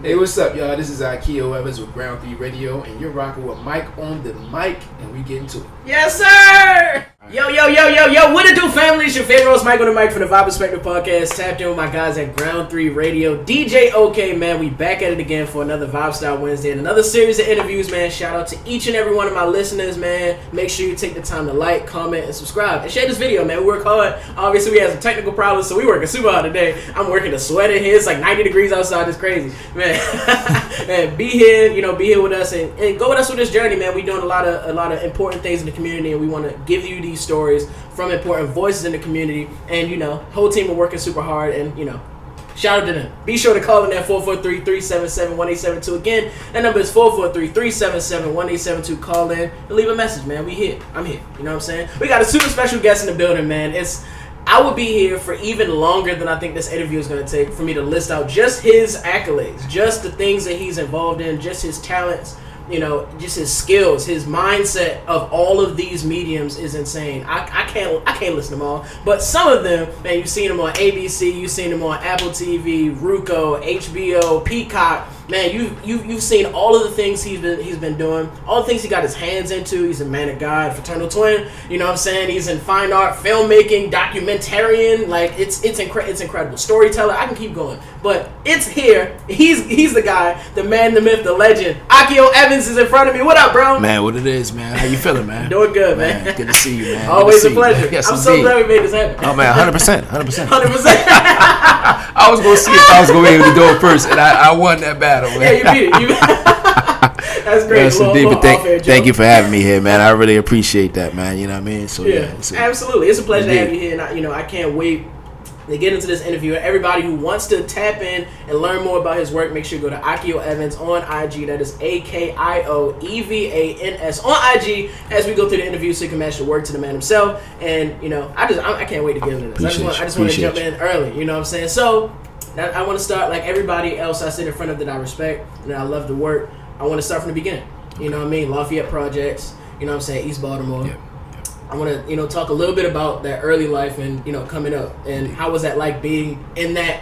Hey, what's up, y'all? This is Akio with Ground 3 Radio, and you're rocking with Mike on the mic, and we get into it. Yes, sir! Yo, what it do, family? It's your favorite host, Mike on the mic from the Vibe Perspective Podcast. Tapped in with my guys at Ground 3 Radio. DJ OK, man, we back at it again for another Vibe Style Wednesday and another series of interviews, man. Shout out to each and every one of my listeners, man. Make sure you take the time to like, comment, and subscribe. And share this video, man. We work hard. Obviously, we had some technical problems, so we working super hard today. I'm working a sweater here. It's like 90 degrees outside. It's crazy, man. Man, be here with us and go with us with this journey, man. We doing a lot of important things in the community, and we want to give you these stories from important voices in the community. And whole team are working super hard, and shout out to them. Be sure to call in at 443-377-1872. Again, that number is 443-377-1872. Call in and leave a message, man. We here. I'm here. You know what I'm saying? We got a super special guest in the building, man. I would be here for even longer than I think this interview is going to take for me to list out just his accolades, just the things that he's involved in, just his talents, just his skills, his mindset of all of these mediums is insane. I can't list them all, but some of them, man, you've seen them on ABC, you've seen them on Apple TV, Roku, HBO, Peacock. Man, you've seen all of the things he's been doing, all the things he got his hands into. He's a man of God, fraternal twin. You know what I'm saying? He's in fine art, filmmaking, documentarian. Like it's incredible. Storyteller. I can keep going, but it's here. He's the guy, the man, the myth, the legend. Akio Evans is in front of me. What up, bro? Man, what it is, man? How you feeling, man? Doing good, man. Good to see you, man. Always a pleasure. Yes, I'm indeed. so glad we made this happen. Oh man, 100%. 100%. I was gonna see if I was gonna be able to go first, and I won that battle, man. Yeah, you beat it. That's great. Yes, indeed. But thank you for having me here, man. I really appreciate that, man. You know what I mean? So yeah, absolutely. It's a pleasure to have you here, and I can't wait to get into this interview. Everybody who wants to tap in and learn more about his work, make sure you go to Akio Evans on IG. That is AKIOEVANS on IG as we go through the interview, so you can match the work to the man himself. And I can't wait to get into this. I just want to jump in early. You know what I'm saying? So I want to start like everybody else I sit in front of that I respect and that I love the work. I want to start from the beginning. You know what I mean? Lafayette Projects. You know what I'm saying? East Baltimore. Yeah. I want to, talk a little bit about that early life and, coming up, and how was that like being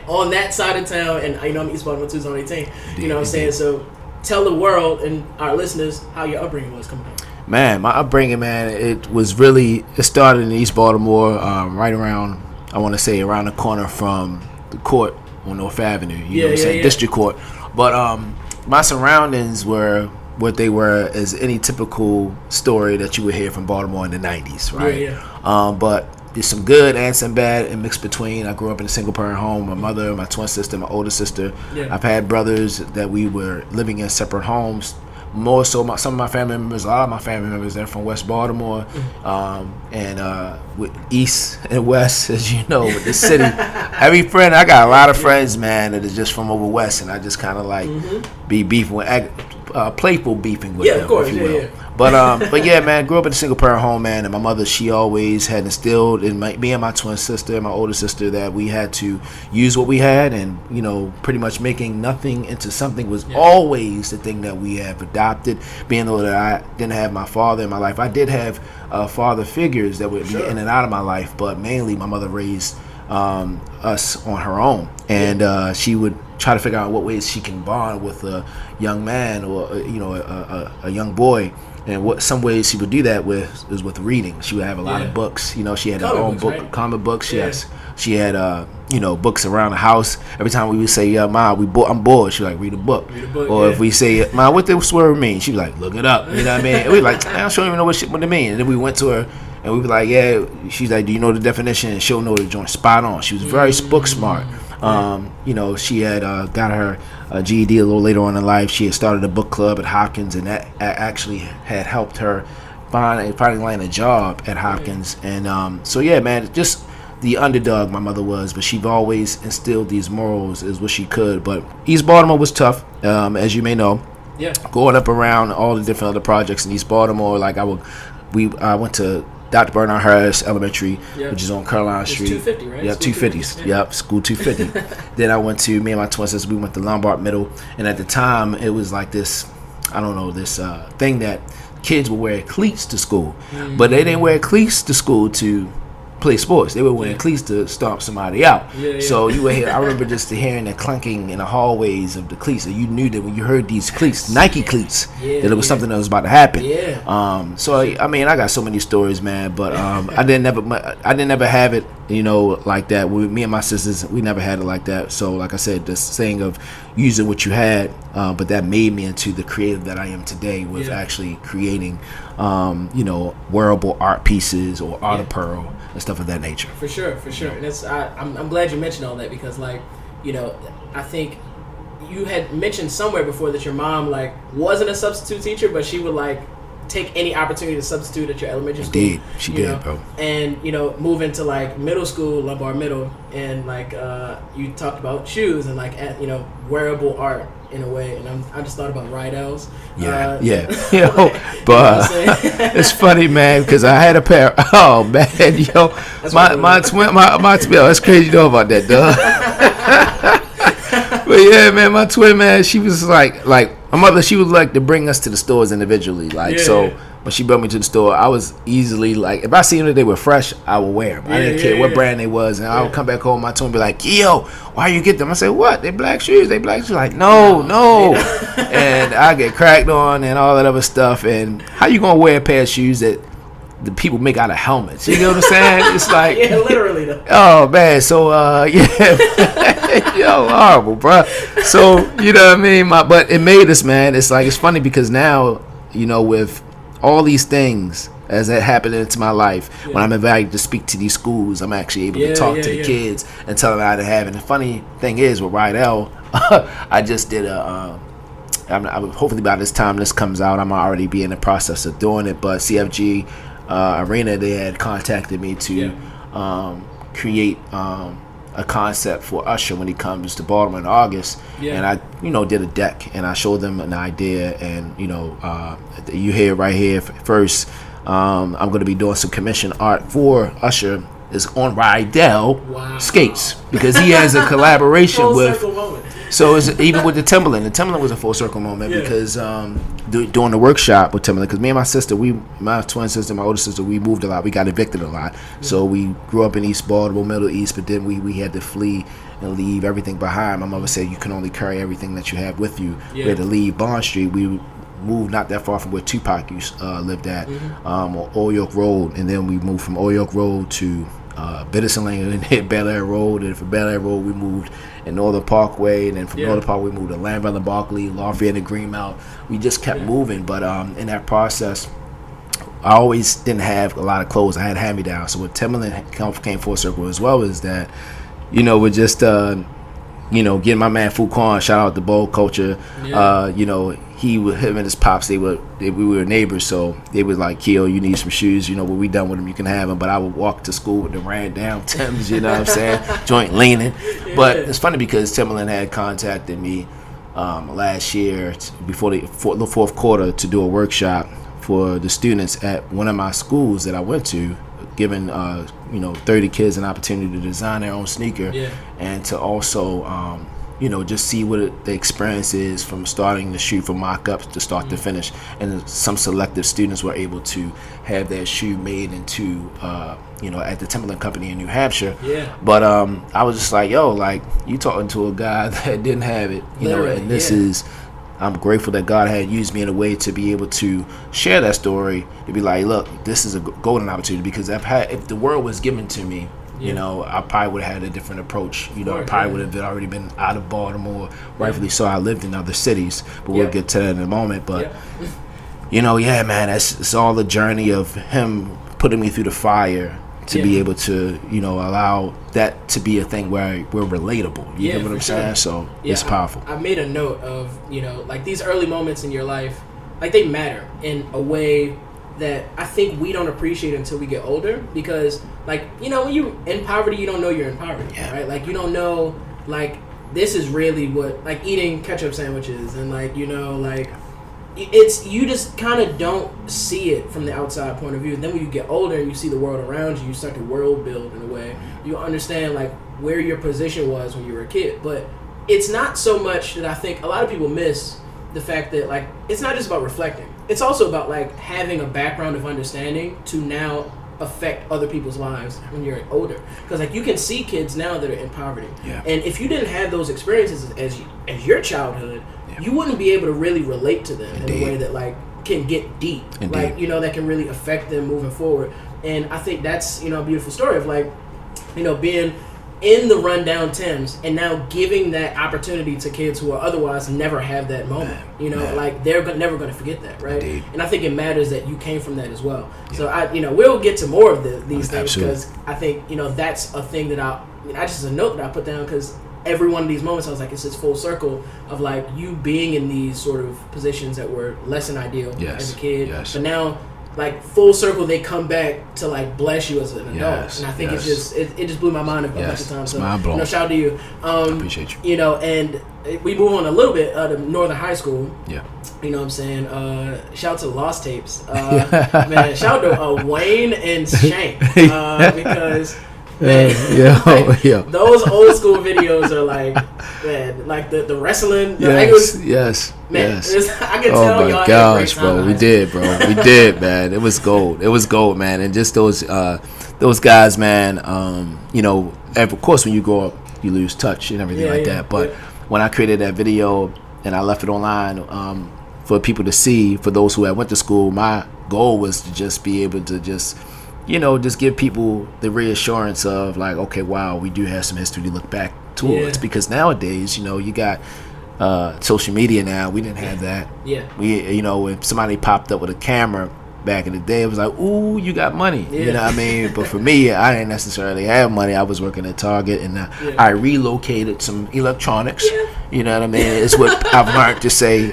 on that side of town, and I'm East Baltimore 2018. You know what I'm saying? So tell the world and our listeners how your upbringing was coming up. Man, my upbringing, man, it started in East Baltimore, right around, I want to say around the corner from the court on North Avenue. You know what I'm saying? District Court. But my surroundings were what they were as any typical story that you would hear from Baltimore in the 90s, right? But there's some good and some bad and mixed between. I grew up in a single parent home. My mother, my twin sister, my older sister. I've had brothers that we were living in separate homes. More so, some of my family members, a lot of my family members, they're from West Baltimore, and with East and West, as you know, with the city. Every friend, I got a lot of friends, man, that is just from over West, and I just kind of like be beefing with, playful beefing with them, of course, if you will. But yeah, man, grew up in a single parent home, man, and my mother, she always had instilled in me and my twin sister, my older sister, that we had to use what we had, and pretty much making nothing into something was always the thing that we have adopted. Being though that I didn't have my father in my life, I did have father figures that would be in and out of my life, but mainly my mother raised us on her own, and she would try to figure out what ways she can bond with a young man or a young boy. And some ways she would do that is with reading. She would have a lot of books. She had her own book, right? Comic books. Yes, she had books around the house. Every time we would say, "Mom, I'm bored," she would like read a book. Or if we say, "Mom, what this word mean?" She'd be like, "Look it up." You know what I mean? And we like, "I don't even know what it mean." And then we went to her and we were like, "Yeah." She's like, "Do you know the definition?" And she'll know the joint spot on. She was very book smart. She had got her GED a little later on in life. She had started a book club at Hopkins, and that actually had helped her finally land a job at Hopkins. And so yeah, man, just the underdog my mother was, but she always instilled these morals as what she could. But East Baltimore was tough, as you may know. Yeah. Going up around all the different other projects in East Baltimore, like I went to Dr. Bernard Harris Elementary, which is on Caroline Street. 250, right? Yeah, 250s. Yep, school 250. Then I went to, me and my twin sisters, we went to Lombard Middle, and at the time it was like this, thing that kids would wear cleats to school, but they didn't wear cleats to school to play sports. They were wearing cleats to stomp somebody out. Yeah. So you would hear. I remember just hearing the clanking in the hallways of the cleats, and you knew that when you heard these cleats, Nike cleats, that it was something that was about to happen. Yeah. So I mean, I got so many stories, man. But I didn't ever have it, like that. With me and my sisters, we never had it like that. So like I said, this saying of using what you had, but that made me into the creative that I am today with actually creating, wearable art pieces or art apparel and stuff of that nature. For sure. And I'm glad you mentioned all that because, like, I think you had mentioned somewhere before that your mom, like, wasn't a substitute teacher, but she would, like, take any opportunity to substitute at your elementary school. Indeed, she did, bro. And, move into, like, middle school, Lombard Middle, and, like, you talked about shoes and, like, wearable art in a way. And I just thought about Rydell's. But it's funny, man, because I had a pair. Oh, man, my twin, that's crazy you know about that, dog. But yeah, man, my twin, man, she was like my mother, she would like to bring us to the stores individually. When she brought me to the store, I was easily like, if I seen that they were fresh, I would wear them. I didn't care what brand they was. And I would come back home, my twin would be like, yo, why you get them? I said, what? They black shoes. Like, no. And I get cracked on and all that other stuff. And how you going to wear a pair of shoes that the people make out of helmets? You know what I'm saying? It's like, literally though. Oh man, so horrible, bro. So you know what I mean. But it made us, man. It's like it's funny because now, with all these things as that happened into my life, when I'm invited to speak to these schools, I'm actually able to talk to the kids and tell them how to have it. And the funny thing is with Rydell, I just did hopefully by this time this comes out, I'm already be in the process of doing it. But CFG Arena, they had contacted me to create a concept for Usher when he comes to Baltimore in August. And I did a deck and I showed them an idea, and you hear right here first, I'm going to be doing some commission art for Usher is on Rydell skates, because he has a collaboration with. So it's even with the Timberland was a full circle moment because doing the workshop with Timberland, because me and my sister, my twin sister, my older sister, we moved a lot. We got evicted a lot. So we grew up in East Baltimore, Middle East, but then we had to flee and leave everything behind. My mother said you can only carry everything that you have with you. We had to leave Bond Street. We moved not that far from where Tupac lived at, on Old York Road, and then we moved from Old York Road to Biddison Lane and hit Bel Air Road, and from Bel Air Road we moved in Northern Parkway, and then from Northern Parkway we moved to Lanville and Barkley, Lafayette and Greenmount. We just kept moving, but in that process I always didn't have a lot of clothes. I had hand-me-downs. So what Timberland came full circle as well is that, with just getting my man Fuquan, shout out to Bold Culture. Him and his pops, we were neighbors, so they was like, Keo, you need some shoes, when we done with them you can have them. But I would walk to school with the ran down Timbs, you know what I'm saying, joint leaning. But it's funny because Timberland had contacted me last year before the fourth quarter to do a workshop for the students at one of my schools that I went to, giving 30 kids an opportunity to design their own sneaker, and to also just see what the experience is from starting the shoe from mock-ups to start to finish. And some selective students were able to have their shoe made into at the Timberland Company in New Hampshire. But I was just like, you talking to a guy that didn't have it, and this is, I'm grateful that God had used me in a way to be able to share that story, to be like, look, this is a golden opportunity, because if the world was given to me, I probably would have had a different approach. I probably would have already been out of Baltimore, rightfully so. I lived in other cities, but we'll get to that in a moment. But, man, it's all the journey of him putting me through the fire to be able to, allow that to be a thing where we're relatable. You know what I'm saying? So it's powerful. I made a note of, like these early moments in your life, like they matter in a way that I think we don't appreciate until we get older, because like, when you're in poverty, you don't know you're in poverty, right? Like you don't know, like this is really what, like eating ketchup sandwiches and like, it's, you just kind of don't see it from the outside point of view. And then when you get older and you see the world around you, you start to world build in a way. You understand like where your position was when you were a kid. But it's not so much that I think a lot of people miss the fact that like it's not just about reflecting. It's also about like having a background of understanding to now affect other people's lives when you're older. Because like you can see kids now that are in poverty, Yeah. and if you didn't have those experiences as your childhood, you wouldn't be able to really relate to them in a way that like can get deep, like that can really affect them moving forward. And I think that's a beautiful story of like being in the rundown Timbs and now giving that opportunity to kids who are otherwise never have that moment. Like they're never going to forget that, right? Indeed. And I think it matters that you came from that as well. Yeah. So we'll get to more of these things because I think that's a thing that I just a note that I put down because every one of these moments I was like, it's this full circle of like you being in these sort of positions that were less than ideal as a kid, but now like full circle they come back to like bless you as an adult, and I think it's just it just blew my mind a bunch of times. So mind blown. Shout out to you. I appreciate you. And we move on a little bit to Northern High School. Yeah. You know what I'm saying? Shout out to Lost Tapes. Man, shout out to Wayne and Shank because. Man, those old school videos are like, man, like the wrestling. Yes. I can tell y'all. Oh my gosh, bro, we did, man. It was gold, man. And just those guys, man. Of course, when you grow up, you lose touch and everything like that. But when I created that video and I left it online for people to see, for those who had went to school, my goal was to just be able to just give people the reassurance of like, okay, wow, we do have some history to look back towards. Because nowadays, you got social media now. We didn't have that. Yeah. We, if somebody popped up with a camera back in the day, it was like, ooh, you got money. Yeah. You know what I mean? But for me, I didn't necessarily have money. I was working at Target, and I relocated some electronics. Yeah. You know what I mean? It's what I've learned to say.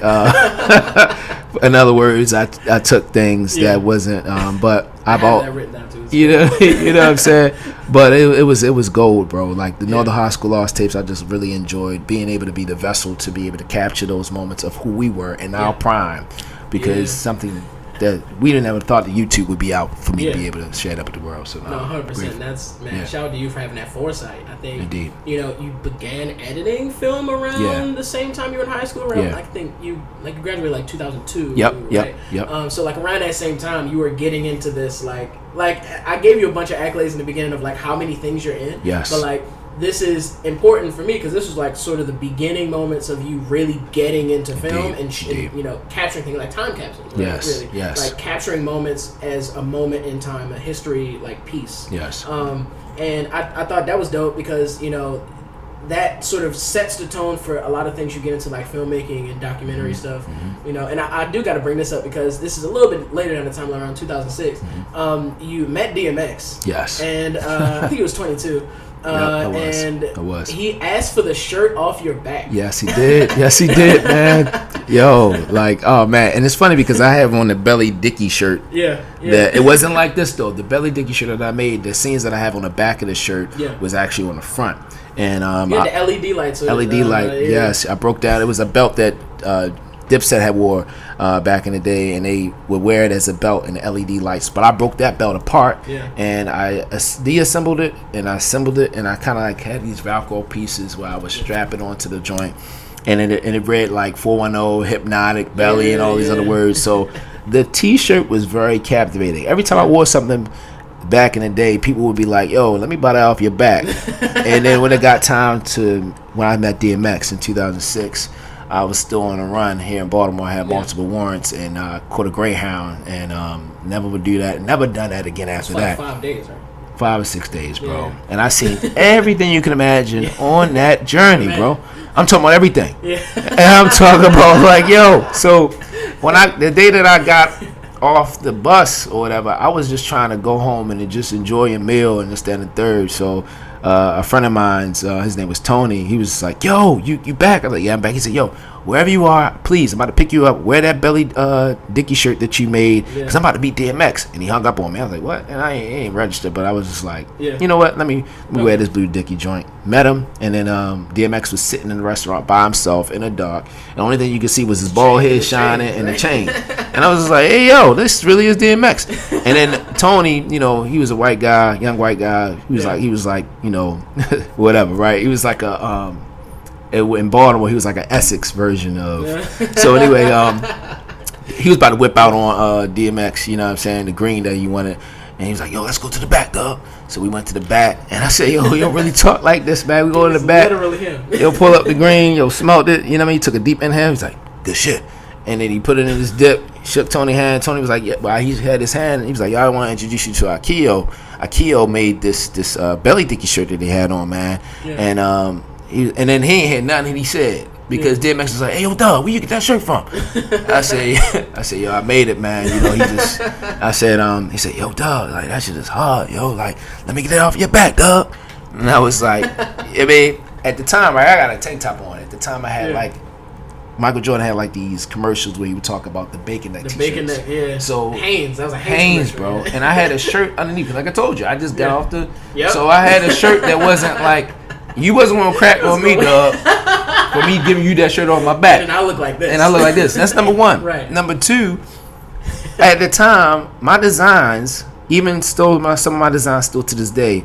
In other words, I took things that wasn't, but I bought. That written down too. You know what I'm saying? But it was gold, bro. Like the Northern High School Lost Tapes, I just really enjoyed being able to be the vessel to be able to capture those moments of who we were in our prime, because something that we didn't ever thought that YouTube would be out for me to be able to share it up with the world. So 100%. That's shout out to you for having that foresight. I think Indeed. You began editing film around the same time you were in high school. Around I think you graduated like 2002. Yep. So like around that same time, you were getting into this like I gave you a bunch of accolades in the beginning of like how many things you're in. Yes. But like this is important for me because this was like sort of the beginning moments of you really getting into film and capturing things like time capsules. Right? Yes. Really. Yes. Like capturing moments as a moment in time, a history like piece. Yes. And I thought that was dope because that sort of sets the tone for a lot of things you get into like filmmaking and documentary stuff. And I do got to bring this up because this is a little bit later down the timeline, around 2006. You met DMX. Yes. And I think he was 22. It was. He asked for the shirt off your back. Yes, he did. Man. Yo, like, oh man, and it's funny because I have on the Belly Dickie shirt. Yeah. That it wasn't like this though. The Belly Dickie shirt that I made, the scenes that I have on the back of the shirt was actually on the front. And the LED lights. LED light. Yes, I broke down. It was a belt that Dipset had wore back in the day, and they would wear it as a belt and the LED lights. But I broke that belt apart, and I deassembled it, and I assembled it, and I kind of like had these Velcro pieces where I was strapping onto the joint, and it read like 410 Hypnotic Belly and all these other words. So the T-shirt was very captivating. Every time I wore something back in the day, people would be like, yo, let me buy that off your back. And then when it got time when I met DMX in 2006, I was still on a run here in Baltimore. I had multiple warrants and caught a Greyhound, and never would do that. Never done that again after that. 5 days, right? 5 or 6 days, bro. And I seen everything you can imagine on that journey, bro. I'm talking about everything. And I'm talking about like, yo. So the day that I got off the bus or whatever, I was just trying to go home and just enjoy a meal and this, that, and the third. So a friend of mine's, his name was Tony, he was like, yo, you back? I was like, yeah, I'm back. He said, yo, wherever you are, please, I'm about to pick you up. Wear that Belly Dickie shirt that you made, because I'm about to beat DMX. And he hung up on me. I was like, what? And I ain't registered, but I was just like, you know what? Let me wear this blue Dickie joint. Met him, and then DMX was sitting in the restaurant by himself in the dark. The only thing you could see was his bald head shining and the chain. And I was just like, hey, yo, this really is DMX. And then Tony, he was a white guy, young white guy. He was like, whatever, right? He was like in Baltimore, he was like an Essex version of. So anyway, he was about to whip out on DMX, you know what I'm saying, the green that he wanted. And he was like, yo, let's go to the back, dog. So we went to the back, and I said, yo, you don't really talk like this, man. We go to the back. Literally him. Yo, pull up the green. Yo, smelled it. You know what I mean? He took a deep inhale. He's like, good shit. And then he put it in his dip, shook Tony's hand. Tony was like, yeah, well, he had his hand. And he was like, y'all want to introduce you to Akio. Akio made this belly dicky shirt that he had on, man. Yeah. And and then he ain't had nothing he said. Because DMX was like, hey, yo, dog, where you get that shirt from? I said, yo, I made it, man. You know, he said, yo, dog, like, that shit is hard, yo. Like, let me get that off your back, dog. And I was like, I mean, at the time, right, I got a tank top on. At the time, I had, like, Michael Jordan had, like, these commercials where he would talk about the bacon neck t-shirts. Bacon neck, yeah. So, Hanes, that was a Hanes bro. And I had a shirt underneath. Like I told you, I just got off the... Yep. So, I had a shirt that wasn't, like... You wasn't gonna crack on me, dog, for me giving you that shirt off my back. And I look like this. That's number one. Right. Number two, at the time, my designs, even some of my designs still to this day,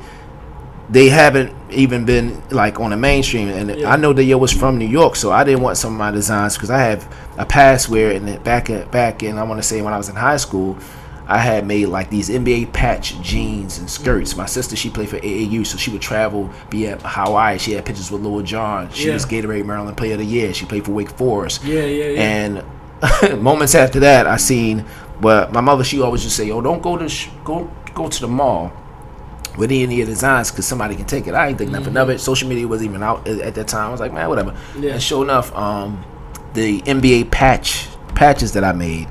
they haven't even been like on the mainstream. And I know that yo was from New York, so I didn't want some of my designs because I have a past where back in I want to say when I was in high school, I had made like these NBA patch jeans and skirts. My sister, she played for AAU, so she would travel, be at Hawaii. She had pictures with Lil Jon. She was Gatorade Maryland Player of the Year. She played for Wake Forest. And moments after that, I seen, but my mother, she always just say, yo, don't go to the mall with any of the designs because somebody can take it. I ain't think nothing of it. Social media wasn't even out at that time. I was like, man, whatever. And sure enough, the NBA patches that I made,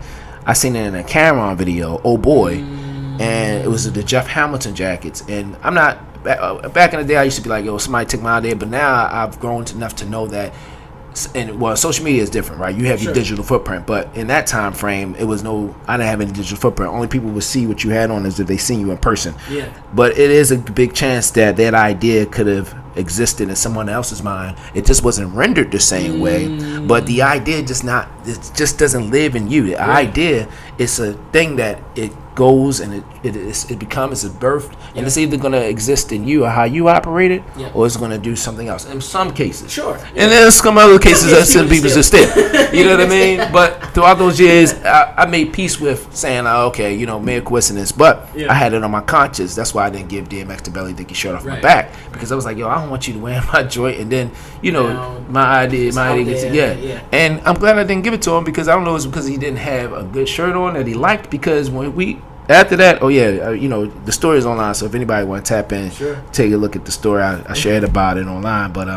I seen it in a Cameron video, oh boy, and it was the Jeff Hamilton jackets. And I'm not, back in the day, I used to be like, yo, somebody took my idea, but now I've grown enough to know that, and well, social media is different, right? You have your digital footprint, but in that time frame, I didn't have any digital footprint. Only people would see what you had on is if they seen you in person. Yeah. But it is a big chance that idea could have existed in someone else's mind. It just wasn't rendered the same way, but the idea it just doesn't live in you. The idea is a thing that it goes and it becomes, it's birthed, and it's either going to exist in you or how you operate it, or it's going to do something else in some cases. And then some other cases that some people just still, you know what I mean? But throughout those years, I made peace with saying, okay, you know, mere coincidence, but I had it on my conscience. That's why I didn't give DMX the belly dicky shirt off my back, because I was like, yo, I don't want you to wear my joint, and then, you know, my idea gets and I'm glad I didn't give it to him, because I don't know, it's because he didn't have a good shirt on that he liked, because when after that, you know, the story is online, so if anybody want to tap in, take a look at the story. I shared about it online, but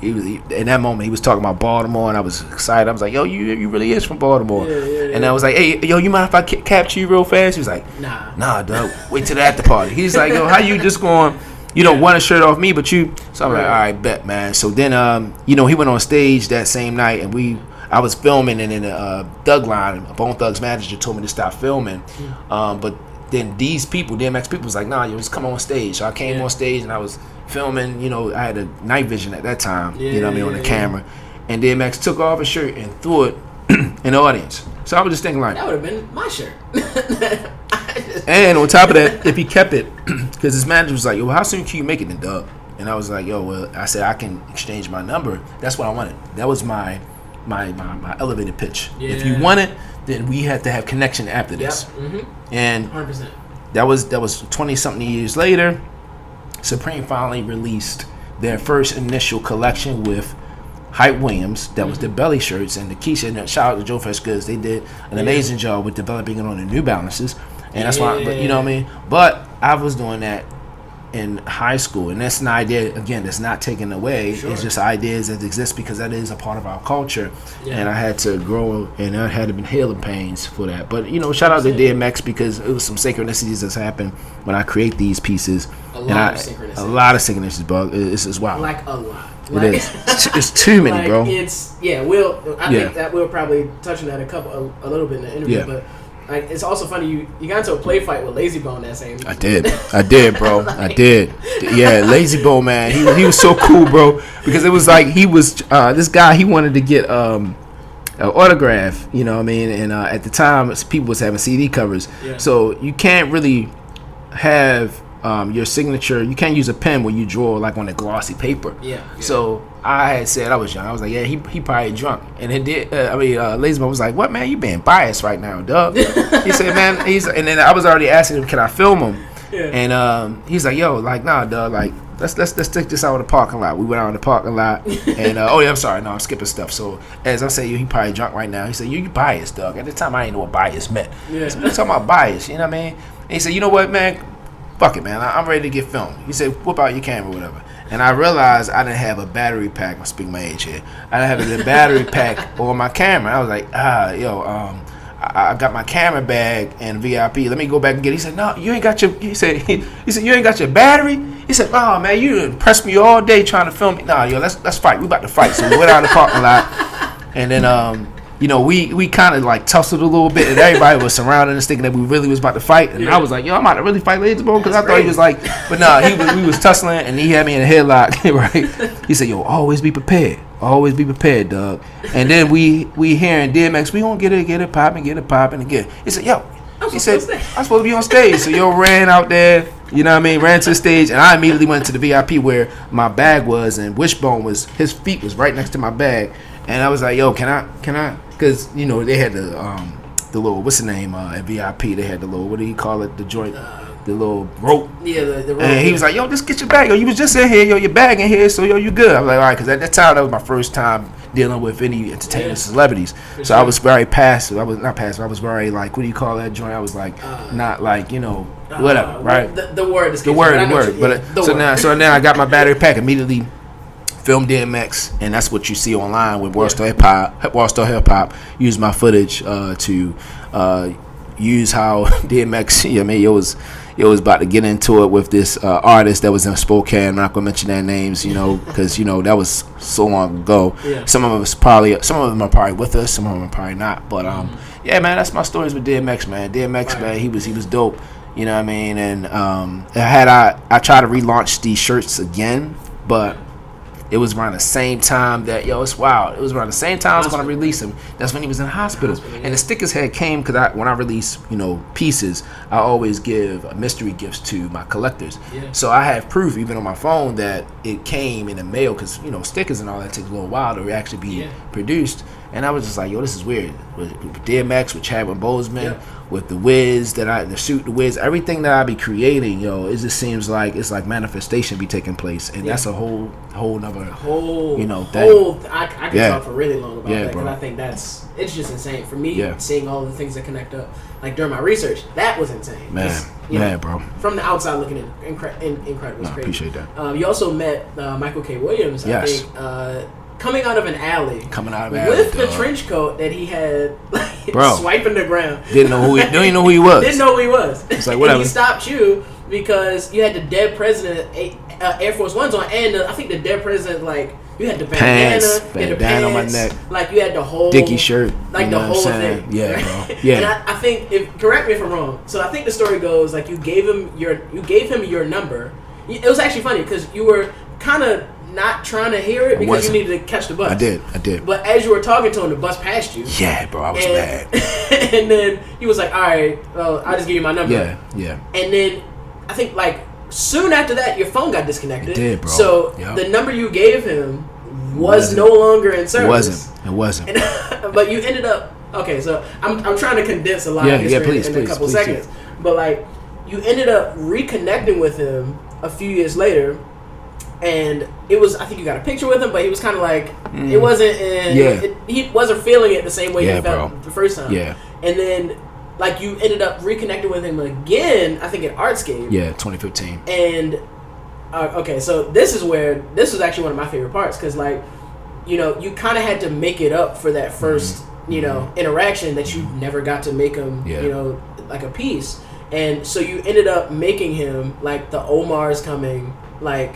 in that moment, he was talking about Baltimore, and I was excited. I was like, yo, you really is from Baltimore. And I was like, hey, yo, you mind if I capture you real fast? He was like, nah, dog, wait till the after party. He's like, yo, how you just going, you don't want a shirt off me, but you, so I'm like, all right, bet, man. So then, you know, he went on stage that same night, and I was filming, and then Thug Line, Bone Thug's manager, told me to stop filming. But then these people, DMX people, was like, nah, you just come on stage. So I came on stage, and I was filming. You know, I had a night vision at that time. You know what I mean, on the camera. And DMX took off his shirt and threw it in the audience. So I was just thinking like, that would have been my shirt. And on top of that, if he kept it, because his manager was like, yo, how soon can you make it then, Doug? And I was like, yo, well, I said I can exchange my number. That's what I wanted. That was my elevated pitch. If you want it, then we had to have connection after this. And 100%. that was 20 something years later. Supreme finally released their first initial collection with Hype Williams. That was the belly shirts, and the Keisha, and shout out to Joe Fresh, because they did an amazing job with developing it on the New Balances. And that's why, but you know what I mean? But I was doing that in high school, and that's an idea, again, that's not taken away. It's just ideas that exist because that is a part of our culture. And I had to grow, and I had to been healing pains for that. But you know, shout out to DMX, because it was some synchronicities that's happened when I create these pieces. A lot of synchronicities, bro. It's wild. Like a lot. It is. It's too many, bro. It's I think that we'll probably touch on that a little bit in the interview, but. Like, it's also funny, you got into a play fight with Lazy Bone that same. I did, bro. I did. Yeah, Lazy Bone, man. He was so cool, bro. Because it was like he was this guy. He wanted to get an autograph. You know what I mean? And at the time, people was having CD covers, so you can't really have your signature. You can't use a pen when you draw like on a glossy paper. So I had said, I was young, I was like, yeah, he probably drunk. And it did. Lazy Bone was like, what, man, you being biased right now, dog? He said, man, and then I was already asking him, can I film him? And he's like, yo, like, nah, dog, like, let's take this out in the parking lot. We went out in the parking lot, and I'm sorry, no, I'm skipping stuff. So as I say, he probably drunk right now. He said, you biased, dog. At the time, I didn't know what bias meant. Yeah. So we're talking about bias, you know what I mean? And he said, you know what, man, fuck it, man, I'm ready to get filmed. He said, whip out your camera, whatever. And I realized I didn't have a battery pack. I'm speaking my age here. I didn't have a battery pack on my camera. I was like, I got my camera bag and VIP. Let me go back and get it. He said, no, you ain't got your. He said, you ain't got your battery. He said, oh man, you impressed me all day trying to film me. Nah, yo, let's fight. We about to fight. So we went out of the parking lot, and then we kind of like tussled a little bit, and everybody was surrounding us thinking that we really was about to fight. And I was like, yo, I'm about to really fight later, bro, because I thought he was like, but nah, we was tussling, and he had me in a headlock, right? He said, yo, always be prepared. Always be prepared, dog. And then we hearing DMX, we gonna get it popping again. He said, yo, I'm supposed to be on stage. So yo ran out there, you know what I mean, ran to the stage, and I immediately went to the VIP where my bag was, and Wishbone his feet was right next to my bag. And I was like, yo, can I, because, they had the little, what's the name, at VIP, they had the little, what do you call it, the joint, the little rope. Yeah, the rope. And he was like, yo, just get your bag. Yo, you was just in here. Yo, your bag in here. So, yo, you good. I was like, all right, because at that time, that was my first time dealing with any entertainment celebrities. So I was very passive. I was not passive. I was very, like, what do you call that joint? I was like, not like, whatever, right? The word. The word. But so now I got my battery pack, immediately filmed DMX, and that's what you see online with World Star Hip Hop. Use my footage to use how DMX, it was about to get into it with this artist that was in Spokane. I'm not gonna mention their names, because that was so long ago. Yeah. Some of them are probably with us, some of them are probably not. But yeah, man, that's my stories with DMX, man. DMX, man, he was dope. You know what I mean? And I tried to relaunch these shirts again, but it was around the same time that, it's wild. It was around the same time I was going to release him. That's when he was in the hospital. And the stickers had came because when I release, pieces, I always give mystery gifts to my collectors. Yeah. So I have proof, even on my phone, that it came in the mail because, stickers and all that takes a little while to actually be produced. And I was just like, yo, this is weird. With DMX, with Chadwick Boseman, with the Wiz, the suit, the Wiz, everything that I be creating, it just seems like it's like manifestation be taking place, and that's a whole nother thing. I can talk for really long about that, because I think it's just insane for me. Seeing all the things that connect up, like during my research, that was insane. Man, bro. From the outside looking in, incredible. It's crazy. Appreciate that. You also met Michael K. Williams, I think. Coming out of an alley. With the trench coat that he had, swiping the ground. Didn't know who he was. It's like, whatever. And he stopped you because you had the dead president Air Force Ones on, and I think the dead president, like, you had the bandana on my neck, like you had the whole Dickie shirt, like the whole thing. Yeah, bro. Yeah. And I think, correct me if I'm wrong. So I think the story goes like you gave him your number. It was actually funny because you were kind of not trying to hear it because you needed to catch the bus. I did. But as you were talking to him, the bus passed you. Yeah, bro, I was mad. And then he was like, all right, well, I'll just give you my number. Yeah. And then I think like soon after that, your phone got disconnected. It did, bro. So the number you gave him was no longer in service. It wasn't. But you ended up, okay, so I'm trying to condense a lot of history in a couple seconds. But like, you ended up reconnecting with him a few years later. And it was, I think you got a picture with him, but he was kind of like, it wasn't, he wasn't feeling it the same way he felt the first time. Yeah. And then, like, you ended up reconnecting with him again, I think at Artscape. Yeah, 2015. And, okay, so this was actually one of my favorite parts, because, like, you kind of had to make it up for that first, interaction that you never got to make him, like a piece. And so you ended up making him, like, the Omar's Coming, like,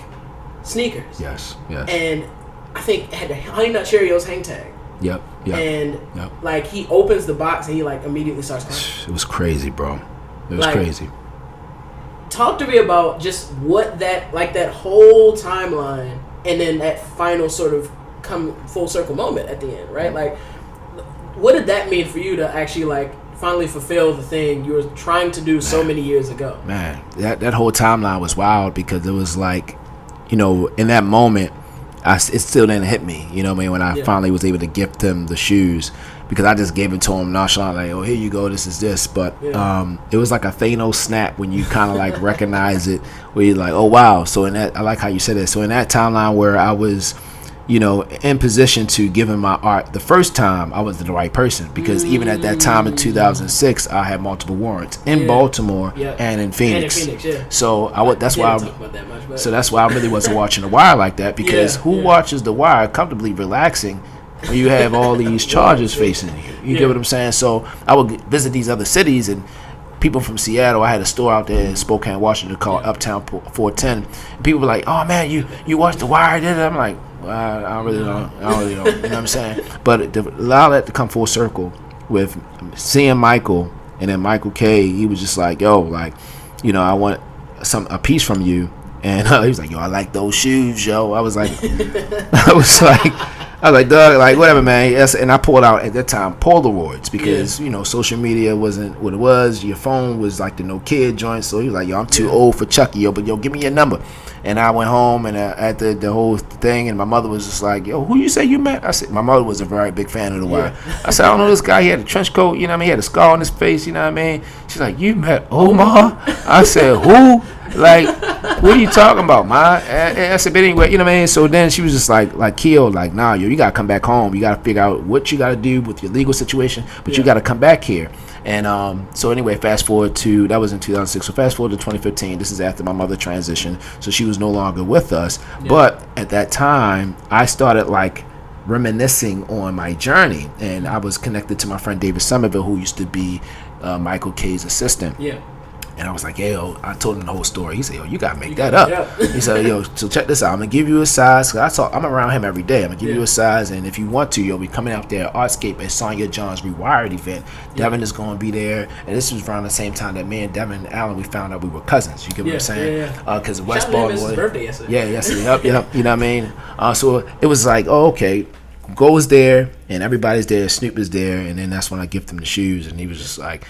sneakers. Yes. And I think it had the Honey Nut Cheerios hang tag. Yep. And like he opens the box and he like immediately starts crying. It was crazy, bro. It was crazy. Talk to me about just what that whole timeline and then that final sort of come full circle moment at the end, right? Like, what did that mean for you to actually like finally fulfill the thing you were trying to do so many years ago? Man, that whole timeline was wild because it was like, in that moment, it still didn't hit me. You know what I mean? When I finally was able to gift him the shoes, because I just gave it to him nonchalant, like, oh, here you go, this is this. But it was like a Thanos snap when you kind of like recognize it, where you're like, oh wow. So in that, I like how you said it. So in that timeline where I was, you know, in position to give him my art the first time, I wasn't the right person, because even at that time in 2006, I had multiple warrants in Baltimore and in Phoenix. So that's why. So that's why I really wasn't watching The Wire like that, because who watches The Wire comfortably relaxing when you have all these charges facing you? You get what I'm saying? So I would visit these other cities, and people from Seattle, I had a store out there in Spokane, Washington called Uptown 410. And people were like, "Oh man, you watched The Wire?" Did it? I'm like, well, I really don't. You know what I'm saying? But to allow that to come full circle with seeing Michael, and then Michael K, he was just like, "Yo, like, you know, I want a piece from you." And he was like, "Yo, I like those shoes, yo." I was like, Doug, like, whatever, man. Yes. And I pulled out at that time Polaroids, because you know, social media wasn't what it was. Your phone was like the no kid joint. So he was like, "Yo, I'm too old for Chucky, yo, but yo, give me your number." And I went home, and at the whole thing, and my mother was just like, "Yo, who you say you met?" I said, my mother was a very big fan of The Wire. I said, "I don't know this guy. He had a trench coat, you know what I mean? He had a scar on his face, you know what I mean?" She's like, "You met Omar?" I said, "Who? Like, what are you talking about, ma?" And I said, "But anyway, you know what I mean?" So then she was just like Keo, like, "Nah, yo, you gotta come back home. You gotta figure out what you gotta do with your legal situation, but you gotta come back here." And so anyway, fast forward to, that was in 2006. So fast forward to 2015. This is after my mother transitioned, so she was no longer with us. But at that time, I started like reminiscing on my journey, and I was connected to my friend David Somerville, who used to be Michael K's assistant. And I was like, "Yo," I told him the whole story. He said, "Yo, you gotta make that up." He said, "Yo, so check this out. I'm gonna give you a size." Cause I'm around him every day. I'm gonna give you a size, and if you want to, you'll be coming out there at Artscape at Sonya John's Rewired event. Devin is gonna be there, and this was around the same time that me and Devin Allen, we found out we were cousins. You get what I'm saying? Because West Baltimore. His birthday yesterday. Yes. Yep. You know what I mean? So it was like, oh, okay. Go is there, and everybody's there. Snoop is there, and then that's when I gifted him the shoes, and he was just like,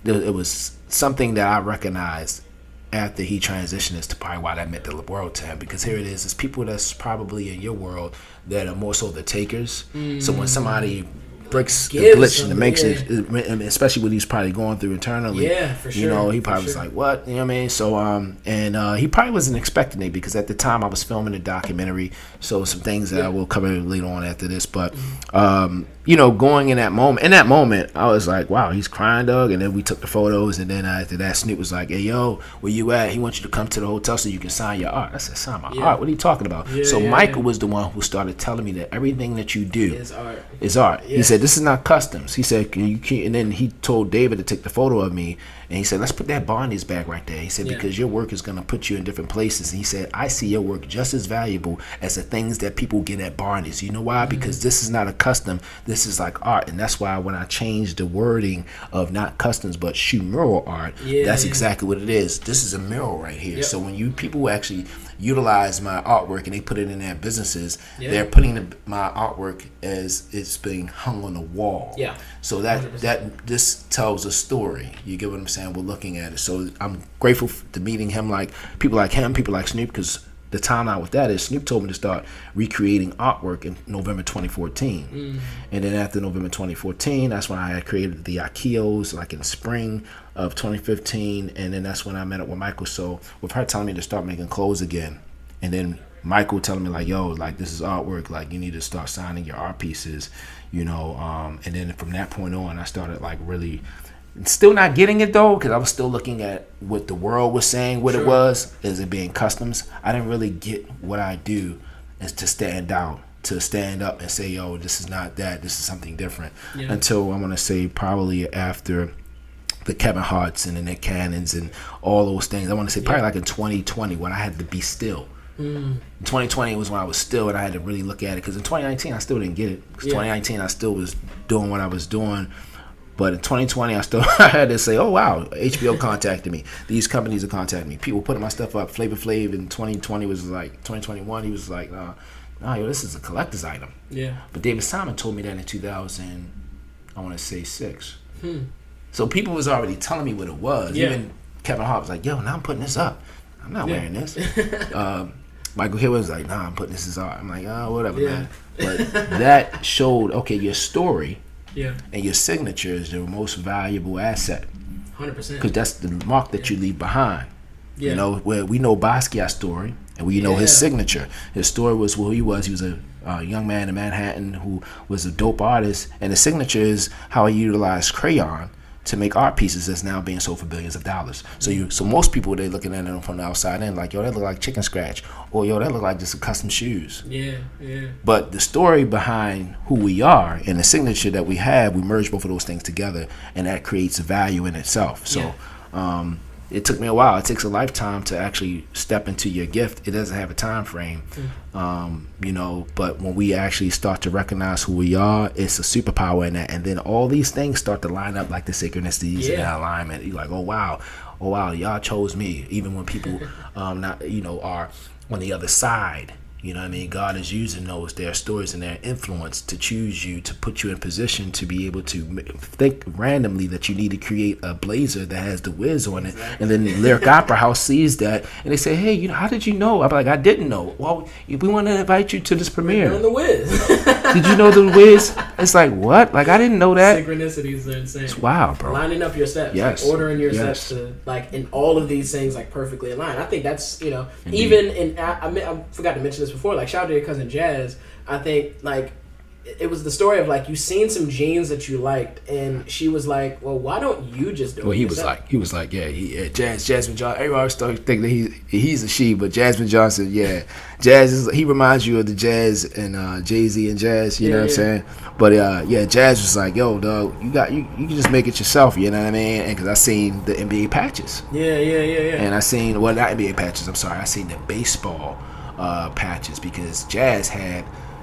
it was something that I recognized after he transitioned as to probably why that meant the world to him, because here it is, it's people that's probably in your world that are more so the takers. So when somebody breaks the glitch and makes it, especially what he's probably going through internally, for sure, you know, he probably was like, what, you know what I mean? So and he probably wasn't expecting it, because at the time I was filming a documentary, so some things that I will cover later on after this, but you know, going in that moment, I was like, wow, he's crying, dog. And then we took the photos, and then after that, Snoop was like, "Hey, yo, where you at? He wants you to come to the hotel so you can sign your art." I said, "Sign my art? What are you talking about?" Michael was the one who started telling me that everything that you do is art. He said, "This is not customs." He said, "You can't." And then he told David to take the photo of me, and he said, "Let's put that Barney's bag right there." He said, "Because your work is going to put you in different places." And he said, "I see your work just as valuable as the things that people get at Barney's. You know why? Because this is not a custom. This is like art." And that's why when I changed the wording of not customs but shoe mural art, that's exactly what it is. This is a mural right here. So when people actually utilize my artwork and they put it in their businesses, they're putting my artwork as it's being hung on the wall. So that this tells a story. You get what I'm saying? We're looking at it. So I'm grateful to meeting him, like people like him, people like Snoop, because the timeline with that is Snoop told me to start recreating artwork in November 2014. And then after November 2014, that's when I had created the Akios, like in the spring of 2015. And then that's when I met up with Michael. So with her telling me to start making clothes again, and then Michael telling me like, "Yo, like this is artwork, like you need to start signing your art pieces," you know. And then from that point on, I started like really, still not getting it though, because I was still looking at what the world was saying, what it was, as it being customs. I didn't really get what I do is to stand out, to stand up and say, "Yo, this is not that, this is something different." Until I want to say probably after the Kevin Harts and the Nick Cannons and all those things. I want to say probably like in 2020 when I had to be still. In 2020 was when I was still, and I had to really look at it, because in 2019 I still didn't get it. Because 2019 I still was doing what I was doing. But in 2020, I had to say, "Oh wow, HBO contacted me. These companies are contacting me. People putting my stuff up." Flavor Flav in 2020 was like 2021. He was like, "Nah, yo, this is a collector's item." But David Simon told me that in 2000, I want to say 6. So people was already telling me what it was. Even Kevin Hart was like, "Yo, now I'm putting this up. I'm not wearing this." Michael Hill was like, "Nah, I'm putting this as art." I'm like, "Oh, whatever, man." But that showed, okay, your story Yeah. And your signature is your most valuable asset. 100%. Because that's the mark that you leave behind. Yeah. You know, where we know Basquiat's story, and we know his signature. His story was who he was. He was a young man in Manhattan who was a dope artist, and his signature is how he utilized crayon to make art pieces that's now being sold for billions of dollars. So most people, they looking at it from the outside in, like, yo, that look like chicken scratch, or yo, that look like just a custom shoes. Yeah, yeah. But the story behind who we are and the signature that we have, we merge both of those things together, and that creates value in itself. So it took me a while. It takes a lifetime to actually step into your gift. It doesn't have a time frame, you know, but when we actually start to recognize who we are, it's a superpower in that. And then all these things start to line up, like the synchronicities and the alignment. You're like, oh wow, y'all chose me. Even when people not, you know, are on the other side. You know what I mean? God is using their stories and their influence to choose you, to put you in position to be able to think randomly that you need to create a blazer that has the whiz on it. And then the Lyric Opera House sees that and they say, hey, you know, how did you know? I'm like, I didn't know. Well, we want to invite you to this premiere. We're on the whiz. Did you know the whiz? It's like, what? Like, I didn't know that. Synchronicities are insane. It's wild, bro. Lining up your steps. Yes. Like ordering your steps to, like, in all of these things, like, perfectly aligned. I think that's, you know, Indeed. even in, I forgot to mention this before, like, shout out to your cousin Jazz. I think, like, it was the story of, like, you seen some jeans that you liked, and she was like, well, why don't you just do it? Well, he was like, Jasmine Johnson. Everybody started thinking that he's a she, but Jasmine Johnson, he reminds you of the Jazz and Jay-Z and Jazz, you know what I'm saying? But Jazz was like, yo, dog, you can just make it yourself, you know what I mean? And because I seen the NBA patches. Yeah. And I seen, well, not NBA patches, I'm sorry, I seen the baseball patches, because Jazz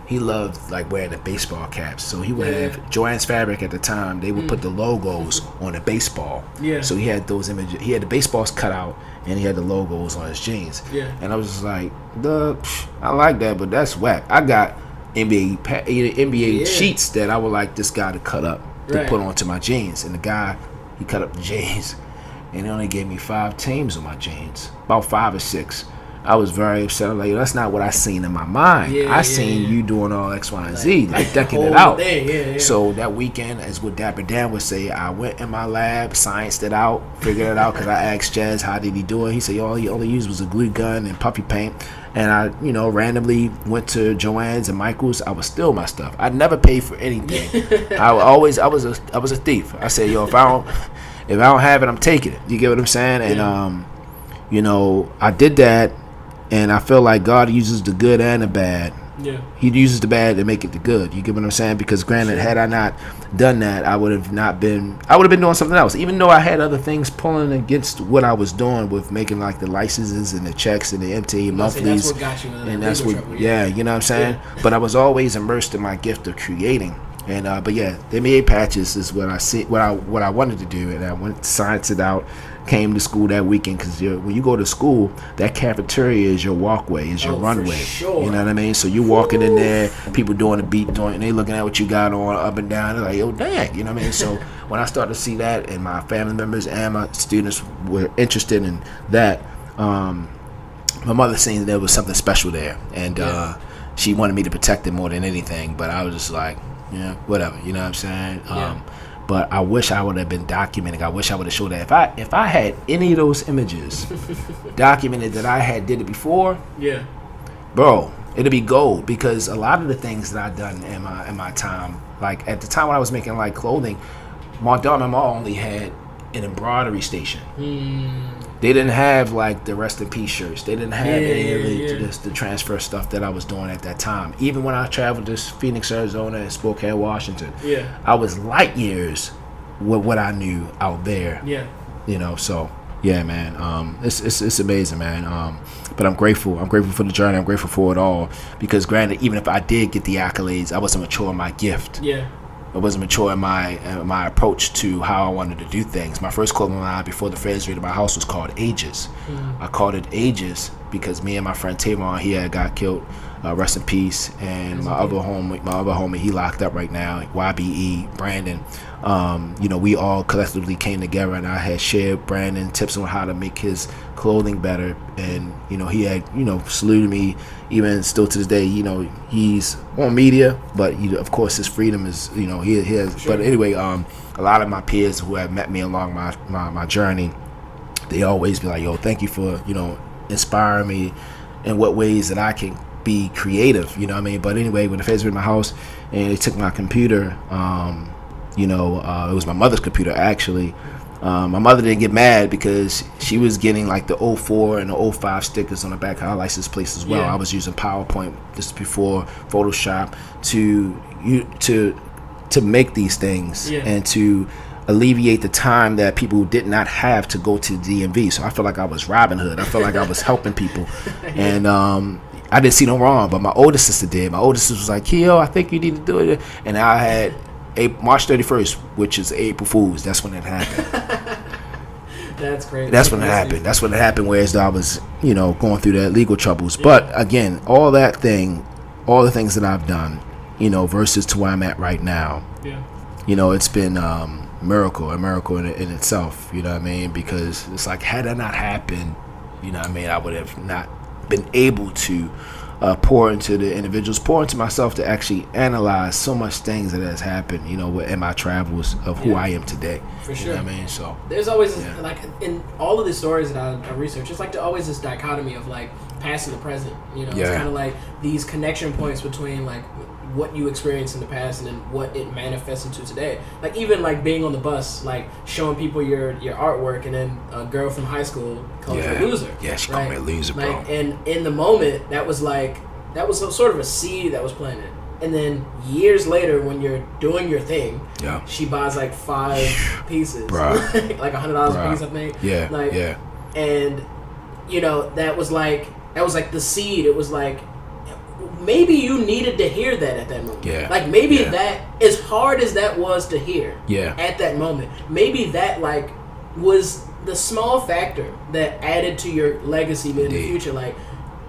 he loved, like, wearing the baseball caps. So he would have Joann's Fabric at the time. They would put the logos on the baseball. Yeah. So he had those images. He had the baseballs cut out, and he had the logos on his jeans. Yeah. And I was just like, I like that, but that's whack. I got NBA sheets that I would like this guy to cut up to put onto my jeans. And the guy, he cut up the jeans, and he only gave me 5 teams on my jeans, about 5 or 6. I was very upset. I'm like, that's not what I seen in my mind. I seen you doing all X, Y, and Z, like decking it out. So that weekend, as what Dapper Dan would say, I went in my lab, scienced it out, figured it out, because I asked Jazz, how did he do it? He said, all he only used was a glue gun and puppy paint. And I, you know, randomly went to Joann's and Michael's. I would steal my stuff. I never paid for anything. I was a thief. I said, yo, if I don't have it, I'm taking it. You get what I'm saying? And you know, I did that. And I feel like God uses the good and the bad. Yeah. He uses the bad to make it the good. You get what I'm saying? Because granted, had I not done that, I would have been doing something else. Even though I had other things pulling against what I was doing with making, like, the licenses and the checks and the MTA monthlies. That's what got you in and that's what trouble, you know what I'm saying? Yeah. But I was always immersed in my gift of creating. And but the NBA patches is what I wanted to do, and I went to science it out. Came to school that weekend, because when you go to school, that cafeteria is your walkway, is your runway. Sure. You know what I mean? So you walking in there, people doing the beat joint, and they looking at what you got on up and down. They're like, yo, dang, you know what I mean? So when I started to see that, and my family members and my students were interested in that, my mother seen there was something special there, and she wanted me to protect it more than anything. But I was just like, whatever, you know what I'm saying? But I wish I would have been documenting. I wish I would have showed that. If I had any of those images documented that I had did it before, bro, it'd be gold. Because a lot of the things that I done in my time, like at the time when I was making, like, clothing, Mont only had an embroidery station. They didn't have, like, the rest in peace shirts. They didn't have any of the transfer stuff that I was doing at that time. Even when I traveled to Phoenix, Arizona, and Spokane, Washington, I was light years with what I knew out there. You know, so man, it's amazing, man. But I'm grateful. I'm grateful for the journey. I'm grateful for it all. Because granted, even if I did get the accolades, I wasn't mature in my gift. I wasn't mature in my approach to how I wanted to do things. My first clothing line before the refrigerator in my house was called Ages. I called it Ages because me and my friend Tavon, he had got killed. Rest in peace. And my other homie, he locked up right now. YBE, Brandon. We all collectively came together, and I had shared Brandon tips on how to make his clothing better. And he had saluted me, even still to this day. He's on media, but of course his freedom is he has. Sure. But anyway, a lot of my peers who have met me along my journey, they always be like, yo, thank you for inspiring me in what ways that I can be creative, But anyway, when the feds were in my house and they took my computer, it was my mother's computer actually. My mother didn't get mad because she was getting like the 04 and the 05 stickers on the back of our license plates as well. Yeah. I was using PowerPoint just before Photoshop to make these things and to alleviate the time that people did not have to go to the DMV. So I felt like I was Robin Hood. I felt like I was helping people. And I didn't see no wrong, but my older sister did. My older sister was like, Keo, I think you need to do it. And I had March 31st, which is April Fool's. That's when it happened. That's crazy. That's when it happened. That's when it happened, whereas I was, going through that legal troubles. Yeah. But again, all the things that I've done, versus to where I'm at right now, it's been a miracle in itself, because it's like, had that not happened, I would have not been able to pour into the individuals, pour into myself to actually analyze so much things that has happened, in my travels of who I am today. For sure. So there's always like in all of the stories that I research, it's like always this dichotomy of like past and the present. It's kind of like these connection points between like what you experienced in the past and then what it manifests into today. Like even like being on the bus, like showing people your artwork, and then a girl from high school called you a loser. Yeah, she called me a loser, bro. Like, and in the moment, that was sort of a seed that was planted. And then years later, when you're doing your thing, she buys like 5 pieces, like $100 a piece, I think. Yeah, and that was like the seed. It was like, maybe you needed to hear that at that moment. Yeah. Like maybe that, as hard as that was to hear at that moment, maybe that like was the small factor that added to your legacy in the future. Like,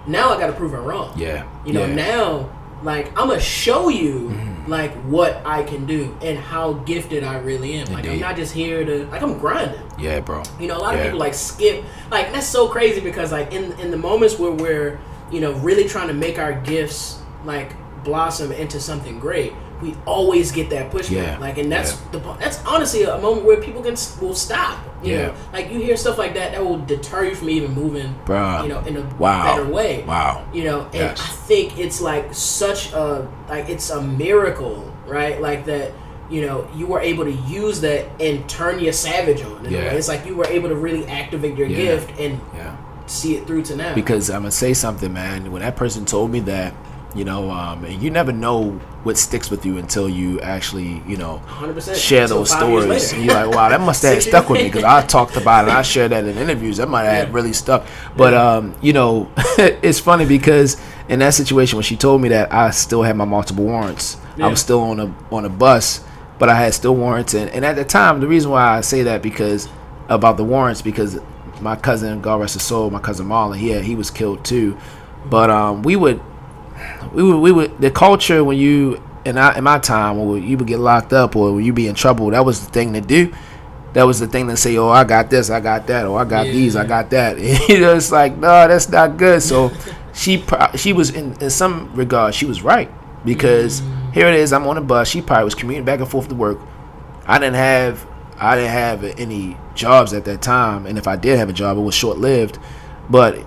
now I got to prove it wrong. Now, like, I'm going to show you like what I can do and how gifted I really am. Like, I'm not just here to, like, I'm grinding. Yeah, bro. A lot of people like skip, like, and that's so crazy because like in the moments where we're really trying to make our gifts like blossom into something great, we always get that pushback. Like, and that's that's honestly a moment where people will stop. You know, like you hear stuff like that will deter you from even moving, in a better way. And I think it's like such a it's a miracle, right? Like that. You were able to use that and turn your savage on. It's like you were able to really activate your gift and see it through to now. Because I'm gonna say something, man. When that person told me that, and you never know what sticks with you until you actually, 100%. share those stories. And you're like, wow, that must have stuck with me because I talked about it. I shared that in interviews. That might have really stuck. But it's funny because in that situation when she told me that, I still had my multiple warrants. I was still on a bus, but I had still warrants. And at the time, the reason why I say that about the warrants, because my cousin, God rest his soul, my cousin Marlon, he was killed too. But we would the culture when you in my time when you would get locked up or when you be in trouble, that was the thing to do. That was the thing to say, oh, I got this, I got that, or I got these, I got that. It's like, no, that's not good. So she was in some regard, she was right, because here it is, I'm on a bus. She probably was commuting back and forth to work. I didn't have any jobs at that time, and if I did have a job, it was short lived. But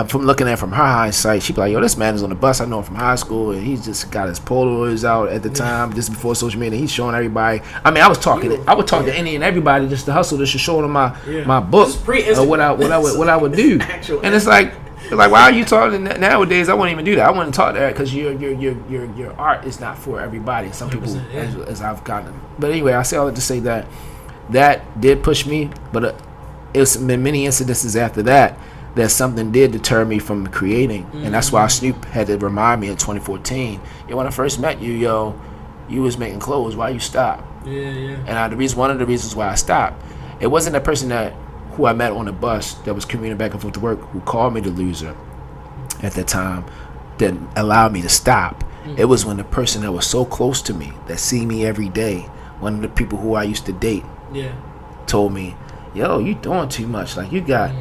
from looking at it from her hindsight, she'd be like, yo, this man is on the bus. I know him from high school, and he's just got his Polaroids out at the time, just before social media. He's showing everybody. I mean, I would talk to any and everybody just to hustle, just to show them my book or what I would do. And it's like, why are you talking nowadays? I wouldn't even do that. I wouldn't talk to that because your art is not for everybody. Some people, as I've gotten. But anyway, I say all that to say that did push me, but it's been many incidences after that something did deter me from creating. And that's why Snoop had to remind me in 2014, when I first met you, you was making clothes. Why you stopped? And one of the reasons why I stopped, it wasn't a person who I met on the bus that was commuting back and forth to work who called me the loser. at that time that allowed me to stop. It was when the person that was so close to me, that see me every day, one of the people who I used to date, told me, yo, you doing too much. Like, you got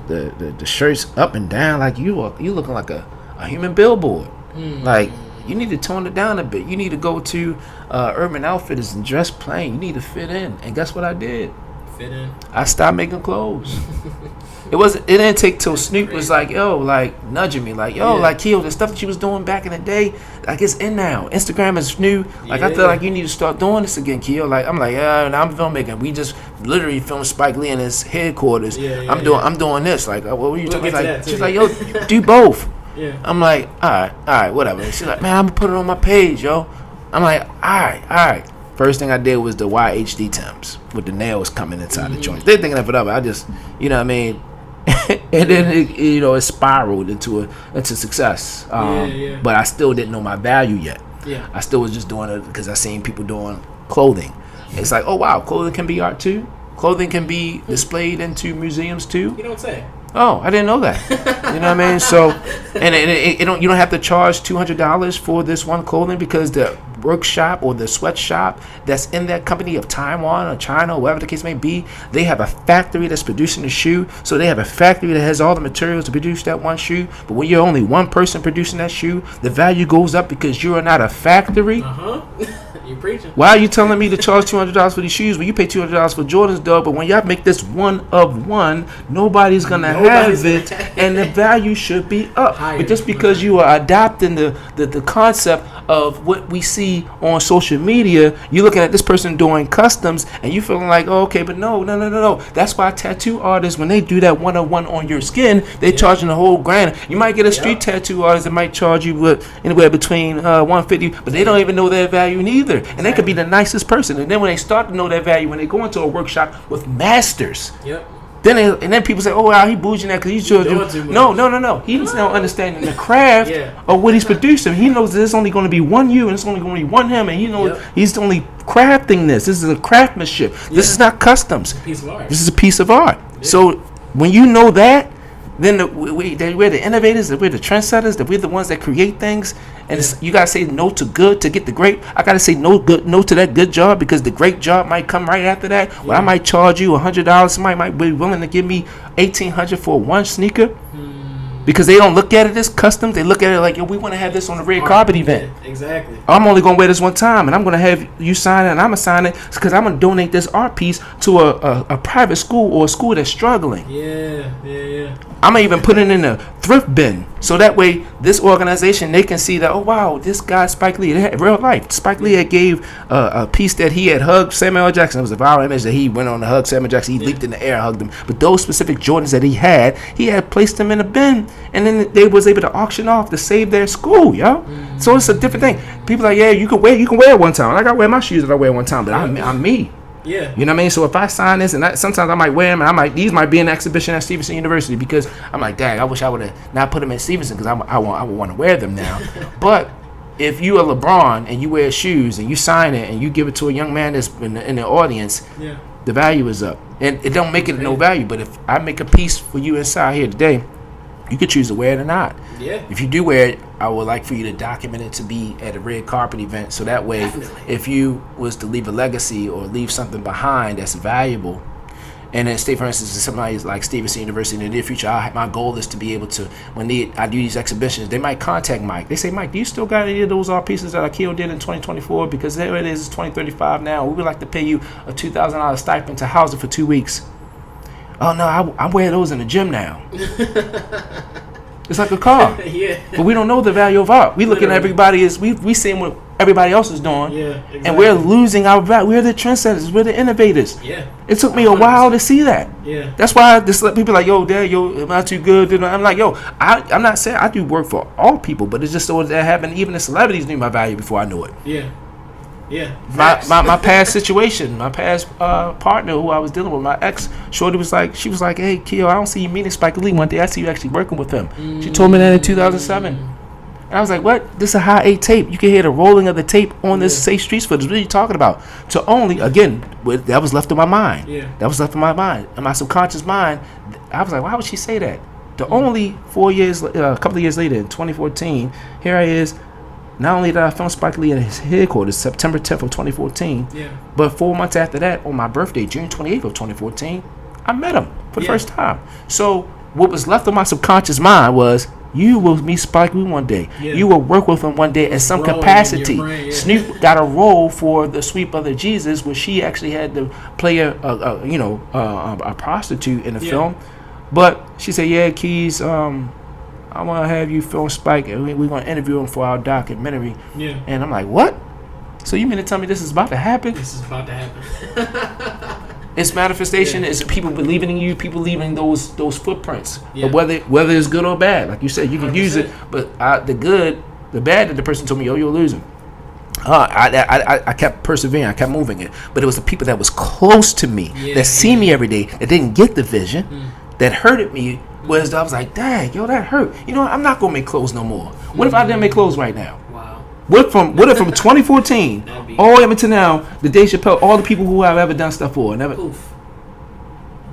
the shirts up and down, like you looking like a human billboard. Like, you need to tone it down a bit. You need to go to Urban Outfitters and dress plain. You need to fit in. And guess what I did? Fit in. I stopped making clothes. It didn't take till Snoop was like, yo, like nudging me, like, yo, like, Keo, the stuff that you was doing back in the day, like, it's in now. Instagram is new. Like, I feel like you need to start doing this again, Keo. Like, I'm like, yeah, and I'm filmmaking. We just literally filmed Spike Lee in his headquarters. I'm doing this. Like, what were you talking about? Like, she's like, yo, do both. I'm like, all right, whatever. She's like, man, I'm gonna put it on my page, yo. I'm like, all right. First thing I did was the YHD Timbs with the nails coming inside the joints. They're thinking of it up. I just, you know what I mean? And then it spiraled into success. But I still didn't know my value yet. I still was just doing it because I seen people doing clothing. It's like, oh wow, clothing can be art too. Clothing can be displayed into museums too. You don't say. Oh, I didn't know that. You know what I mean? So, and you don't have to charge $200 for this one clothing, because the workshop or the sweatshop that's in that company of Taiwan or China or whatever the case may be, they have a factory that's producing the shoe. So they have a factory that has all the materials to produce that one shoe. But when you're only one person producing that shoe, the value goes up because you are not a factory. You preaching. Why are you telling me to charge $200 for these shoes when you pay $200 for Jordans, dog? But when y'all make this one of one, nobody's gonna have it, and the value should be up. But just because you are adopting the concept of what we see on social media, you're looking at this person doing customs, and you feeling like, oh, okay, but no. That's why tattoo artists, when they do that one-on-one on your skin, they charging a whole grand. You might get a street tattoo artist that might charge you anywhere between $150, but they don't even know their value neither. And they could be the nicest person. And then when they start to know their value, when they go into a workshop with masters, then people say, oh, wow, he bouging that because he's doing no. He's now understanding the craft of what he's producing. He knows there's only going to be one you and it's only going to be one him, and he knows he's only crafting this. This is a craftsmanship. This is not customs. Piece of art. This is a piece of art. So when you know that, then we're the innovators, that we're the trendsetters, that we're the ones that create things. And you gotta say no to good to get the great. I gotta say no to that good job, because the great job might come right after that. Well, I might charge you $100. Somebody might be willing to give me $1,800 for one sneaker, because they don't look at it as customs. They look at it like, yo, we want to have this on a red carpet event. Exactly. I'm only gonna wear this one time, and I'm gonna have you sign it, and I'm gonna sign it because I'm gonna donate this art piece to a private school or a school that's struggling. I'm gonna even put it in a thrift bin, so that way this organization, they can see that, oh wow, this guy Spike Lee, real life. Spike Lee had gave a piece that he had hugged Samuel L. Jackson. It was a viral image that he went on to hug Samuel Jackson. He leaped in the air and hugged him. But those specific Jordans that he had placed them in a bin, and then they was able to auction off to save their school, yo. So it's a different thing. People like, yeah, you can wear it one time. I got to wear my shoes that I wear one time, but I'm me. Yeah. You know what I mean? So if I sign this, and sometimes I might wear them, and these might be in an exhibition at Stevenson University, because I'm like, dang, I wish I would have not put them in Stevenson, because I would want to wear them now. But if you are LeBron and you wear shoes and you sign it and you give it to a young man that's in the audience, the value is up. And it don't make it no value. But if I make a piece for you inside here today, you could choose to wear it or not. If you do wear it, I would like for you to document it to be at a red carpet event, so that way, if you was to leave a legacy or leave something behind that's valuable, and then say, for instance, somebody like Stevenson University in the near future, my goal is to be able to, when I do these exhibitions, they might contact Mike. They say, Mike, do you still got any of those art pieces that Akio did in 2024? Because there it is, it's 2035 now. We would like to pay you a $2,000 stipend to house it for 2 weeks. Oh no, I wear those in the gym now. It's like a car. But we don't know the value of art. We looking at everybody as we seeing what everybody else is doing. Exactly. And we're losing our value. We're the trendsetters. We're the innovators. It took me a while to see that. That's why I just let people like, yo, Dad, yo, am I too good? I'm like, yo, I'm not saying I do work for all people, but it's just so that happened. Even the celebrities knew my value before I knew it. My past situation, my past partner who I was dealing with, my ex, shorty she was like, hey, Keo, I don't see you meeting Spike Lee one day. I see you actually working with him. She told me that in 2007. And I was like, what? This is a high 8 tape. You can hear the rolling of the tape on this Safe Streets footage. What are you talking about? To only, again, that was left in my mind. That was left in my mind. In my subconscious mind, I was like, why would she say that? The only 4 years, a couple of years later, in 2014, here I is. Not only did I film Spike Lee at his headquarters September 10th of 2014, but 4 months after that, on my birthday, June 28th of 2014, I met him for the first time. So what was left of my subconscious mind was, you will meet Spike Lee one day. You will work with him one day in some capacity. Brain, Snoop got a role for the Sweet Brother Jesus, where she actually had to play a prostitute in the film. But she said, "Yeah, Keys, I want to have you film Spike, and we're going to interview him for our documentary." And I'm like, what? So you mean to tell me this is about to happen? This is about to happen. It's manifestation. It's people believing in you. People leaving those footprints. But whether it's good or bad, like you said, you can 100%. Use it. But the bad that the person told me, "Yo, you're losing." I kept persevering. I kept moving it. But it was the people that was close to me, that see me every day, that didn't get the vision, that hurted me. Was I was like, dang, yo, that hurt. You know what? I'm not gonna make clothes no more. What if I didn't make clothes right now? Wow. What if from 2014 all the way up to now, the Dave Chappelle, all the people who I've ever done stuff for, never. Poof.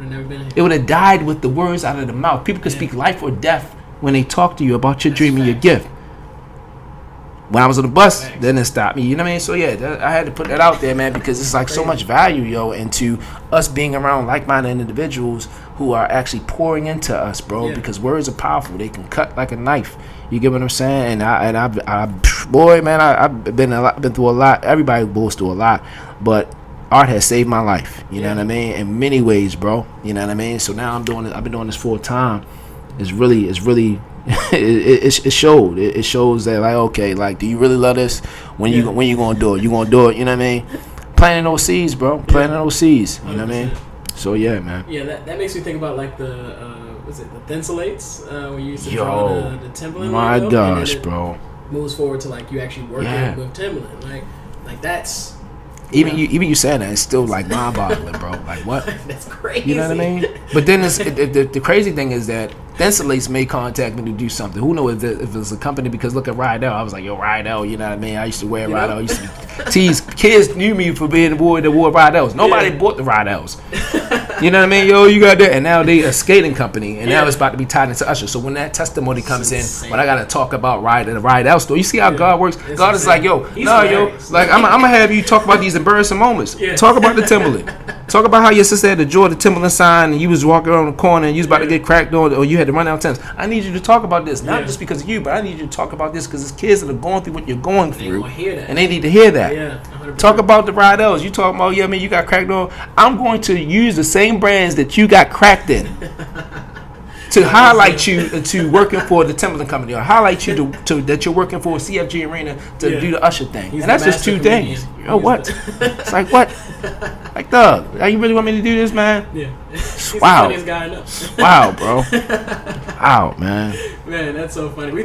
Never been it would have died with the words out of the mouth. People could speak life or death when they talk to you about your dream and your gift. When I was on the bus, they didn't stop me. You know what I mean? So yeah, I had to put that out there, man, because it's like so much value, yo, into us being around like-minded individuals who are actually pouring into us, bro. Because words are powerful; they can cut like a knife. You get what I'm saying? And I've been through a lot. Everybody goes through a lot, but art has saved my life. You know what I mean? In many ways, bro. You know what I mean? So now I've been doing this full time. It's really. It showed. It shows that, like, okay, like, do you really love this? When you gonna do it? You gonna do it? You know what I mean? Planting those seeds, bro. Planting those seeds. You know what I mean? So yeah, man. Yeah, that makes me think about like the the thinsulates when you used to draw the Timberland. My gosh, bro. Moves forward to like you actually working with Timberland, like that's. Even you saying that, it's still like mind-boggling, bro. Like, what? That's crazy. You know what I mean? But then the crazy thing is that Thinsulates made contact me to do something. Who knows if it was a company? Because look at Rydell. I was like, yo, Rydell. You know what I mean? I used to wear Rydell. I used to tease kids knew me for being the boy that wore Rydells. Nobody bought the Rydells. You know what I mean? Yo, you got that. And now they a skating company, and now it's about to be tied into Usher. So when that testimony comes in, when I got to talk about the Rydell store, you see how God works? It's God is like, yo, like I'm gonna have you talk about these embarrassing moments. Talk about the Timberland. Talk about how your sister had to draw the Timberland sign, and you was walking around the corner, and you was about to get cracked on, or you had to run out of tennis. I need you to talk about this, not just because of you, but I need you to talk about this because it's kids that are going through what you're going through, and they need to hear that. Yeah, talk about the Rydells. You talking about, you got cracked on. I'm going to use the same brands that you got cracked in to highlight you to working for the Timberland company, or highlight you to that you're working for CFG Arena to do the Usher thing. And that's just two things. Yo, what? It's like, what? Like, Doug, you really want me to do this, man? Yeah. He's wow. the funniest guy I know. Wow, bro. Wow, man. Man, that's so funny. We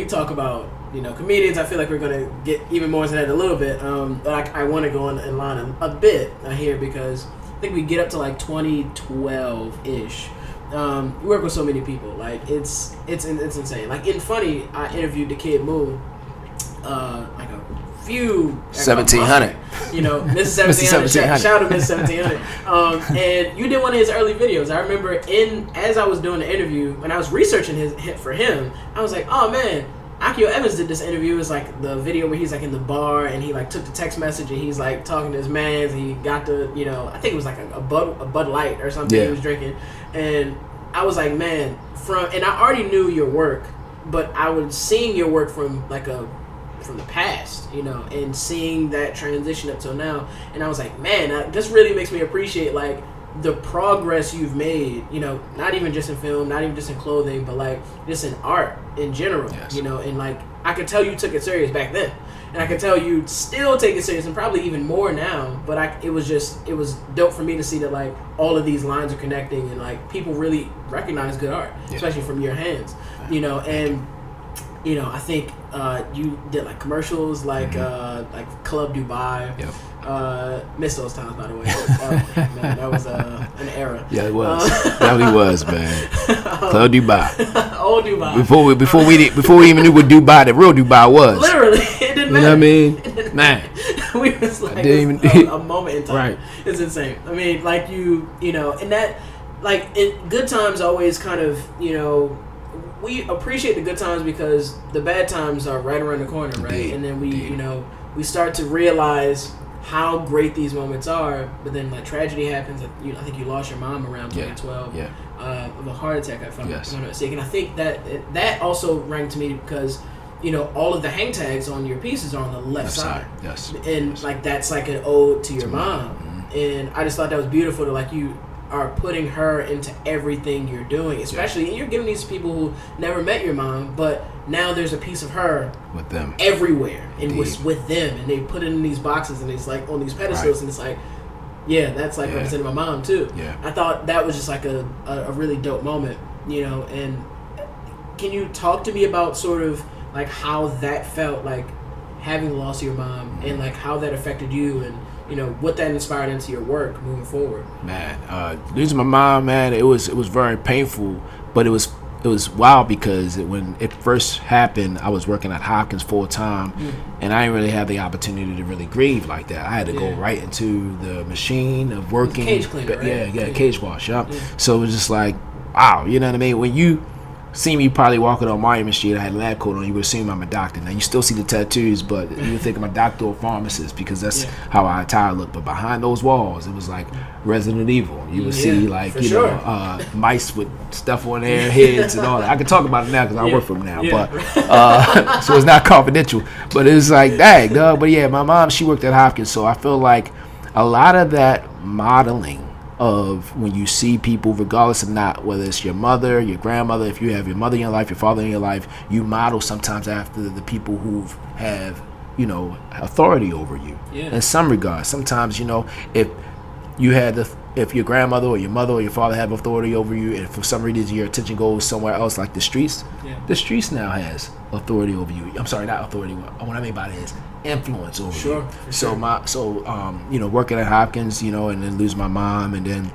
talk about, comedians. I feel like we're gonna get even more into that in a little bit. But I want to go in line a bit here because I think we get up to like 2012-ish. We work with so many people. Like it's insane. Like in Funny, I interviewed the Kid Moo, like a few 1700. Miss 1700. Shout out to Miss 1700. And you did one of his early videos. I remember as I was doing the interview, when I was researching his hit for him, I was like, oh man, Akio Evans did this interview. It's like the video where he's like in the bar and he like took the text message and he's like talking to his mans. And he got the I think it was like a Bud Light or something he was drinking, and I was like, man, and I already knew your work, but I was seeing your work from the past, and seeing that transition up till now, and I was like, man, this really makes me appreciate like the progress you've made, not even just in film, not even just in clothing, but like just in art in general, and like I could tell you took it serious back then, and I could tell you still take it serious and probably even more now, but it was dope for me to see that like all of these lines are connecting and like people really recognize good art, especially from your hands, and I think you did like commercials like Club Dubai. Yep. Missed those times, by the way. Man, that was an era. Yeah, it was. That really was, man. Club Dubai. Old Dubai. Before we even knew what Dubai, the real Dubai was. Literally, it didn't matter. You know what I mean? Man. We was like a moment in time. Right. It's insane. I mean, like and that, like good times always kind of, we appreciate the good times because the bad times are right around the corner, right? Indeed. And then we start to realize how great these moments are, but then like tragedy happens. I think you lost your mom around 2012 of a heart attack, if I'm not mistaken. I think that also rang to me because all of the hang tags on your pieces are on the left side. Yes. And like that's like an ode to your mom. Mm-hmm. And I just thought that was beautiful to like you are putting her into everything you're doing, especially and you're giving these people who never met your mom, but now there's a piece of her with them everywhere and with them, and they put it in these boxes and it's like on these pedestals, and it's like, that's like representing my mom too. I thought that was just like a really dope moment, and can you talk to me about sort of like how that felt, like having lost your mom, and like how that affected you, and what that inspired into your work moving forward? Man, losing my mom, man, it was very painful, but it was wild because when it first happened, I was working at Hopkins full time, and I didn't really have the opportunity to really grieve like that. I had to go right into the machine of working. Cage cleaner, right? Cage wash. So it was just like, wow, you know what I mean? When you see me probably walking on Monument Street, I had a lab coat on, you would assume I'm a doctor. Now you still see the tattoos, but you would think I'm a doctor or pharmacist because that's how our attire looked. But behind those walls, it was like Resident Evil. You would see like mice with stuff on their heads and all that. I can talk about it now because I work for them now, but so it's not confidential. But it was like, dang, dog. But yeah, my mom, she worked at Hopkins, so I feel like a lot of that modeling of when you see people, regardless of not whether it's your mother, your grandmother, if you have your mother in your life, your father in your life, you model sometimes after the people who have authority over you in some regards. Sometimes if you had if your grandmother or your mother or your father have authority over you, and for some reason your attention goes somewhere else, like the streets now has authority over you. I'm sorry, not authority. What I mean by that is influence over you. So working at Hopkins, and then lose my mom, and then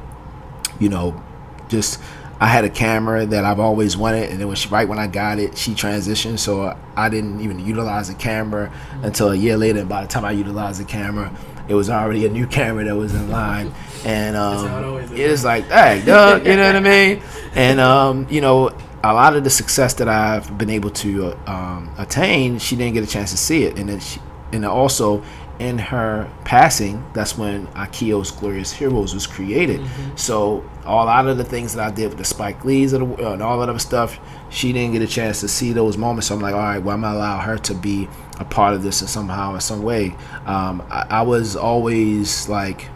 just I had a camera that I've always wanted, and then right when I got it, she transitioned, so I didn't even utilize the camera until a year later. And by the time I utilized the camera, it was already a new camera that was in line, and it was like, hey, dog, you know what I mean? And a lot of the success that I've been able to attain, she didn't get a chance to see it, and then and also in her passing, that's when Akio's Glorious Heroes was created. So a lot of the things that I did with the Spike Lees and all that other stuff, she didn't get a chance to see those moments. So I'm like, all right, well, I'm gonna allow her to be a part of this in some way. I was always like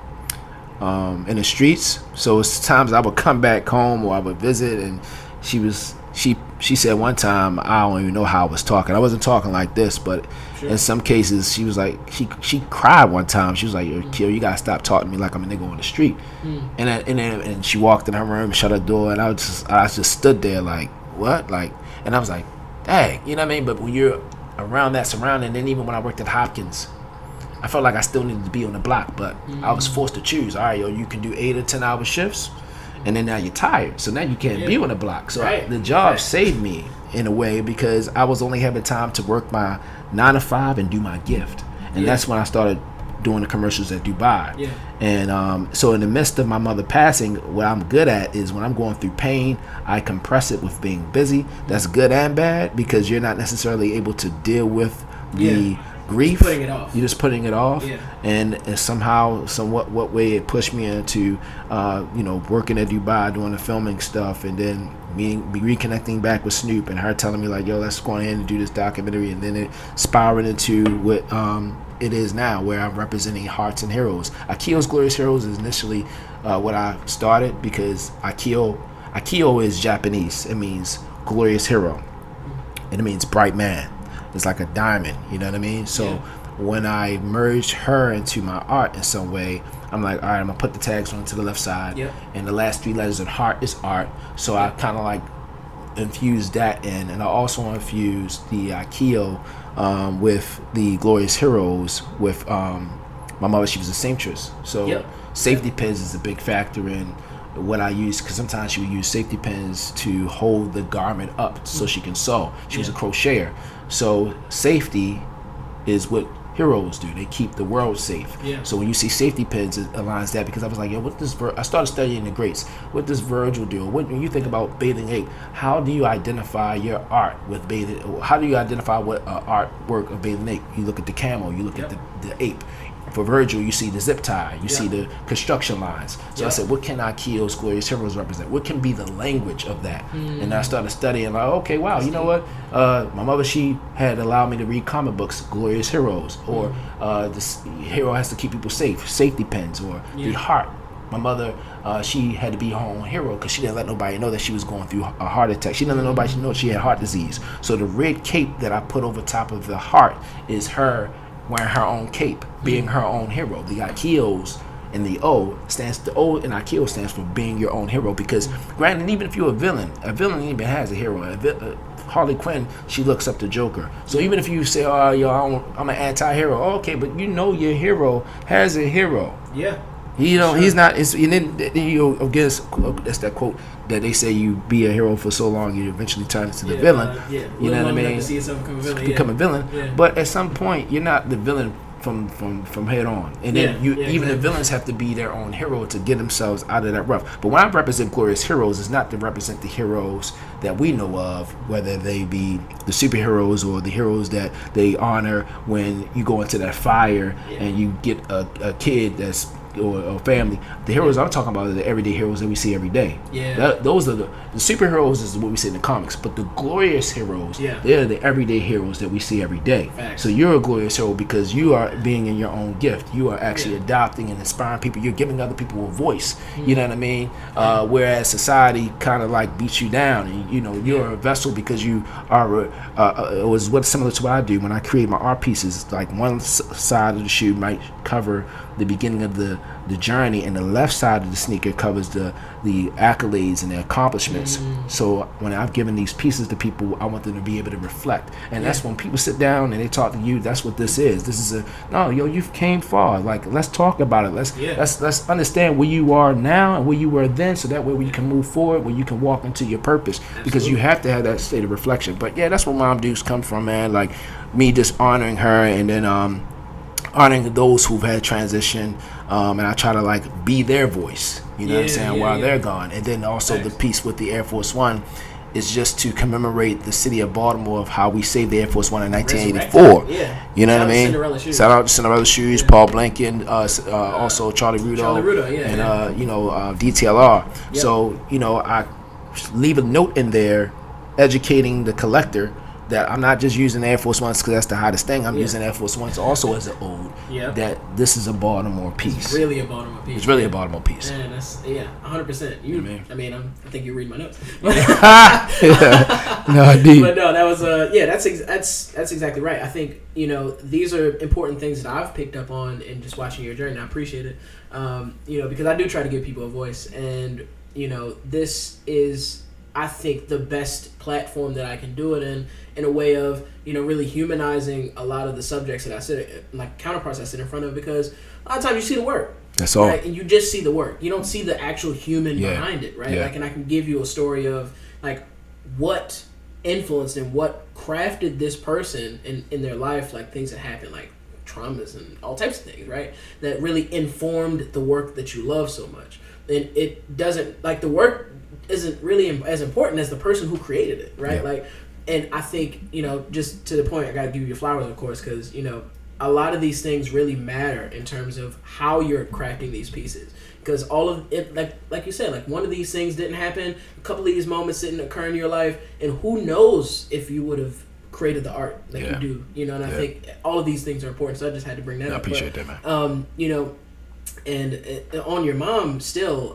in the streets, so it's times I would come back home or I would visit, and she said one time, I don't even know how I was talking. I wasn't talking like this, but in some cases, she was like, she cried one time. She was like, Akio, you gotta stop talking to me like I'm a nigga on the street. And she walked in her room and shut her door, and I just stood there like, what? Like, and I was like, dang, you know what I mean? But when you're around that surrounding, and then even when I worked at Hopkins, I felt like I still needed to be on the block, but I was forced to choose. All right, you can do 8 or 10 hour shifts, and then now you're tired, so now you can't be on the block. So the job saved me in a way because I was only having time to work my 9 to 5 and do my gift, and that's when I started doing the commercials at Dubai. And so in the midst of my mother passing, what I'm good at is when I'm going through pain, I compress it with being busy. That's good and bad because you're not necessarily able to deal with the grief. You're just putting it off. And somehow, what way it pushed me into working at Dubai, doing the filming stuff, and then reconnecting back with Snoop and her telling me like, yo, let's go ahead and do this documentary, and then it spiraled into what it is now, where I'm representing Hearts and Heroes. Akio's Glorious Heroes is initially what I started because Akio is Japanese. It means glorious hero, and it means bright man. It's like a diamond, you know what I mean? So when I merged her into my art in some way, I'm like, all right, I'm gonna put the tags onto the left side, and the last 3 letters of heart is art. So I kind of like infused that in, and I also infused the Akio with the Glorious Heroes with my mother. She was a seamstress, so safety pins is a big factor in what I use, because sometimes she would use safety pins to hold the garment up so she can sew. She was a crocheter, so safety is what heroes do. They keep the world safe. Yeah. So when you see safety pins, it aligns that, because I was like, yo, what does I started studying the greats. What does Virgil do? When you think about bathing ape, how do you identify your art with bathing? How do you identify what artwork of bathing ape? You look at the camel. You look at the ape. For Virgil, you see the zip tie, you see the construction lines. So I said, what can Akio's Glorious Heroes represent? What can be the language of that? And I started studying, like, okay, wow, you know what? My mother, she had allowed me to read comic books, Glorious Heroes, or this hero has to keep people safe, safety pins, or the heart. My mother, she had to be her own hero because she didn't let nobody know that she was going through a heart attack. She didn't let nobody know she had heart disease. So the red cape that I put over top of the heart is her wearing her own cape, being her own hero. The Akios and the O in Akio stands for being your own hero, because granted, even if you're a villain even has a hero. Harley Quinn, she looks up to Joker. So even if you say, oh, yo, I'm an anti-hero, okay, but you know your hero has a hero. Yeah. You know, he's not. And then you guess that's that quote that they say, you be a hero for so long, you eventually turn into the villain. You know what I mean? To see yourself become a villain. Yeah. But at some point, you're not the villain from head on. And then the villains have to be their own hero to get themselves out of that rough. But when I represent Glorious Heroes, it's not to represent the heroes that we know of, whether they be the superheroes or the heroes that they honor when you go into that fire and you get a kid that's or family. The heroes I'm talking about are the everyday heroes that we see every day. Those are the superheroes is what we see in the comics, but the glorious heroes, they're the everyday heroes that we see every day. So you're a glorious hero because you are being in your own gift. You are actually adopting and inspiring people. You're giving other people a voice. You know what I mean? Whereas society kind of like beats you down, and you know you're a vessel because you are. It was what's similar to what I do when I create my art pieces. Like one side of the shoe might cover the beginning of the journey, and the left side of the sneaker covers the accolades and the accomplishments. So when I've given these pieces to people, I want them to be able to reflect, and that's when people sit down and they talk to you. That's what this is. This is you've came far. Like, let's talk about it. Let's understand where you are now and where you were then, so that way we can move forward, where you can walk into your purpose. Because you have to have that state of reflection. But yeah, that's where Mom Dukes come from, man. Like me just honoring her, and then honoring those who've had transition, and I try to like be their voice, you know what I'm saying, while they're gone. And then also the piece with the Air Force One is just to commemorate the city of Baltimore of how we saved the Air Force One in 1984. You know what I mean? Shout out to Cinderella Shoes, Paul Blanken, also Charlie Rudo, and DTLR. So I leave a note in there educating the collector that I'm not just using Air Force Ones because that's the hottest thing. I'm using Air Force Ones also as an ode. That this is a Baltimore piece. It's really a Baltimore piece. It's really a Baltimore piece. Man, that's 100%. I think you read my notes. No, I did. But no, that was that's exactly right. I think these are important things that I've picked up on in just watching your journey. I appreciate it. Because I do try to give people a voice, and this is, I think, the best platform that I can do it in a way of, really humanizing a lot of the subjects that I sit, like counterparts I sit in front of, because a lot of times you see the work. That's all. Right? And you just see the work. You don't see the actual human behind it, right? Like, and I can give you a story of, like, what influenced and what crafted this person in their life, like things that happened, like traumas and all types of things, right? That really informed the work that you love so much. And it doesn't, like, the work isn't really as important as the person who created it, right? Like, and I think, just to the point, I gotta give you your flowers, of course, because a lot of these things really matter in terms of how you're crafting these pieces, because all of it, like you said, like one of these things didn't happen, a couple of these moments didn't occur in your life, and who knows if you would have created the art that you do, and I think all of these things are important, so I just had to bring that up. I appreciate that, man. And on your mom still,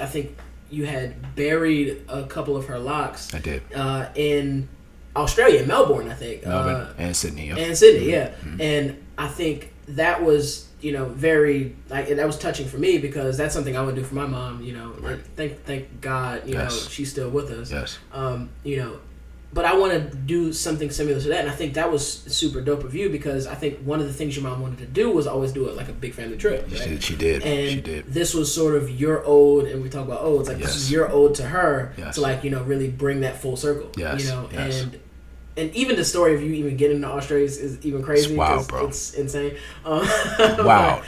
I think you had buried a couple of her locks. I did. In Australia, in Melbourne, I think. Melbourne and Sydney. And Sydney, mm-hmm. And I think that was, very, like, that was touching for me, because that's something I would do for my mom, Right. Thank God, Yes. she's still with us. Yes. But I want to do something similar to that, and I think that was super dope of you, because I think one of the things your mom wanted to do was always do it like a big family trip. Right? She did. And she did. This was sort of your ode, and we talk about odes, like this is your ode to her, Yes. to, like, really bring that full circle. Yes. And and even the story of you even getting to Australia is even crazy. It's wild, bro. It's insane. Wow.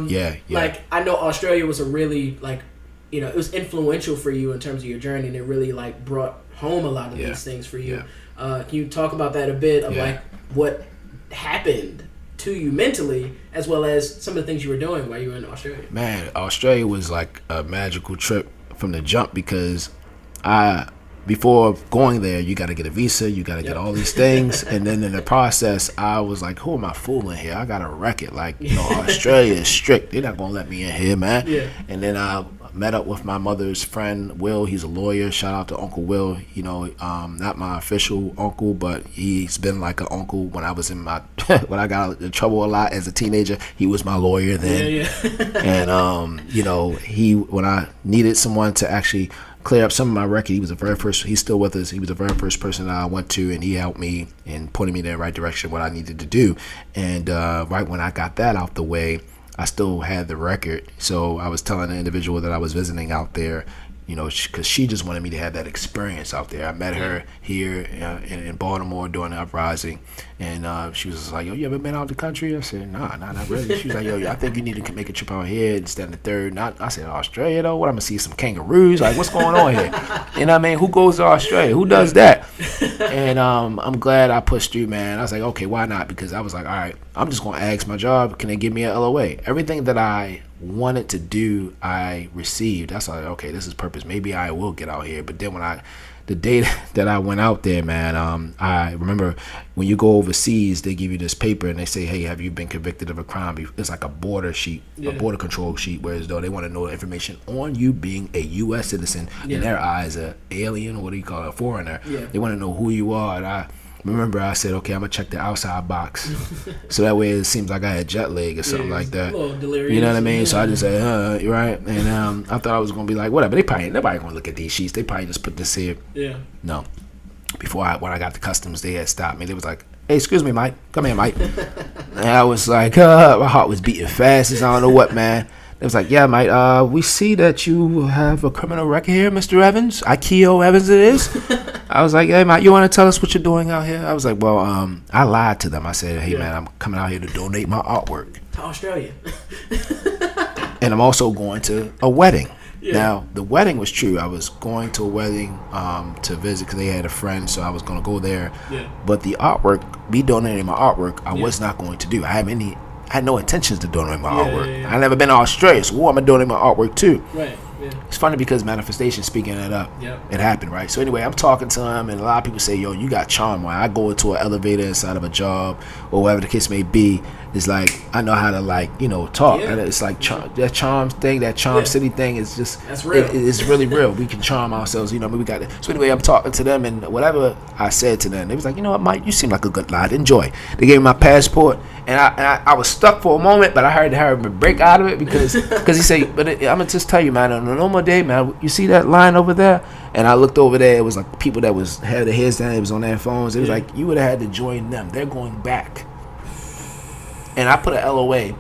Yeah. Like, I know Australia was a really, like, you know, it was influential for you in terms of your journey, and it really, like, brought home a lot of these things for you. Can you talk about that a bit of like what happened to you mentally, as well as some of the things you were doing while you were in Australia? Man, Australia was like a magical trip from the jump, because before going there, you got to get a visa, you got to get all these things, and then in the process, I was like, who am I fooling here? I got to wreck it. Like, you know, Australia is strict. They're not going to let me in here, man. Yeah. And then I met up with my mother's friend, Will. He's a lawyer. Shout out to Uncle Will. You know, not my official uncle, but he's been like an uncle when I was in my, when I got in trouble a lot as a teenager. He was my lawyer then. And, you know, when I needed someone to actually clear up some of my record, he was the very first, he's still with us, he was the very first person that I went to, and he helped me and pointed me in the right direction, what I needed to do. And right when I got that out the way, I still had the record. So I was telling the individual that I was visiting out there, you know, because she just wanted me to have that experience out there. I met her here in Baltimore during the uprising, and she was just like, yo, you ever been out the country? I said, nah, not really. She was like, yo, I think you need to make a trip out here instead of the third. I said, Australia, though? What, I'm going to see some kangaroos? Like, what's going on here? You know what I mean? Who goes to Australia? Who does that? And I'm glad I pushed through, man. I was like, okay, why not? Because I was like, all right, I'm just going to ask my job, can they give me an LOA? Everything that I wanted to do, I received. That's like, okay, this is purpose. Maybe I will get out here. But then the day that I went out there, man, I remember when you go overseas, they give you this paper and they say, hey, have you been convicted of a crime? It's like a border sheet, a border control sheet, whereas though they want to know the information on you being a U.S. citizen, in their eyes, an alien, or what do you call it, a foreigner. They want to know who you are. And I remember I said, okay, I'm going to check the outside box. So that way it seems like I had jet lag or something like that. A little delirious. You know what I mean? So I just said, right? And I thought I was going to be like, whatever. Nobody going to look at these sheets. They probably just put this here. Yeah. No. When I got to customs, they had stopped me. They was like, hey, excuse me, Mike. Come here, Mike. And I was like, my heart was beating fast as I don't know what, man. It was like, yeah, Mike, we see that you have a criminal record here, Mr. Evans. Akio Evans it is. I was like, hey, Mike, you want to tell us what you're doing out here? I was like, well, I lied to them. I said, hey, man, I'm coming out here to donate my artwork to Australia. And I'm also going to a wedding. Now, the wedding was true. I was going to a wedding to visit because they had a friend, so I was going to go there. But the artwork, me donating my artwork, I was not going to do. I had no intentions to donate my artwork. I never been to Australia, so I'm gonna donate my artwork too. It's funny because manifestation, speaking that up, it happened, right? So anyway, I'm talking to him, and a lot of people say, yo, you got charm. When I go into an elevator inside of a job or whatever the case may be, it's like I know how to, like, you know, talk. And it's like that charm thing, that charm city thing is just, that's real. It's really real. We can charm ourselves, you know. I mean, we got it. So anyway, I'm talking to them, and whatever I said to them, they was like, you know what, Mike, you seem like a good lad. Enjoy. They gave me my passport, and I was stuck for a moment, but I heard him break out of it because he said, but I'm gonna just tell you, man, on a normal day, man, you see that line over there? And I looked over there. It was like people that had their heads down. It was on their phones. It was like you would have had to join them. They're going back. And I put an LOA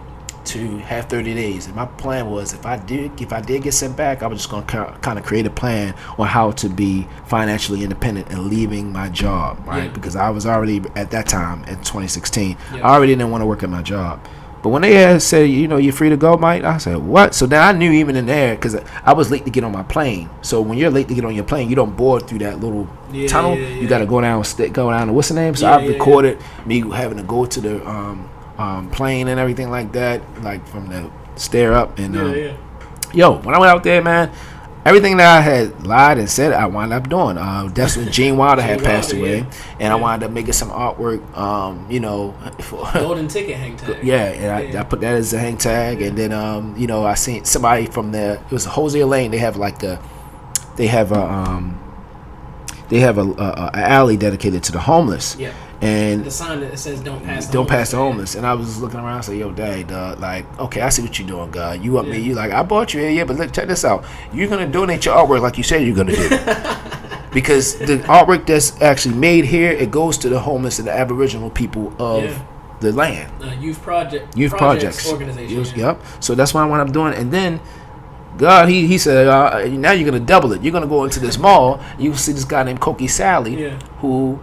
to have 30 days. And my plan was if I did get sent back, I was just going to kind of create a plan on how to be financially independent and leaving my job, right? Because I was already, at that time, in 2016, I already didn't want to work at my job. But when they had said, you know, you're free to go, Mike, I said, what? So then I knew even in there, because I was late to get on my plane. So when you're late to get on your plane, you don't board through that little tunnel. You got to go down to what's the name? So I recorded me having to go to the plane and everything like that, like from the stair up. And yo, when I went out there, man, everything that I had lied and said, I wound up doing. That's when Gene Wilder had passed away, and I wound up making some artwork. You know, golden ticket hang tag. And I put that as a hang tag, and then you know, I seen somebody from there. It was Hosea Lane. They have a alley dedicated to the homeless. And the sign that says "Don't pass the homeless." And I was just looking around, say, "Yo, Dad, like, okay, I see what you're doing, God. You want me? You like, I bought you here, but look, check this out. You're gonna donate your artwork like you said you're gonna do, because the artwork that's actually made here, it goes to the homeless and the Aboriginal people of the land. Youth projects organization. Yep. So that's what I wound up doing, and then God, he said, now you're gonna double it. You're gonna go into this mall. You see this guy named Koki Sally, who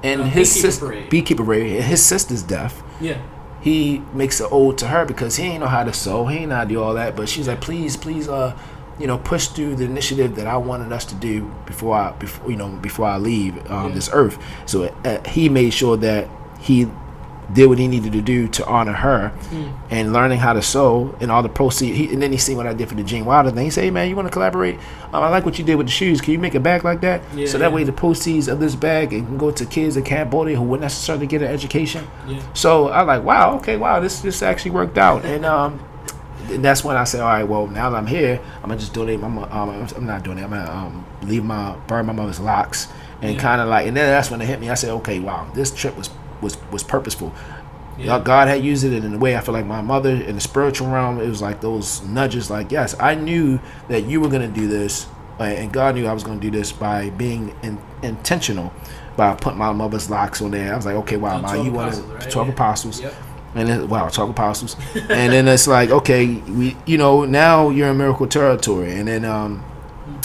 and his beekeeper parade. His sister's deaf. Yeah. He makes an ode to her because he ain't know how to sew. He ain't know how to do all that. But she's like, please, push through the initiative that I wanted us to do before I leave this earth. So he made sure that he did what he needed to do to honor her and learning how to sew and all the proceeds. And then he seen what I did for the Gene Wilder thing. He said, hey, man, you want to collaborate? I like what you did with the shoes. Can you make a bag like that? Yeah, so that way the proceeds of this bag can go to kids in Cambodia who wouldn't necessarily get an education. Yeah. So I like, wow, this actually worked out. And that's when I said, all right, well, now that I'm here, I'm going to just donate I'm not donating. I'm going to burn my mother's locks and kind of like, and then that's when it hit me. I said, okay, wow, this trip was purposeful. Yeah. God had used it in a way. I feel like my mother in the spiritual realm, it was like those nudges, like, yes, I knew that you were going to do this, and God knew I was going to do this by being intentional, by putting my mother's locks on there. I was like, okay, wow, Ma, you want 12 apostles. Yep. And then, 12 apostles. And then it's like, okay, now you're in miracle territory. And then I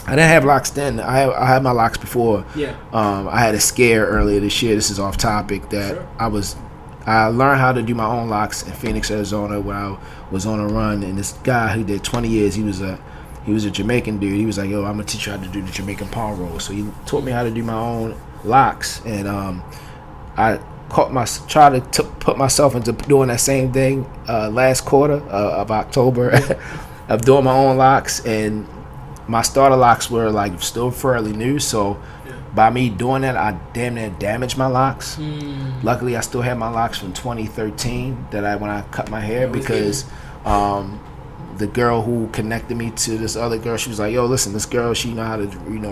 didn't have locks then. I had my locks before. Yeah. I had a scare earlier this year. This is off topic. That I learned how to do my own locks in Phoenix, Arizona, when I was on a run. And this guy who did 20 years, he was a Jamaican dude. He was like, yo, I'm gonna teach you how to do the Jamaican palm roll. So he taught me how to do my own locks, and I tried to put myself into doing that same thing last quarter of October of doing my own locks, and my starter locks were like still fairly new, so by me doing that, I damn near damaged my locks. Luckily, I still had my locks from 2013 when I cut my hair, because the girl who connected me to this other girl, she was like, yo, listen, this girl, she know how to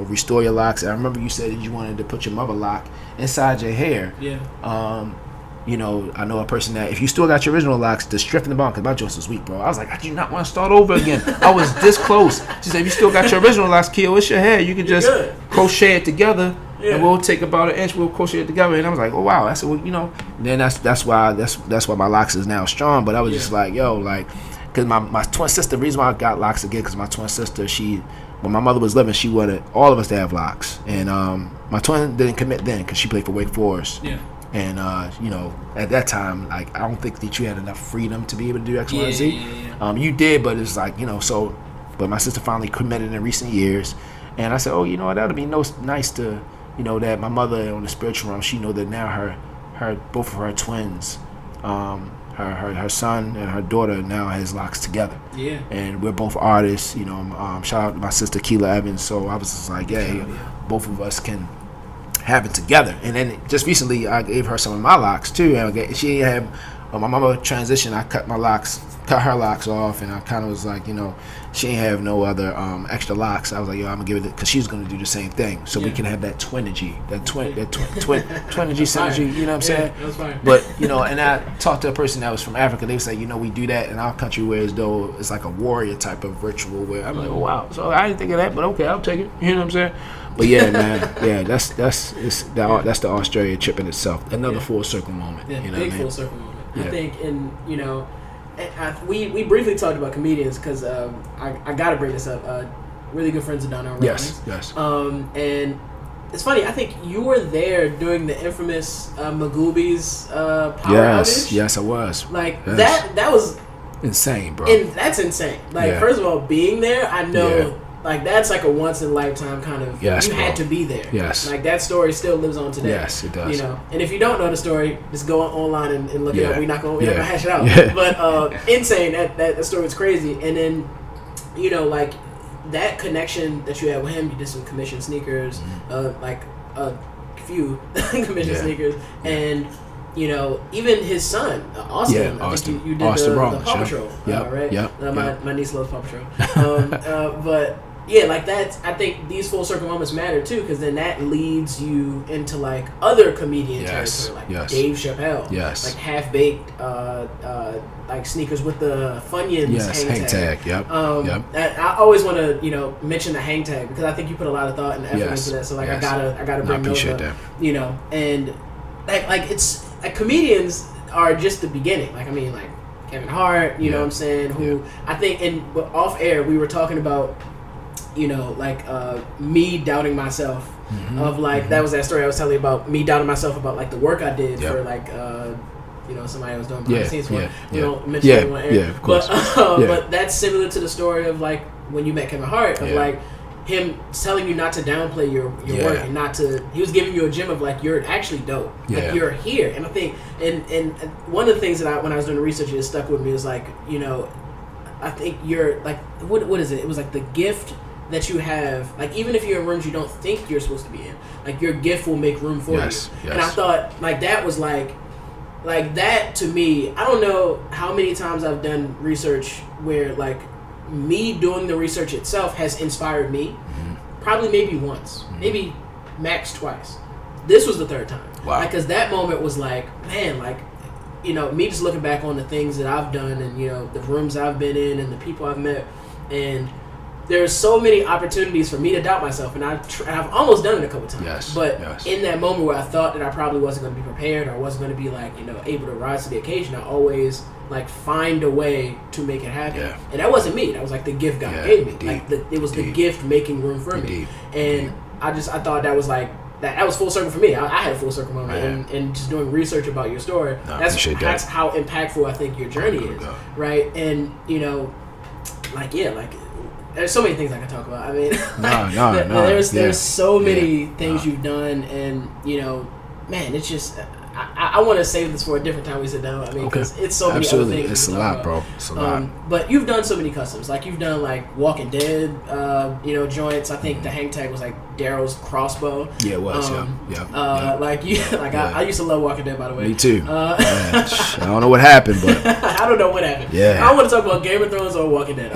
restore your locks. And I remember you said that you wanted to put your mother lock inside your hair. Yeah. I know a person that if you still got your original locks, just strengthen the bond, because my joints was weak, bro. I was like, I do not want to start over again. I was this close. She said, if you still got your original locks, Keo, it's your hair. You can just crochet it together, and we'll take about an inch, we'll crochet it together. And I was like, oh wow. I said, well, then that's why my locks is now strong. But I was just like, yo, like, because my twin sister, the reason why I got locks again, because my twin sister, when my mother was living, she wanted all of us to have locks. And my twin didn't commit then because she played for Wake Forest. Yeah. And at that time, like, I don't think that you had enough freedom to be able to do X, Y, and Z. Yeah. You did, but it's like, but my sister finally committed in recent years. And I said, oh, that would be nice to, that my mother on the spiritual realm, she know that now both of her twins, her son and her daughter now has locks together. Yeah. And we're both artists, shout out to my sister Keela Evans. So I was just like, yeah, both of us can have it together. And then just recently I gave her some of my locks too. And she had my mama transitioned. I cut her locks off, and I kind of was like, she ain't have no other extra locks. I was like, yo, I'm gonna give it, because she's gonna do the same thing, so we can have that twinergy, twinergy synergy. You know what I'm saying? That's fine. But and I talked to a person that was from Africa. They say, we do that in our country, where as though it's like a warrior type of ritual. Where I'm like, oh wow. So I didn't think of that, but okay, I'll take it. You know what I'm saying? But yeah, man, that's the Australia trip in itself. Another full circle moment. Yeah, big full circle moment. Yeah. I think, and we briefly talked about comedians, because I got to bring this up. Really good friends of Donna and Yes. And it's funny. I think you were there during the infamous Magoobies power outage. Yes, I was. Like that was insane, bro. And that's insane. Like, first of all, being there, I know. Yeah. Like, that's like a once in a lifetime kind of. Yes, you had to be there. Yes. Like, that story still lives on today. Yes, it does. And if you don't know the story, just go online and look it up. We're not gonna hash it out. Yeah. But insane. That story was crazy. And then, like, that connection that you had with him, you did some commission sneakers, like a few commission sneakers, and. Even his son, Austin. I think you did Austin the Paw Patrol, right? Yeah. My niece loves Paw Patrol. But yeah, like that's. I think these full circle moments matter too, because then that leads you into like other comedian territory, like Dave Chappelle, like Half Baked, like sneakers with the Funyuns hang tag. Yep. I always want to mention the hang tag, because I think you put a lot of thought and effort into that. So like I gotta bring those up. And like it's. Like, comedians are just the beginning. Like, I mean, like Kevin Hart, you know what I'm saying? Who I think, and off air we were talking about you know, like me doubting myself. Of like Mm-hmm. that was that story I was telling you about me doubting myself about like the work I did Yep. for like you know, somebody I was doing behind the scenes for. We don't mention Yeah, anyone here. yeah, of course. But that's similar to the story of like when you met Kevin Hart of like him telling you not to downplay your work and not to. He was giving you a gem of like you're actually dope. Like you're here, and I think and one of the things that when I was doing the research that stuck with me is like, you know, I think you're like what is it? It was like the gift that you have, like even if you're in rooms you don't think you're supposed to be in, like your gift will make room for you. Yes. And I thought like that was like that to me. I don't know how many times I've done research where like me doing the research itself has inspired me. Probably maybe once, maybe max twice. This was the third time. Wow. Because that moment was like, man, like, you know, me just looking back on the things that I've done and, you know, the rooms I've been in and the people I've met, and there's so many opportunities for me to doubt myself, and I've almost done it a couple times. But in that moment where I thought that I probably wasn't going to be prepared or wasn't going to be like, you know, able to rise to the occasion, I always like find a way to make it happen. And that wasn't me. That was like the gift God gave me. Like it was the gift making room for me. And I thought that was like that was full circle for me. I had a full circle moment, and just doing research about your story. That's how impactful I think your journey is, right? And you know, like there's so many things I can talk about. I mean, there's so many things you've done, and you know, man, it's just I want to save this for a different time we sit down. I mean, because it's so many other things. It's a lot, bro. It's a lot. But you've done so many customs. Like you've done like Walking Dead, you know, joints. I think the hang tag was like Daryl's crossbow. Yeah, it was. Like you, like I used to love Walking Dead. By the way, me too. I don't know what happened, but I don't know what happened. Yeah, I don't want to talk about Game of Thrones or Walking Dead.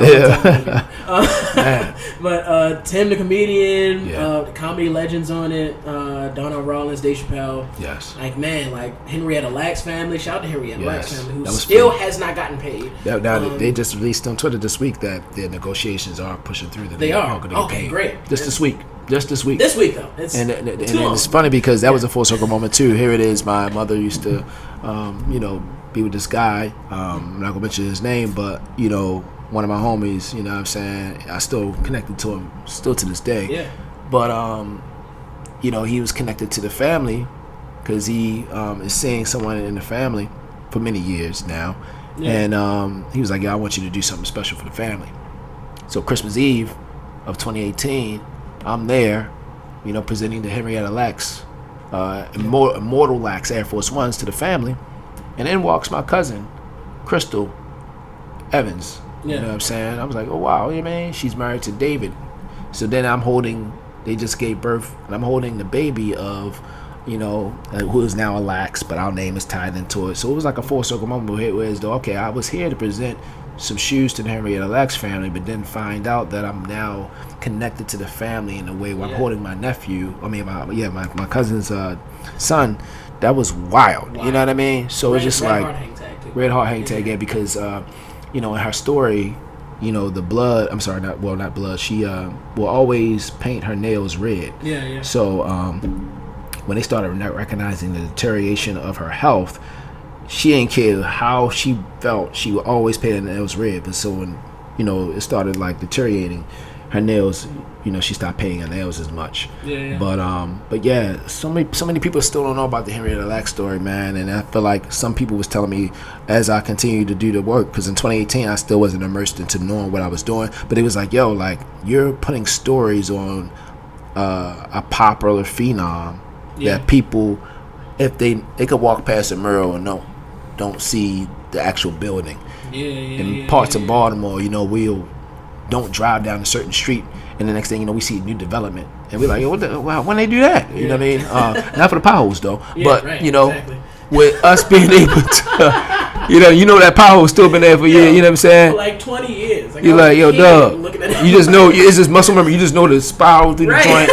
But Tim the comedian, the comedy legends on it, Donna Rollins, Dave Chappelle. Yes. Like man, like Henrietta Lacks family. Shout out to Henrietta Lacks family, who still has not gotten paid. Now they just released on Twitter this week that their negotiations are pushing through. They are. Okay, great. Just this week. This week though. And it's funny because that was a full circle moment too. Here it is. My mother used to, you know, be with this guy. I'm not gonna mention his name, but you know, one of my homies. You know what I'm saying? I still connected to him still to this day. Yeah. But you know, he was connected to the family because he is seeing someone in the family for many years now. Yeah. And he was like, "Yeah, I want you to do something special for the family." So Christmas Eve of 2018, I'm there, you know, presenting the Henrietta Lacks, Immortal Lacks Air Force Ones to the family, and in walks my cousin, Crystal Evans. You know what I'm saying? I was like, oh wow, you know what I mean? She's married to David. So then they just gave birth, and I'm holding the baby of, you know, who is now a Lax, but our name is tied into it. So it was like a full circle moment where it's okay, I was here to present some shoes to the Henrietta Lacks family, but then find out that I'm now connected to the family in a way where I'm holding my nephew. I mean, my cousin's son. That was wild. You know what I mean? So it's just like red heart hang tag. Yeah, because you know, in her story, you know, the blood. I'm sorry, not blood. She will always paint her nails red. Yeah. So when they started recognizing the deterioration of her health, she ain't care how she felt. She would always paint her nails red. But so when, you know, it started like deteriorating, her nails, you know, she stopped painting her nails as much. Yeah. But yeah, so many people still don't know about the Henrietta Lacks story, man. And I feel like some people was telling me as I continued to do the work, because in 2018 I still wasn't immersed into knowing what I was doing. But it was like, yo, like you're putting stories on a popular phenom that people, if they could walk past a mural and don't see the actual building. In parts of Baltimore, you know, we'll don't drive down a certain street, and the next thing you know, we see a new development, and we're like, yo, when they do that? You know what I mean? Not for the potholes though, but you know, with us being able to, you know that pothole still been there for years. You know what I'm saying? For like 20 years. You're like, yo, dog. You just know it's just muscle memory. You just know the spiral through the joint.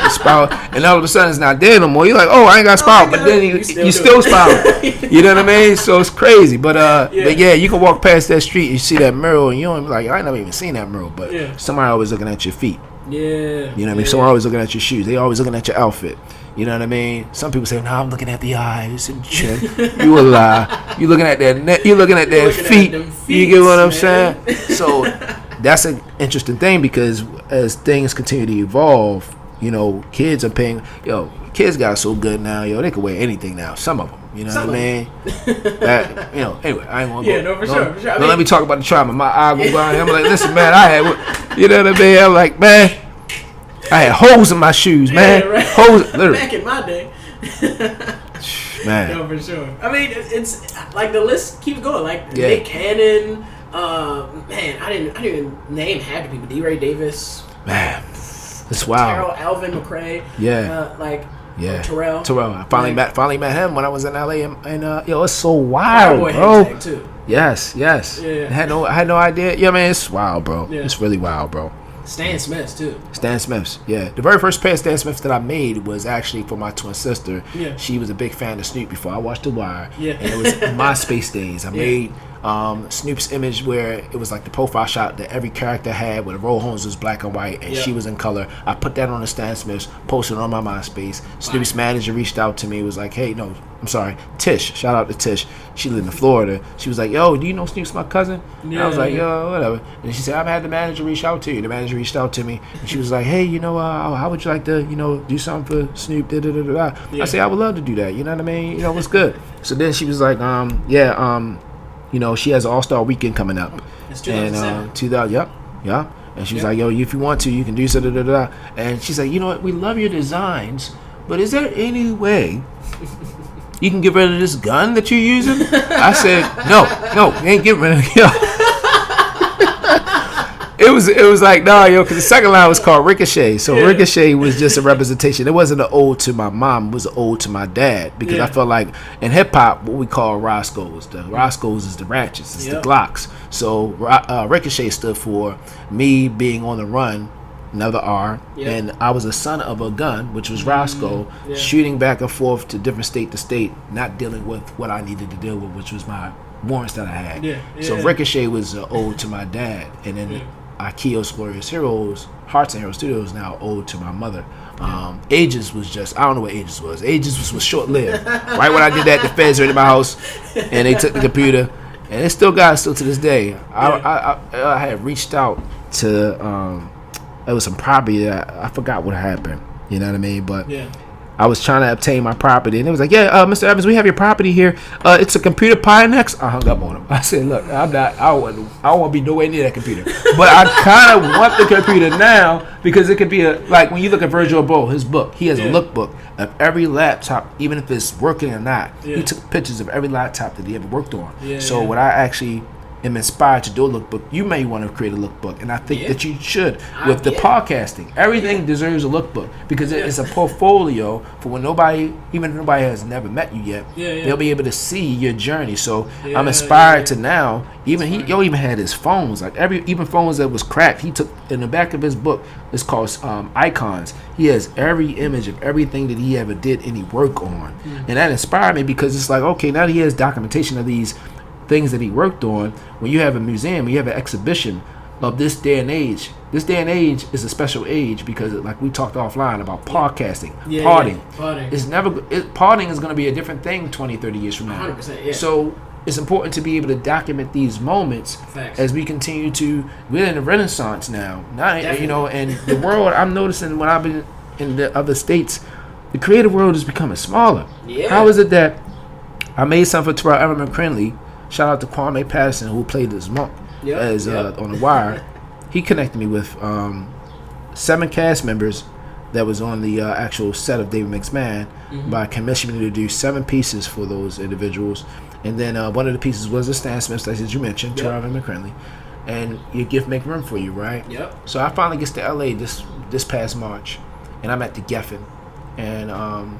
Spiral, and all of a sudden it's not there no more. You're like, oh, I ain't got spiral, but then you still spiral. You know what I mean? So it's crazy, but you can walk past that street, you see that mural, and you don't be like, I ain't never even seen that mural, but somebody always looking at your feet. You know what I mean? Someone always looking at your shoes. They always looking at your outfit. You know what I mean? Some people say, I'm looking at the eyes and chin. You a lie. You looking at their neck. You looking at their feet. You get what I'm saying? So that's an interesting thing because as things continue to evolve, you know, kids are paying. Kids got so good now, they can wear anything now. Some of them, you know what I mean? Anyway, I ain't gonna go. No, for sure. Don't let me talk about the trauma. My eye go blind. I'm like, listen, man, I had, you know what I mean? I'm like, man, I had holes in my shoes, man. Yeah, right. Holes, literally. Back in my day. Man. No, for sure. I mean, it's like the list keeps going. Like Nick Cannon, man, I didn't even name half the people. D. Ray Davis, man, it's wild. Terrell, Alvin McRae, Terrell. I finally met him when I was in LA, and it's so wild, bro. Too. Yes. Yeah. I had no idea. Yeah, man, it's wild, bro. Yeah. It's really wild, bro. Stan Smiths too. Stan Smiths, yeah. The very first pair of Stan Smiths that I made was actually for my twin sister. Yeah. She was a big fan of Snoop before I watched The Wire. Yeah. And it was MySpace days. I made Snoop's image where it was like the profile shot that every character had, where the Roll Holmes was black and white and she was in color. I put that on the Stan Smiths, posted it on my MySpace. Snoop's manager reached out to me, was like, hey, no, I'm sorry, Tish. Shout out to Tish. She lived in Florida. She was like, yo, do you know Snoop's my cousin? And I was like, yo, whatever. And she said, I've had the manager reach out to you. The manager reached out to me, and she was like, hey, how would you like to, do something for Snoop? I said, I would love to do that. You know what I mean? What's good? So then she was like, she has an All-Star Weekend coming up. It's 2007. And 2000, yep. And she was like, yo, if you want to, you can do so. And she's like, you know what? We love your designs, but is there any way you can get rid of this gun that you're using? I said, no, you ain't getting rid of it. It was like, because the second line was called Ricochet. So Ricochet was just a representation. It wasn't an ode to my mom. It was an ode to my dad. Because I felt like in hip-hop, what we call Roscoe's. The Roscoe's is the Ratchets. It's the Glocks. So Ricochet stood for me being on the run, another R. And I was a son of a gun, which was Roscoe, shooting back and forth to different state to state, not dealing with what I needed to deal with, which was my warrants that I had. So Ricochet was an ode to my dad. And then Akio's Glorious Heroes, Hearts and Heroes Studios, now owed to my mother. Aegis was just, I don't know what Aegis was. Aegis was short-lived. Right when I did that, the feds were in my house, and they took the computer, and it still to this day. I had reached out to, it was some property that I forgot what happened. You know what I mean? But I was trying to obtain my property, and it was like, Mr. Evans, we have your property here. It's a computer Pionex. I hung up on him. I said, look, I don't want to be nowhere near that computer. But I kind of want the computer now because it could be like when you look at Virgil Abloh, his book, he has a lookbook of every laptop, even if it's working or not. He took pictures of every laptop that he ever worked on. What I actually am inspired to do a lookbook, you may want to create a lookbook, and I think that you should with the podcasting. Everything deserves a lookbook because it's a portfolio for when even if nobody has never met you yet, they'll be able to see your journey. So I'm inspired to now. Even he even had his phones, like even phones that was cracked. He took in the back of his book. It's called Icons. He has every image of everything that he ever did any work on, and that inspired me because it's like, okay, now that he has documentation of these things that he worked on. When you have a museum, you have an exhibition of this day and age. This day and age is a special age because, like we talked offline about podcasting, parting. Parting is going to be a different thing 20, 30 years from now. 100%, So it's important to be able to document these moments as we continue to. We're in a renaissance now. And the world. I'm noticing when I've been in the other states, the creative world is becoming smaller. How is it that I made something for Terrell Everett McCrinley? Shout out to Kwame Patterson, who played as Monk on The Wire. He connected me with 7 cast members that was on the actual set of David McMahon by commissioning me to do 7 pieces for those individuals. And then one of the pieces was the Stan Smiths, as you mentioned, Terrell Everett McCrinley. And your gift make room for you, right? So I finally get to LA this past March, and I'm at the Geffen. And, I'm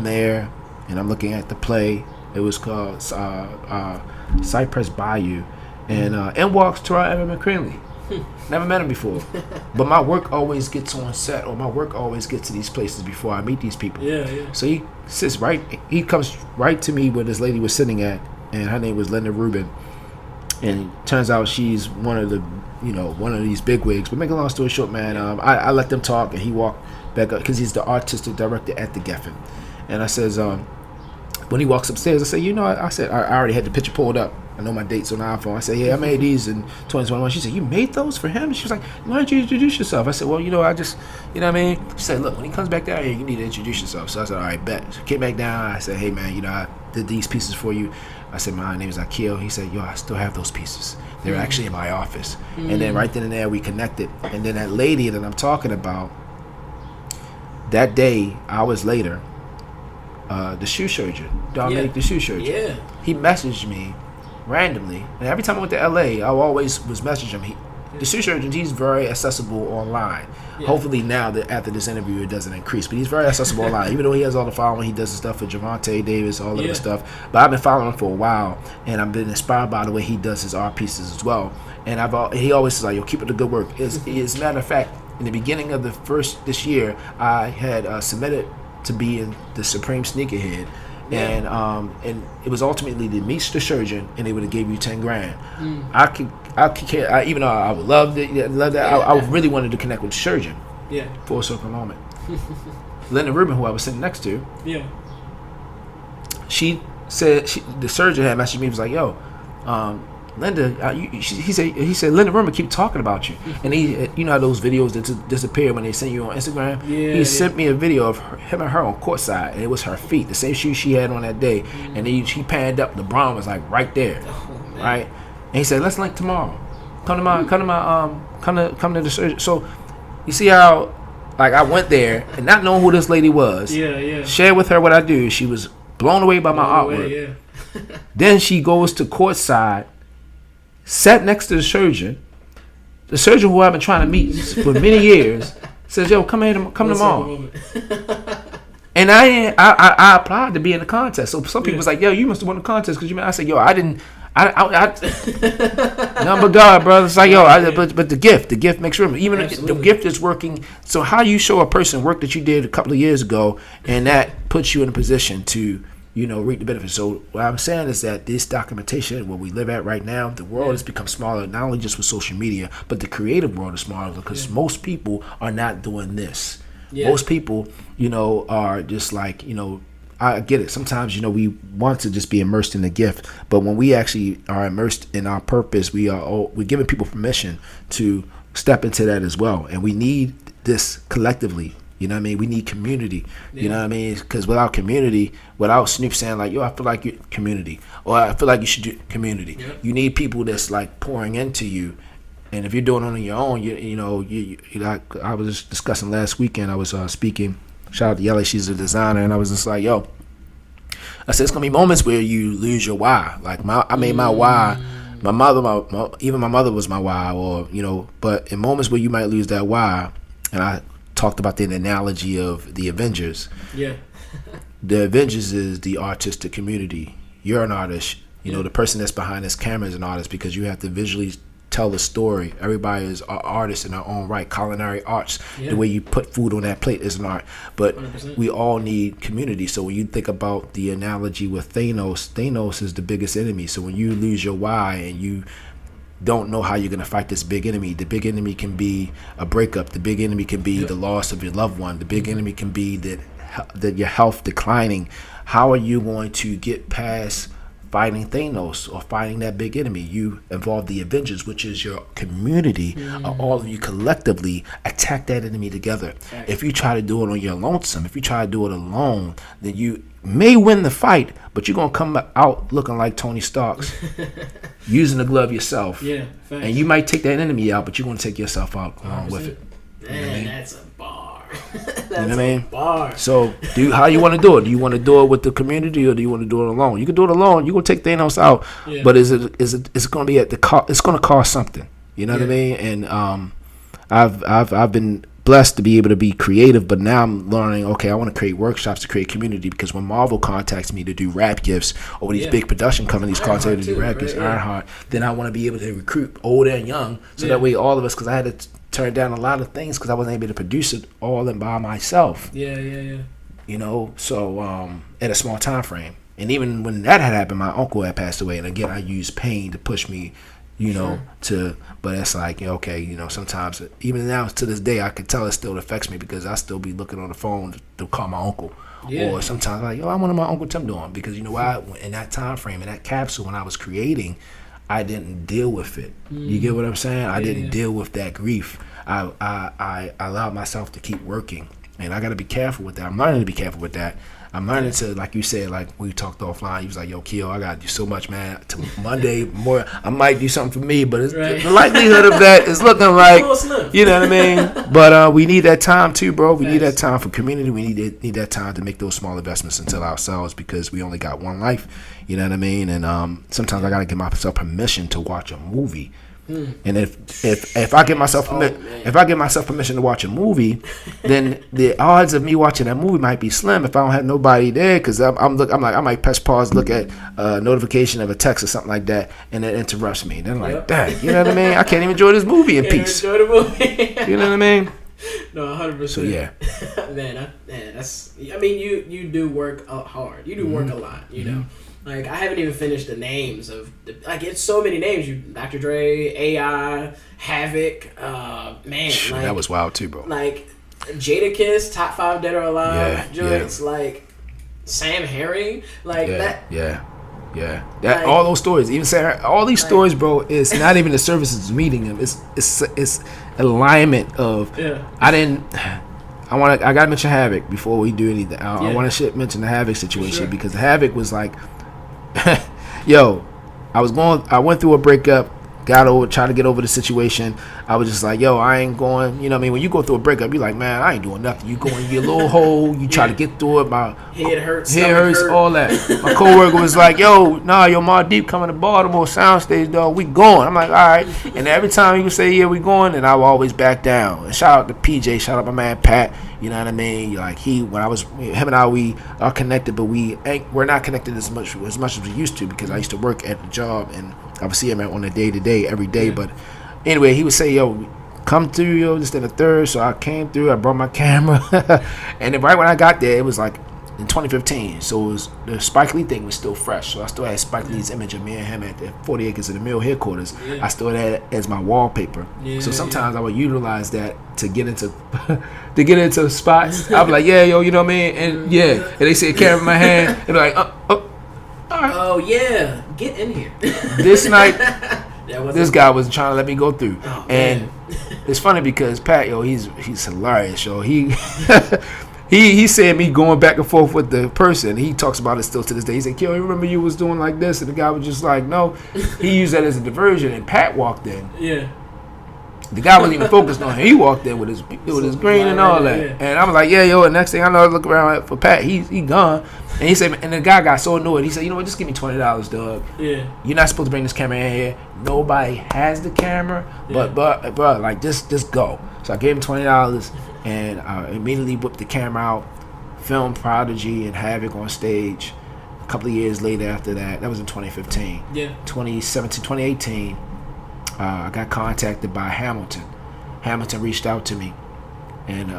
there, and I'm looking at the play. It was called Cypress Bayou, and in walks Terrell Everett McCrinley. Never met him before, but my work always gets on set, or my work always gets to these places before I meet these people. So he sits he comes right to me where this lady was sitting at, and her name was Linda Rubin, and it turns out she's one of these bigwigs. But make a long story short, man, I let them talk, and he walked back up because he's the artistic director at the Geffen, and I says, when he walks upstairs, I said, I said, I already had the picture pulled up. I know my dates on the iPhone. I said, yeah, I made these in 2021. She said, you made those for him? She was like, why don't you introduce yourself? I said, well, I just, you know what I mean? She said, look, when he comes back down here, you need to introduce yourself. So I said, all right, bet. So came back down. I said, hey, man, I did these pieces for you. I said, my name is Akio. He said, I still have those pieces. They're actually in my office. And then right then and there, we connected. And then that lady that I'm talking about, that day, hours later, the shoe surgeon, Dominic, the shoe surgeon, he messaged me randomly. And every time I went to LA, I always was messaging him. The shoe surgeon, he's very accessible online. Hopefully now that after this interview it doesn't increase, but he's very accessible online. Even though he has all the following, he does the stuff for Javante Davis, all of the stuff. But I've been following him for a while, and I've been inspired by the way he does his art pieces as well. And he always says like, yo, keep up the good work. As a matter of fact, in the beginning of this year, I had submitted to be in the Supreme Sneakerhead. And it was ultimately to meet the surgeon, and they would have gave you $10,000. Even though I would love that, I really wanted to connect with the surgeon. Yeah. For a certain moment. Linda Rubin, who I was sitting next to. Yeah. She said the surgeon had messaged me. He was like, "Yo, Linda," he said, Linda Rubin keep talking about you. And he, how those videos that disappear when they send you on Instagram. Yeah. He sent me a video of him and her on courtside, and it was her feet, the same shoes she had on that day. And he panned up. LeBron was like right there, right? And he said, "Let's link tomorrow. Come to the surgery." So you see how, like, I went there and not knowing who this lady was. Shared with her what I do. She was blown away by my artwork. Then she goes to courtside, sat next to the surgeon who I've been trying to meet for many years. Says, "Yo, come tomorrow." And I applied to be in the contest. So some people was like, "Yo, you must have won the contest because you." I said, "Yo, I didn't." None but God, brother. It's like, but the gift makes room. Even the gift is working. So how you show a person work that you did a couple of years ago, and that puts you in a position to, reap the benefits. So what I'm saying is that this documentation, where we live at right now, the world has become smaller, not only just with social media, but the creative world is smaller because most people are not doing this. Most people, are just like, I get it. Sometimes, we want to just be immersed in the gift, but when we actually are immersed in our purpose, we're giving people permission to step into that as well. And we need this collectively. You know what I mean? We need community. You know what I mean? Because without community, without Snoop saying like, "Yo, I feel like you're community," or "I feel like you should do community," you need people that's like pouring into you. And if you're doing it on your own, you like I was just discussing last weekend. I was speaking. Shout out to Yelly, she's a designer, and I was just like, "Yo," I said, "It's gonna be moments where you lose your why." Like I made my why. My mother was my why, or But in moments where you might lose that why, and I talked about the analogy of the Avengers. Yeah. The Avengers is the artistic community. You're an artist. The person that's behind this camera is an artist because you have to visually tell the story. Everybody is an artist in their own right. Culinary arts, the way you put food on that plate is an art. But 100%. We all need community. So when you think about the analogy with Thanos is the biggest enemy. So when you lose your why and you don't know how you're going to fight this big enemy, the big enemy can be a breakup. The big enemy can be the loss of your loved one. The big enemy can be that your health declining. How are you going to get past fighting Thanos or fighting that big enemy? You involve the Avengers, which is your community. All of you collectively attack that enemy together. If you try to do it on your lonesome, if you try to do it alone, then you may win the fight, but you're going to come out looking like Tony Stark's using the glove yourself. And you might take that enemy out, but you're going to take yourself out along with it. Man, that's a bar. You know what I mean? Bar. So, how you want to do it? Do you want to do it with the community, or do you want to do it alone? You can do it alone. You're going to take Thanos out, but is it going to be at the cost? It's going to cost something. You know what I mean? And I've been blessed to be able to be creative, but now I'm learning, okay, I want to create workshops to create community, because when Marvel contacts me to do rap gifts, or these big production companies contact me to do rap gifts, Ironheart, then I want to be able to recruit old and young, so that way all of us, because I had to turn down a lot of things because I wasn't able to produce it all in by myself. So in a small time frame. And even when that had happened, my uncle had passed away, and again I used pain to push me, but it's like, okay, sometimes, even now to this day, I can tell it still affects me, because I still be looking on the phone to call my uncle, Yeah. Or sometimes like, yo, I want my Uncle Tim doing, because you know why? In that time frame, in that capsule, when I was creating, I didn't deal with it. You get what I'm saying? I didn't deal with that grief. I allowed myself to keep working, and I got to be careful with that. I'm learning to be careful with that. I'm learning to, like you said, like we talked offline. He was like, "Yo, Keo, I got to do so much, man. To Monday more, I might do something for me, but it's, the likelihood of that is looking like, you know what I mean." But we need that time too, bro. We need that time for community. We need that time to make those small investments into ourselves, because we only got one life. You know what I mean? And sometimes I got to give myself permission to watch a movie. And if I give myself permission to watch a movie, then the odds of me watching that movie might be slim if I don't have nobody there, because I'm like, I might press pause, look at a notification of a text or something like that, and it interrupts me. Then I'm like, dang, you know what I mean? I can't even enjoy this movie in peace. Enjoy the movie. You know what I mean? No, 100%. So yeah, man, that's. I mean, you do work hard. You do work a lot. You know. Like, I haven't even finished the names of it's so many names. Dr. Dre, AI, Havoc, man. Like, that was wild too, bro. Like, Jadakiss, top 5 dead or alive joints. Like, Sam Herring, like that. Yeah. That, like, all those stories, even Sarah, all these stories, bro. It's not even the services meeting them. It's alignment of. Yeah. I gotta mention Havoc before we do anything. I want to mention the Havoc situation, because the Havoc was like, yo, I went through a breakup, tried to get over the situation. I was just like, yo, I ain't going, you know what I mean? When you go through a breakup, you're like, man, I ain't doing nothing. You go in your little hole, you try to get through it. My head hurts, all that. My coworker was like, yo, Ma Deep coming to Baltimore soundstage, dog. We going. I'm like, all right. And every time he would say, yeah, we going, and I would always back down. And shout out to PJ, shout out my man Pat. You know what I mean? Like, him and I, we are connected, but we're not connected as much as we used to, because I used to work at the job and I would see him on a day-to-day every day. But anyway, he would say, yo, come through, yo, just in the third. So I came through, I brought my camera. And then right when I got there, it was like in 2015. So the Spike Lee thing was still fresh. So I still had Spike Lee's image of me and him at the 40 Acres of the Mill headquarters. I still had it as my wallpaper. So sometimes I would utilize that to get into spots. I'd be like, yeah, yo, you know what I mean? And and they say a camera in my hand. They'd be like, all right. Oh yeah, get in here. This night, this guy was trying to let me go through. Oh, and it's funny because Pat, yo, he's hilarious, yo. He said me going back and forth with the person. He talks about it still to this day. He said, "Yo, you remember you was doing like this?" And the guy was just like, "No." He used that as a diversion. And Pat walked in. Yeah. The guy wasn't even focused on him. He walked in with his green and all that. Yeah. And I was like, yeah, yo. And next thing I know, I look around for Pat. He gone. And he said, and the guy got so annoyed. He said, you know what? Just give me $20, dog. Yeah. You're not supposed to bring this camera in here. Nobody has the camera. But bro, like just go. So I gave him $20, and I immediately whipped the camera out, filmed Prodigy and Havoc on stage. A couple of years later after that was in 2015. Yeah. 2017, 2018. I got contacted by Hamilton. Hamilton reached out to me, and it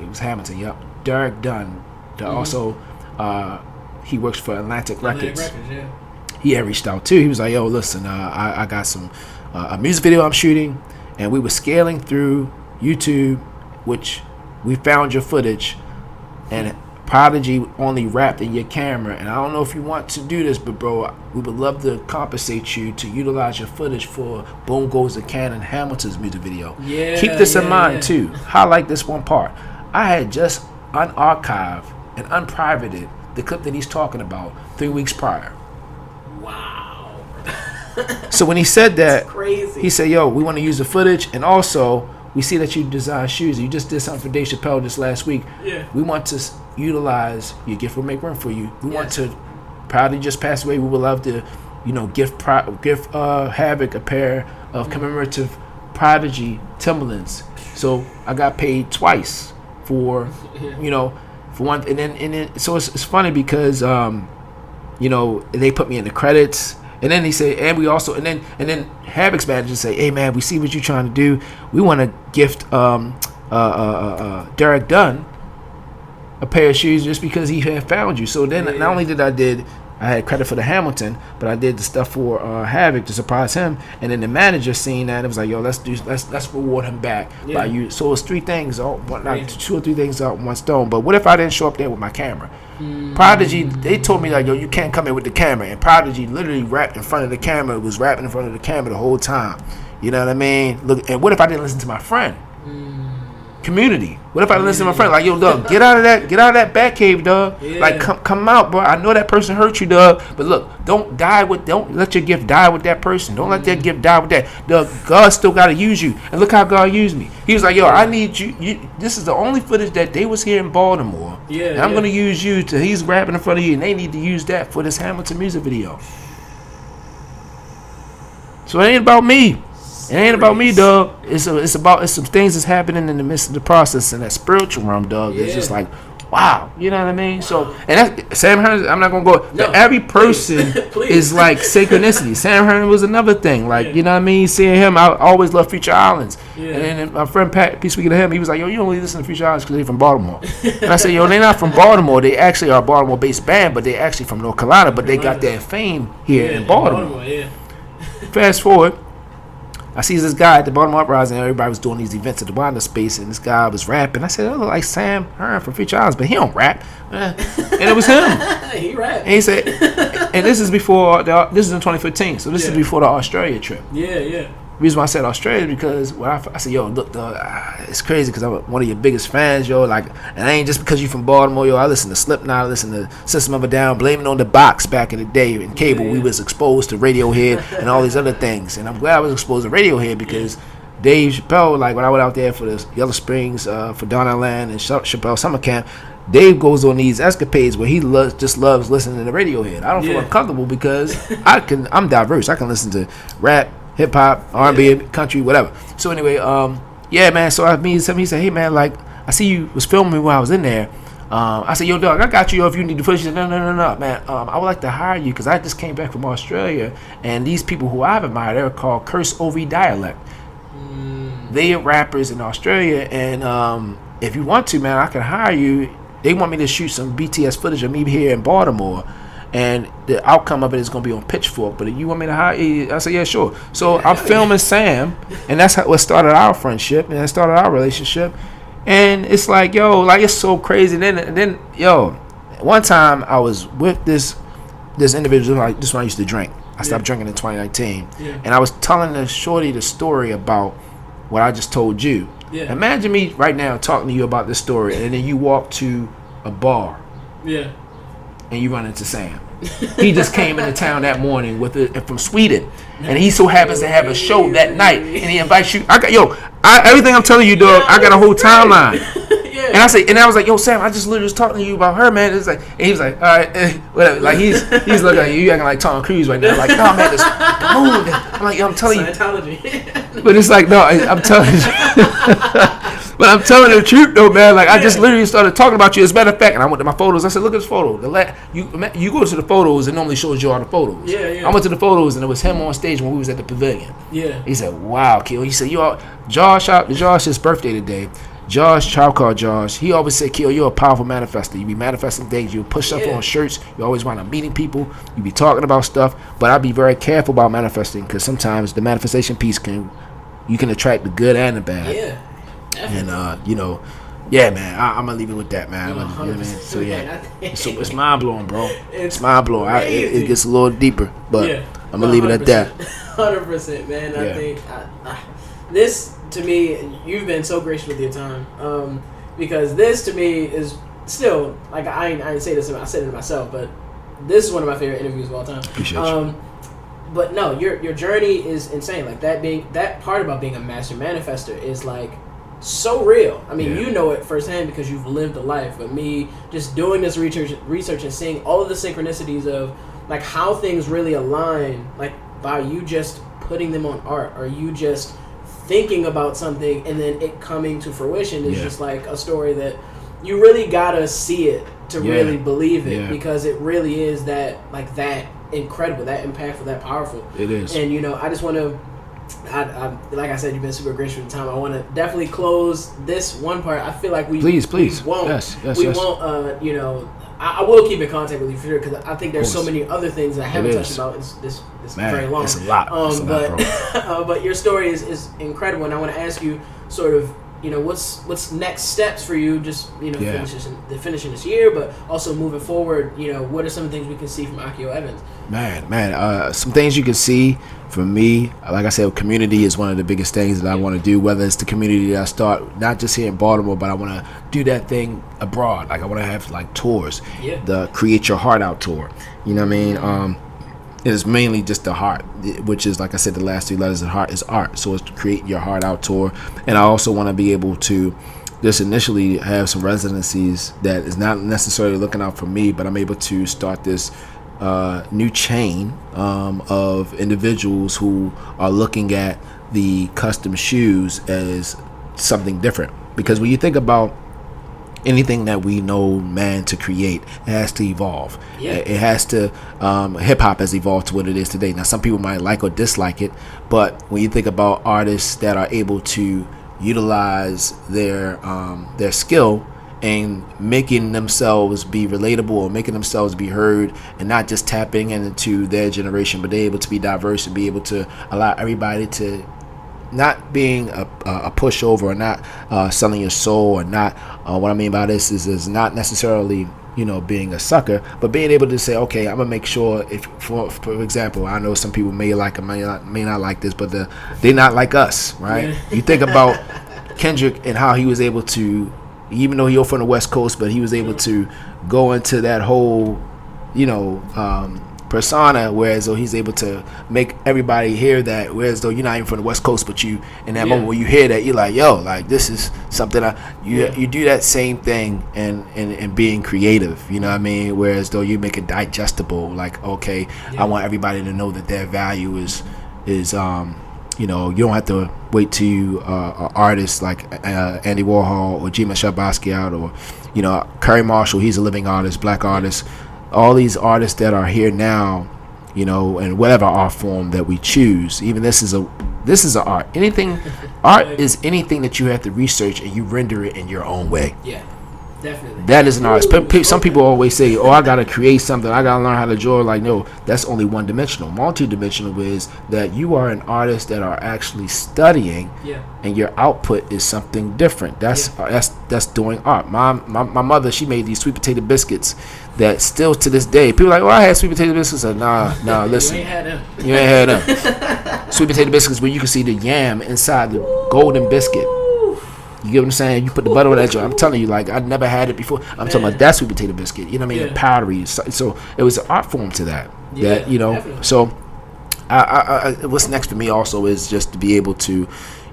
was Hamilton. Yep, Derek Dunn. Also, he works for Atlantic Records. He had reached out too. He was like, "Yo, listen, I got some a music video I'm shooting, and we were scaling through YouTube, which we found your footage, and Prodigy only wrapped in your camera, and I don't know if you want to do this, but bro, we would love to compensate you to utilize your footage for Boom Goes the Cannon Hamilton's music video. Yeah, keep this in mind too. Highlight this one part. I had just unarchived and unprivated the clip that he's talking about 3 weeks prior. Wow. So when he said that, crazy. He said, yo, we want to use the footage, and also we see that you design shoes. You just did something for Dave Chappelle this last week. Yeah. We want to utilize your gift will make room for you. We want to, Prodigy just passed away. We would love to, gift Havoc a pair of commemorative Prodigy Timberlands. So I got paid twice for one, and then so it's funny because they put me in the credits. And then he said, and then Havoc's manager say, hey man, we see what you're trying to do. We want to gift Derek Dunn a pair of shoes just because he had found you. So then not only did I did I had credit for the Hamilton, but I did the stuff for Havoc to surprise him. And then the manager seen that, it was like, yo, let's reward him back by you. So it was 3 things, two or 3 things out in one stone. But what if I didn't show up there with my camera? Prodigy, they told me like, yo, you can't come in with the camera. And Prodigy literally rapped in front of the camera, was rapping in front of the camera the whole time. You know what I mean? Look, and what if I didn't listen to my friend? Community. What if I listen to my friend? Like, yo, dog, get out of that bat cave, dog. Yeah. Like, come out, bro. I know that person hurt you, dog. But look, don't let your gift die with that person. Don't let that gift die with that. Dog, God still gotta use you. And look how God used me. He was like, yo, I need you. This is the only footage that they was here in Baltimore. Yeah. And I'm gonna use you to. He's rapping in front of you, and they need to use that for this Hamilton music video. So it ain't about me. It ain't about me, dog. It's some things that's happening in the midst of the process in that spiritual realm, dog. It's just like, wow, you know what I mean? So, and that's, Sam Hearn, I'm not gonna go. No, every person please. is like synchronicity. Sam Hearn was another thing, like you know what I mean. Seeing him, I always love Future Islands. Yeah. And then my friend Pat, speaking to him, he was like, yo, you only listen to Future Islands because they're from Baltimore. And I said, yo, they're not from Baltimore. They actually are a Baltimore-based band, but they're actually from North Carolina. But they got their fame here in Baltimore. Fast forward. I see this guy at the Baltimore Uprising, and everybody was doing these events at the Wanda Space, and this guy was rapping. I said, "Oh, look like Sam Hearn from Future Islands, but he don't rap." And it was him. He rap. And he said, and this is before this is in 2015, so this is before the Australia trip. Yeah. The reason why I said Australia is because when I said, yo, look, it's crazy because I'm one of your biggest fans, yo. Like, and I ain't just because you from Baltimore, yo. I listen to Slipknot, I listen to System of a Down, Blaming on the Box back in the day in cable. We was exposed to Radiohead and all these other things, and I'm glad I was exposed to Radiohead because Dave Chappelle, like when I went out there for the Yellow Springs, for Donnelland and Chappelle Summer Camp, Dave goes on these escapades where he just loves listening to Radiohead. I don't feel uncomfortable because I'm diverse. I can listen to rap, hip hop, R&B, country, whatever. So anyway, yeah, man. So I mean, he said, hey, man, like I see you was filming me while I was in there. I said, yo, dog, I got you. If you need to push, he said, no, man. I would like to hire you because I just came back from Australia, and these people who I've admired, they're called Curse OV Dialect. They are rappers in Australia, and if you want to, man, I can hire you. They want me to shoot some BTS footage of me here in Baltimore. And the outcome of it is going to be on Pitchfork. But if you want me to hire you, I said, yeah, sure. So I'm filming Sam, and that's what started our friendship, and that started our relationship. And it's like, yo, like it's so crazy. And then, yo, one time I was with this individual, like this one I used to drink. I stopped drinking in 2019. And I was telling the shorty the story about what I just told you. Imagine me right now talking to you about this story, and then you walk to a bar. And you run into Sam. He just came into town that morning from Sweden, and he so happens to have a show that night, and he invites you. Everything I'm telling you, dog, I got a whole timeline. And I was like, yo, Sam, I just literally was talking to you about her, man. It's like, and he was like, all right, whatever. Like he's looking at you, you acting like Tom Cruise right now. Like, no, man, I'm like, yo, I'm telling you. But it's like, no, I'm telling you. But I'm telling the truth, though, man. Like, I just literally started talking about you. As a matter of fact, and I went to my photos. I said, look at this photo. You go to the photos, it normally shows you all the photos. I went to the photos, and it was him on stage when we was at the pavilion. He said, wow, Keo. He said, Josh's birthday today. Josh, child called Josh. He always said, Keo, you're a powerful manifester. You be manifesting things. You push stuff on shirts. You always wind up meeting people. You be talking about stuff. But I be very careful about manifesting because sometimes the manifestation piece you can attract the good and the bad. And yeah, man, I'm gonna leave it with that, man. You know what I mean? So yeah, so it's mind blowing, bro. It's mind blowing. It gets a little deeper, but I'm gonna leave it at that. 100%, man. I think this to me, you've been so gracious with your time, because this to me is still like I ain't say this. I said it to myself, but this is one of my favorite interviews of all time. Appreciate you. But no, your journey is insane. Like that part about being a master manifester is like so real. I mean, you know it firsthand because you've lived a life. But me just doing this research and seeing all of the synchronicities of like how things really align, like by you just putting them on art or you just thinking about something and then it coming to fruition is just like a story that you really gotta see it to really believe it because it really is that incredible, that impactful, that powerful. It is. And I just want to like I said, you've been super gracious with the time. I want to definitely close this one part. I feel like we please won't. Yes. We won't I will keep in contact with you for sure because I think there's so many other things that I haven't touched about this Man, very long. It's a lot. But your story is incredible, and I want to ask you sort of, what's next steps for you? Just finishing this year, but also moving forward. What are some of the things we can see from Akio Evans? Man, some things you can see from me. Like I said, community is one of the biggest things that I want to do. Whether it's the community that I start, not just here in Baltimore, but I want to do that thing abroad. Like I want to have like tours, the Create Your Heart Out tour. You know what I mean? It's mainly just the heart, which is, like I said, the last 3 letters of heart is art. So it's to Create Your Heart Out tour. And I also want to be able to just initially have some residencies that is not necessarily looking out for me, but I'm able to start this new chain of individuals who are looking at the custom shoes as something different. Because when you think about anything that we know man to create, it has to evolve. It has to hip-hop has evolved to what it is today. Now some people might like or dislike it, but when you think about artists that are able to utilize their skill and making themselves be relatable or making themselves be heard, and not just tapping into their generation, but they're able to be diverse and be able to allow everybody to not being a pushover or not selling your soul, or not what I mean by this is not necessarily being a sucker, but being able to say, okay, I'm gonna make sure, if for example, I know some people may like or may not like this, but they're not like us, right? You think about Kendrick and how he was able to, even though he's from the West Coast, but he was able to go into that whole persona, whereas though he's able to make everybody hear that, whereas though you're not even from the West Coast, but you in that moment when you hear that, you're like, yo, like this is something you do that same thing and being creative, you know what I mean? Whereas though you make it digestible, like, okay, I want everybody to know that their value is you don't have to wait to artists like Andy Warhol or G. Michelle Basquiat or Curry Marshall. He's a living artist, black artist. All these artists that are here now, in whatever art form that we choose. Even this is an art. Art is anything that you have to research and you render it in your own way. Yeah, definitely. That is an art. Some people always say, "Oh, I gotta create something. I gotta learn how to draw." Like, no, that's only one dimensional. Multi-dimensional is that you are an artist that are actually studying, and your output is something different. That's doing art. My mother, she made these sweet potato biscuits that still to this day, people are like, "Oh, I had sweet potato biscuits." I said, nah, listen, you ain't had them. Sweet potato biscuits where you can see the yam inside the golden biscuit. You get what I'm saying? You put the butter on that joint. I'm telling you, like, I never had it before. I'm talking about that sweet potato biscuit. You know what I mean? The powdery. So it was an art form to that. Definitely. So I what's next for me also is just to be able to,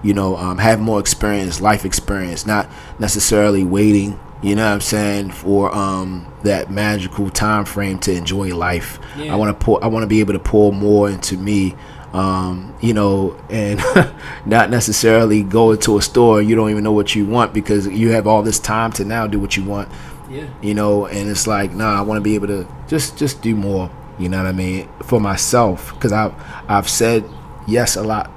have more experience, life experience, not necessarily waiting, you know what I'm saying, for that magical time frame to enjoy life. I want to be able to pour more into me. And not necessarily go into a store you don't even know what you want because you have all this time to now do what you want. And it's like, I want to be able to just do more, you know what I mean, for myself, because I've said yes a lot,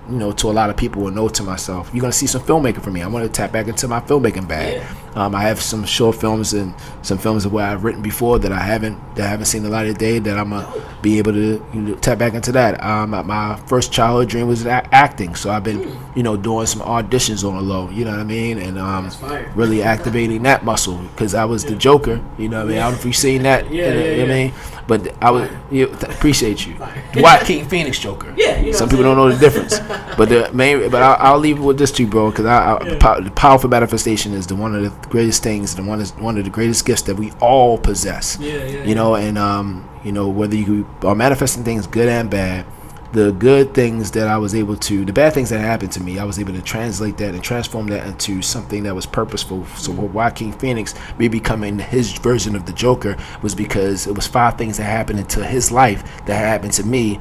to a lot of people, and no to myself. You're gonna see some filmmaking from me. I want to tap back into my filmmaking bag. I have some short films and some films of what I've written before that haven't seen the light of day, that I'm gonna be able to tap back into that. My first childhood dream was acting, so I've been doing some auditions on the low, you know what I mean, and really activating that muscle, because I was the Joker, you know what I mean. I don't know if you've seen that, you know what I mean, but I was appreciate you, Dwight King Phoenix Joker. Some people don't know the difference, but I'll leave it with this too, bro, because the powerful manifestation is one of the greatest things, and one of the greatest gifts that we all possess. And whether you are manifesting things good and bad, the good things that I was able to, the bad things that happened to me, I was able to translate that and transform that into something that was purposeful. So why King Phoenix me becoming his version of the Joker was because it was 5 things that happened into his life that happened to me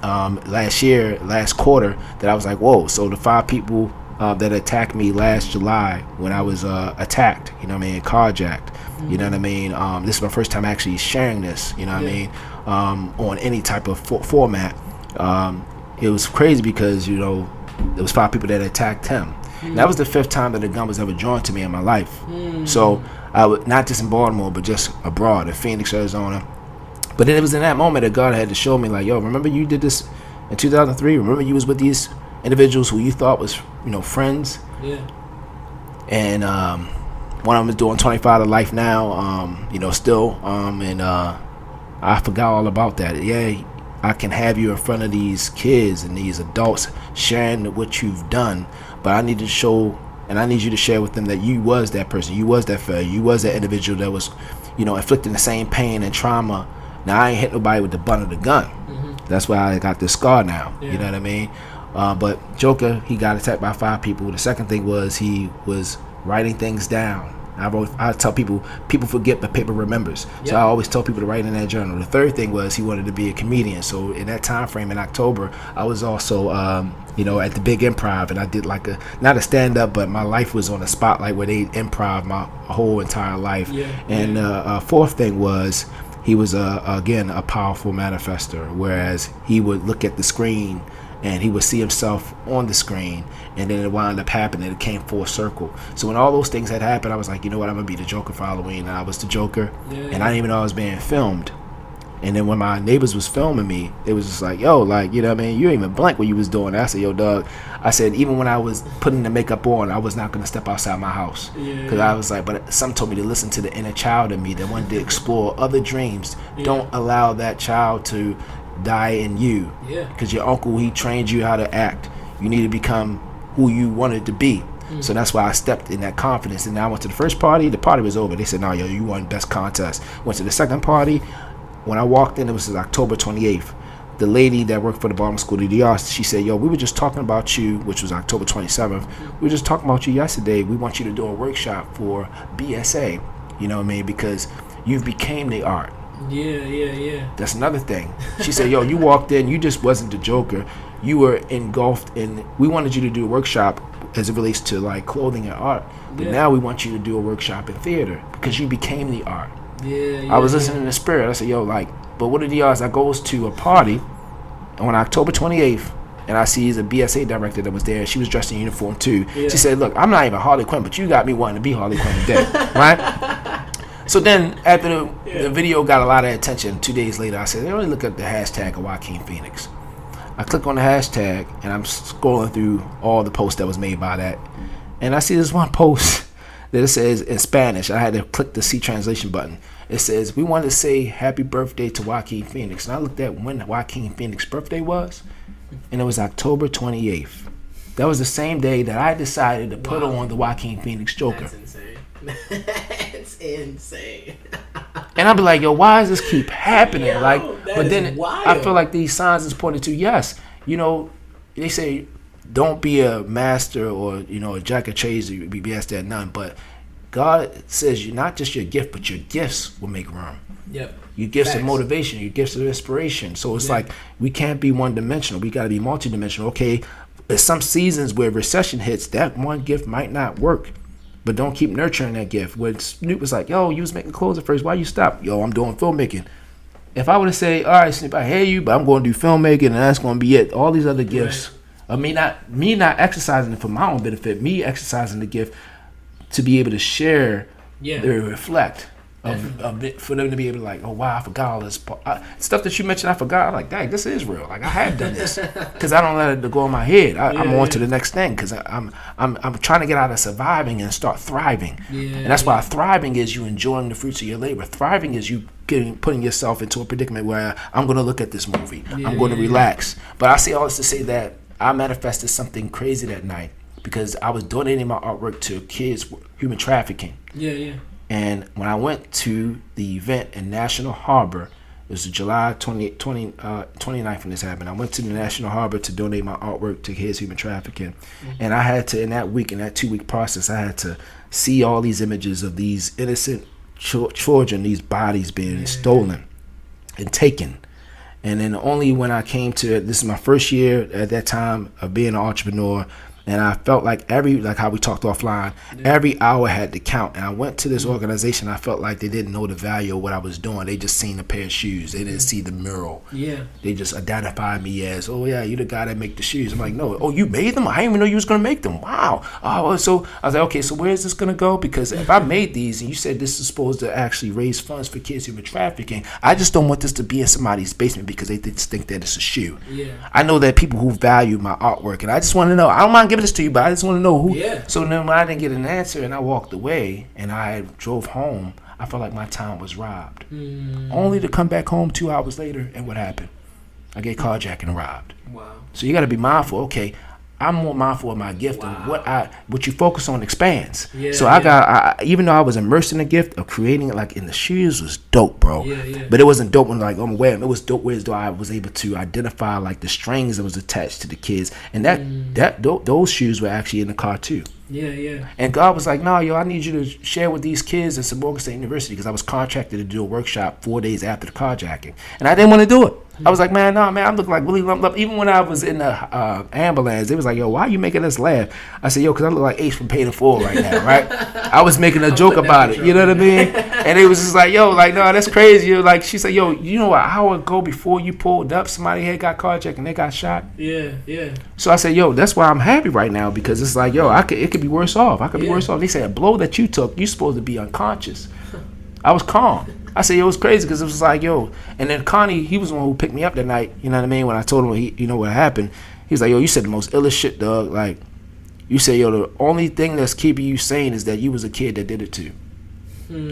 last quarter, that I was like, whoa. So the 5 people that attacked me last July when I was attacked, you know what I mean, carjacked, you know what I mean, this is my first time actually sharing this, you know what I mean, on any type of format. It was crazy because there was 5 people that attacked him. And that was the 5th time that a gun was ever drawn to me in my life. So I would not just in Baltimore, but just abroad in Phoenix, Arizona. But then it was in that moment that God had to show me, like, yo, remember you did this in 2003? Remember you was with these individuals who you thought was, friends? Yeah. And one of them is doing 25 to life now, still. And I forgot all about that. Yeah, I can have you in front of these kids and these adults sharing what you've done, but I need to show, and I need you to share with them that you was that person, you was that failure, you was that individual that was, inflicting the same pain and trauma. Now, I ain't hit nobody with the butt of the gun. Mm-hmm. That's why I got this scar now. Yeah. You know what I mean? But Joker, he got attacked by 5 people. The second thing was he was writing things down. I tell people forget, but paper remembers. Yep. So I always tell people to write in that journal. The third thing was he wanted to be a comedian. So in that time frame in October, I was also, at the Big Improv, and I did like not a stand-up, but my life was on a spotlight where they improv my whole entire life. Yeah. And fourth thing was he was, again, a powerful manifester, whereas he would look at the screen and he would see himself on the screen, and then it wound up happening. It came full circle. So when all those things had happened, I was like, you know what, I'm going to be the Joker for Halloween. And I was the Joker, and I didn't even know I was being filmed. And then when my neighbors was filming me, it was just like, yo, like, you know what I mean? You didn't even blink when you was doing that. I said, yo, dog. I said, even when I was putting the makeup on, I was not going to step outside my house. Because I was like, but some told me to listen to the inner child in me that wanted to explore other dreams. Yeah. Don't allow that child to die in you. Yeah. Because your uncle, he trained you how to act. You need to become who you wanted to be. Mm. So that's why I stepped in that confidence. And then I went to the first party. The party was over. They said, no, yo, you won best contest. Went to the second party. When I walked in, it was October 28th. The lady that worked for the Baltimore School of the Arts, she said, yo, we were just talking about you, which was October 27th. We were just talking about you yesterday. We want you to do a workshop for BSA. You know what I mean? Because you became the art. Yeah. That's another thing. She said, yo, you walked in, you just wasn't the Joker. You were engulfed in, we wanted you to do a workshop as it relates to like clothing and art. But now we want you to do a workshop in theater because you became the art. I was listening to the spirit. I said, yo, like, but what are the odds I goes to a party on October 28th and I see a BSA director that was there. She was dressed in uniform too. Yeah. She said, look, I'm not even Harley Quinn, but you got me wanting to be Harley Quinn today. Right? So then after the video got a lot of attention, 2 days later, I said, let me look at the hashtag of Joaquin Phoenix. I click on the hashtag and I'm scrolling through all the posts that was made by that. And I see this one post that it says in Spanish. I had to click the C translation button. It says, we want to say happy birthday to Joaquin Phoenix. And I looked at when Joaquin Phoenix's birthday was, and it was October 28th. That was the same day that I decided to put on the Joaquin Phoenix Joker. That's insane. That's insane. And I'll be like, yo, why does this keep happening? Yo, like, but then wild. I feel like these signs is pointed to, yes, they say don't be a master or, a jack of trades or be best at none. But God says you not just your gift, but your gifts will make room. Yep. Your gifts of motivation, your gifts of inspiration. So it's like we can't be one dimensional. We got to be multidimensional. Okay, there's some seasons where recession hits, that one gift might not work. But don't keep nurturing that gift. When Snoop was like, yo, you was making clothes at first. Why you stop? Yo, I'm doing filmmaking. If I would have said, all right, Snoop, I hear you, but I'm going to do filmmaking and that's going to be it. All these other gifts, me not exercising it for my own benefit, me exercising the gift to be able to share, to reflect, of it, for them to be able to like, oh wow, I forgot all this stuff that you mentioned. I forgot. I'm like, dang, this is real. Like I have done this because I don't let it go in my head. I'm on to the next thing because I'm trying to get out of surviving and start thriving. And that's why thriving is you enjoying the fruits of your labor. Thriving is you putting yourself into a predicament where I'm going to look at this movie. I'm going to relax. But I say all this to say that I manifested something crazy that night because I was donating my artwork to kids with human trafficking. And when I went to the event in National Harbor, it was July 29th when this happened. I went to the National Harbor to donate my artwork to kids human trafficking. And I had to, in that 2-week process, I had to see all these images of these innocent children, these bodies being stolen and taken. And then only when I came to, this is my first year at that time of being an entrepreneur, And I felt like how we talked offline, every hour had to count. And I went to this organization. I felt like they didn't know the value of what I was doing. They just seen a pair of shoes. They didn't see the mural. Yeah. They just identified me as, oh yeah, you the guy that make the shoes. I'm like, no, oh, you made them? I didn't even know you was gonna make them. Wow. Oh, so I was like, okay, so where is this gonna go? Because if I made these and you said this is supposed to actually raise funds for kids who were trafficking, I just don't want this to be in somebody's basement because they just think that it's a shoe. Yeah. I know that people who value my artwork, and I just want to know. I don't mind giving this to you, but I just want to know who. Yeah. So then when I didn't get an answer and I walked away and I drove home, I felt like my time was robbed. Only to come back home 2 hours later, and what happened? I get carjacked and robbed. Wow. So you got to be mindful. Okay, I'm more mindful of my gift, and what you focus on expands. Yeah, so I even though I was immersed in the gift of creating it, like in the shoes was dope, bro. Yeah. But it wasn't dope when like I'm wearing. It was dope whereas though I was able to identify like the strings that was attached to the kids, and those shoes were actually in the car too. Yeah. And God was like, no, yo, I need you to share with these kids at Morgan State University because I was contracted to do a workshop 4 days after the carjacking. And I didn't want to do it. I was like, man, no, man, I'm looking like Willie Lump Lump. Even when I was in the ambulance, they was like, yo, why are you making us laugh? I said, yo, because I look like Ace from Paid in Full right now, right? I was making a joke about it, you know what I mean? And it was just like, yo, like, no, that's crazy. Like, she said, yo, you know, an hour ago before you pulled up, somebody had got carjacked and they got shot. Yeah. So I said, yo, that's why I'm happy right now because it's like, yo, it could be worse off. I could be worse off. They said, a blow that you took, you're supposed to be unconscious. I was calm. I said, yo, it was crazy because it was like, yo. And then Connie, he was the one who picked me up that night. You know what I mean? When I told him, you know what happened. He was like, yo, you said the most illest shit, dog. Like, you said, yo, the only thing that's keeping you sane is that you was a kid that did it too.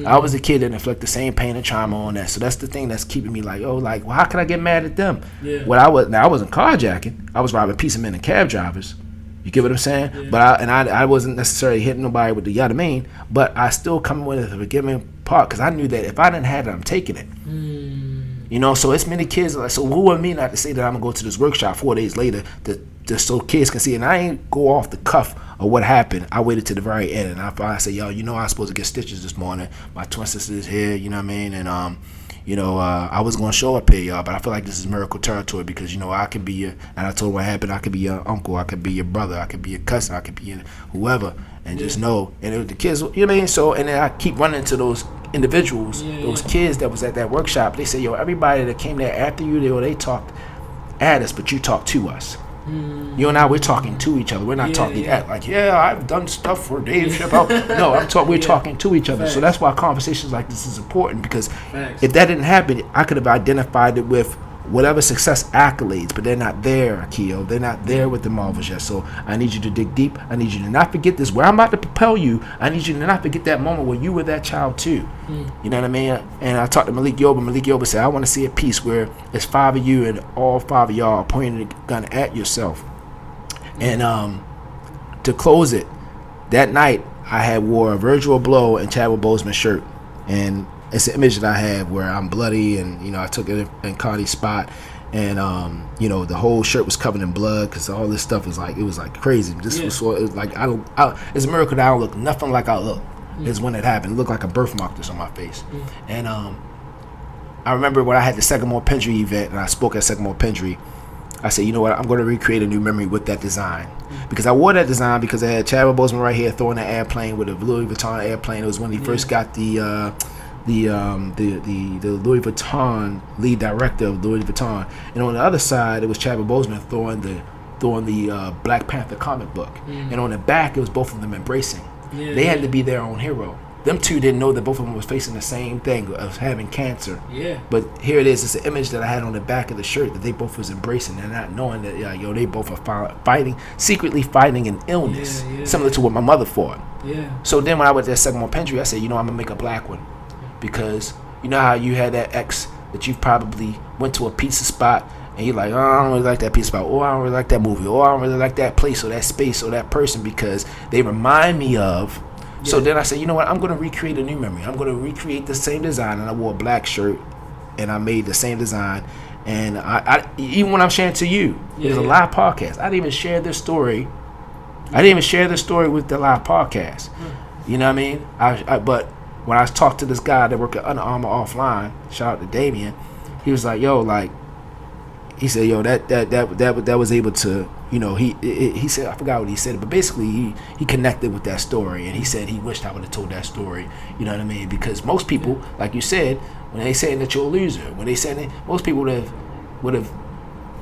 I was a kid that inflicted the same pain and trauma on that. So that's the thing that's keeping me like, oh, like, well, how can I get mad at them? Yeah. I wasn't carjacking. I was robbing piece of men and cab drivers. You get what I'm saying? Yeah. But I wasn't necessarily hitting nobody with the yada mean, but I still come with a forgiving part because I knew that if I didn't have it, I'm taking it. You know, so it's many kids like, so who are me not to say that I'm gonna go to this workshop 4 days later to so kids can see it. And I ain't go off the cuff of what happened. I waited to the very end and I said, yo, you know, I was supposed to get stitches this morning. My twin sister is here, you know what I mean? And you know, I was going to show up here, y'all, but I feel like this is miracle territory because, you know, I could be your, and I told her what happened, I could be your uncle, I could be your brother, I could be your cousin, I could be your whoever, and just know. And it was the kids, you know what I mean? So, and then I keep running into those individuals, those kids that was at that workshop. They say, yo, everybody that came there after you, they talked at us, but you talked to us. You and I, we're talking to each other. We're not talking at like, I've done stuff for Dave Chappelle. No, we're talking to each other. Facts. So that's why conversations like this is important because Facts. if that didn't happen, I could have identified it with whatever success accolades, but they're not there, Akio. They're not there with the marvels yet. So I need you to dig deep. I need you to not forget this. Where I'm about to propel you, I need you to not forget that moment where you were that child too. You know what I mean? And I talked to Malik Yoba. Malik Yoba said, I want to see a piece where it's 5 of you and all 5 of y'all are pointing a gun at yourself. And to close it, that night I had wore a Virgil Abloh and Chadwick Boseman shirt. And it's an image that I have where I'm bloody and, you know, I took it in Cardi's spot. And, you know, the whole shirt was covered in blood because all this stuff was like, it was like crazy. This was so, it was like, it's a miracle that I don't look nothing like I look. Is when it happened. It looked like a birthmark that's on my face. And I remember when I had the Sagamore Pendry event and I spoke at Sagamore Pendry, I said, you know what, I'm going to recreate a new memory with that design. Because I wore that design because I had Chadwick Boseman right here throwing an airplane with a Louis Vuitton airplane. It was when he first got the Louis Vuitton lead director of Louis Vuitton. And on the other side, it was Chadwick Boseman throwing the Black Panther comic book. And on the back, it was both of them embracing. They had to be their own hero. Them two didn't know that both of them was facing the same thing of having cancer. But here it is. It's an image that I had on the back of the shirt that they both was embracing and not knowing that, they both are secretly fighting an illness, similar to what my mother fought. So then when I went to that Sagamore Pendry, I said, you know, I'm going to make a black one. Because you know how you had that ex that you probably went to a pizza spot and you're like, oh, I don't really like that pizza spot. Oh, I don't really like that movie. Oh, I don't really like that place or that space or that person because they remind me of. So then I said, you know what, I'm going to recreate a new memory. I'm going to recreate the same design. And I wore a black shirt and I made the same design. And I even when I'm sharing to you, there's a live podcast. I didn't even share this story. I didn't even share this story with the live podcast. You know what I mean? But when I talked to this guy that worked at Under Armour offline, shout out to Damien, he was like, yo, like, he said, yo, that was able to you know, he said, I forgot what he said, but basically he connected with that story, and he said he wished I would have told that story. You know what I mean? Because most people, like you said, when they say that you're a loser, when they say that, most people would have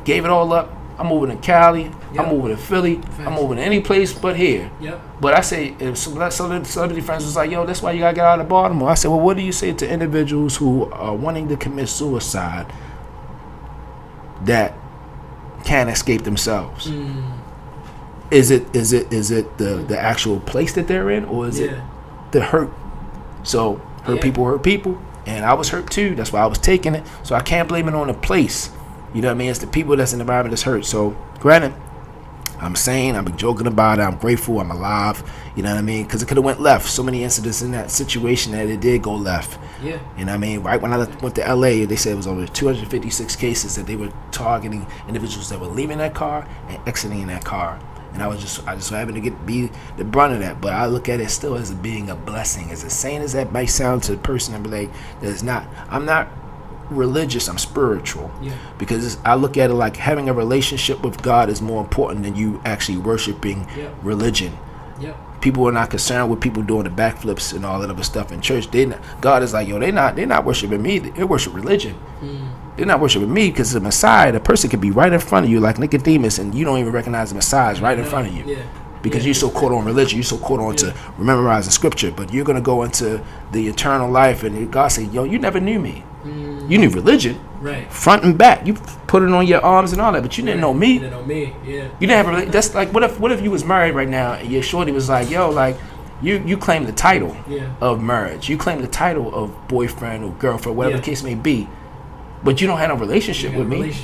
gave it all up. I'm moving to Cali. Yep. I'm moving to Philly. Thanks. I'm moving to any place but here. Yep. But I say, if some celebrity friends was like, yo, that's why you gotta get out of Baltimore. I said, well, what do you say to individuals who are wanting to commit suicide that can't escape themselves? Is it the actual place that they're in, or is it the hurt? So hurt people, and I was hurt too. That's why I was taking it. So I can't blame it on the place. You know what I mean? It's the people that's in the environment that's hurt. So granted, I'm sane. I'm joking about it. I'm grateful. I'm alive. You know what I mean? Because it could have went left. So many incidents in that situation that it did go left. Yeah. You know what I mean? Right when I went to LA, they said it was over 256 cases that they were targeting individuals that were leaving that car and exiting that car. And I just happened to be the brunt of that. But I look at it still as being a blessing. As insane as that might sound to a person, and be like, I'm not religious, I'm spiritual. Because I look at it like having a relationship with God is more important than you actually worshiping religion. People are not concerned with people doing the backflips and all that other stuff in church. God is like, yo, they're not worshiping me, they worship religion. They're not worshiping me, because the Messiah, the person could be right in front of you like Nicodemus, and you don't even recognize the Messiah is right in front of you. Because you're so caught on religion, you're so caught on to memorizing scripture, but you're going to go into the eternal life, and God say, yo, you never knew me. You knew religion, right? Front and back. You put it on your arms and all that, but you didn't know me. You didn't know me, You didn't have that's like, what if you was married right now and your shorty was like, yo, like you claim the title of marriage, you claim the title of boyfriend or girlfriend, whatever the case may be, but you don't have no relationship with me.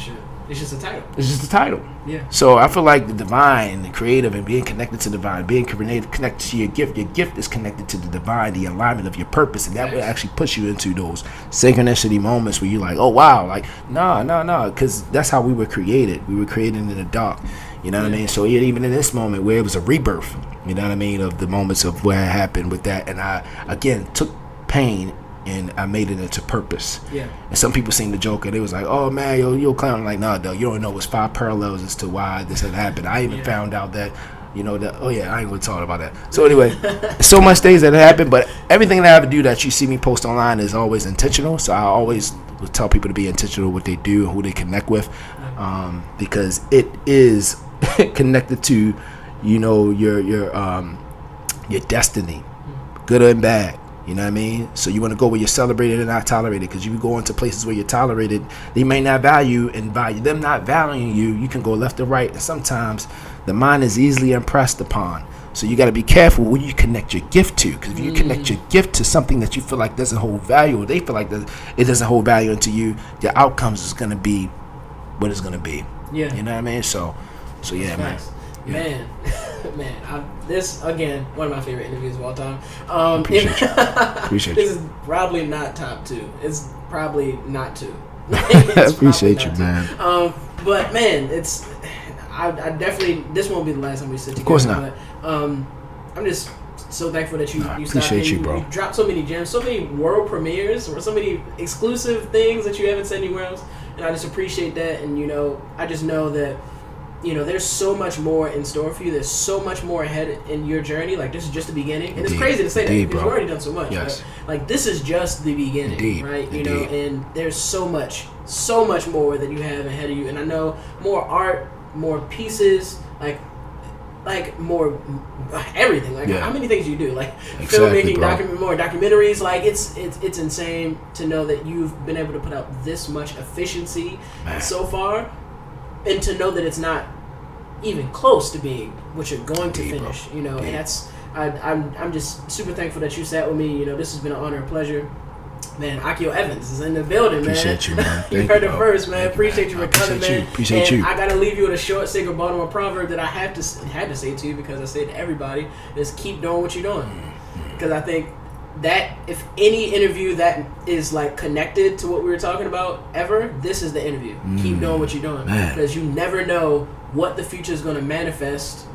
It's just a title. It's just a title. Yeah. So I feel like the divine, the creative, and being connected to the divine, being connected to your gift is connected to the divine, the alignment of your purpose, and that will actually push you into those synchronicity moments where you're like, oh wow, like no, because that's how we were created. We were created in the dark. You know what I mean? So even in this moment where it was a rebirth, you know what I mean, of the moments of where it happened with that, and I again took pain and I made it into purpose. Yeah. And some people seem to joke, and they was like, "Oh man, you're a clown." I'm like, "Nah, though, you don't know. It's 5 parallels as to why this had happened." I even found out that, you know, that. Oh yeah, I ain't gonna talk about that. So anyway, so much things that happened, but everything that I have to do that you see me post online is always intentional. So I always would tell people to be intentional with what they do and who they connect with, because it is connected to, you know, your destiny, good and bad. You know what I mean? So you want to go where you're celebrated and not tolerated, because you go into places where you're tolerated, they may not value, and by them not valuing you, you can go left or right. And sometimes the mind is easily impressed upon. So you got to be careful who you connect your gift to, because if you connect your gift to something that you feel like doesn't hold value, or they feel like that it doesn't hold value into you, the outcomes is going to be what it's going to be. Yeah. You know what I mean? So yeah, man. Yeah. Man, this again, one of my favorite interviews of all time. Appreciate you. This is probably not top 2. It's probably not 2. I appreciate you, man. But man, I definitely, this won't be the last time we sit together. Of course not. But I'm just so thankful that you appreciate you, bro. You dropped so many gems, so many world premieres, or so many exclusive things that you haven't said anywhere else, and I just appreciate that. And you know, I just know that, you know, there's so much more in store for you. There's so much more ahead in your journey. Like, this is just the beginning. And it's crazy to say that, because you've already done so much. Yes. But, like, this is just the beginning, right? You know, and there's so much more that you have ahead of you. And I know more art, more pieces, like more everything. Like, how many things you do? Like, filmmaking, more documentaries. Like, it's insane to know that you've been able to put out this much efficiency so far. And to know that it's not even close to being what you're going to finish, you know, and that's, I'm just super thankful that you sat with me. You know, this has been an honor and pleasure. Man, Akio Evans is in the building, man. Appreciate you, man. You heard it first, man. Appreciate you for coming, man. Appreciate you. I gotta leave you with a short, sacred Baltimore proverb that I had to say to you, because I say it to everybody, is keep doing what you're doing. Because I think that if any interview that is like connected to what we were talking about ever, this is the interview. Keep doing what you're doing, because you never know what the future is going to manifest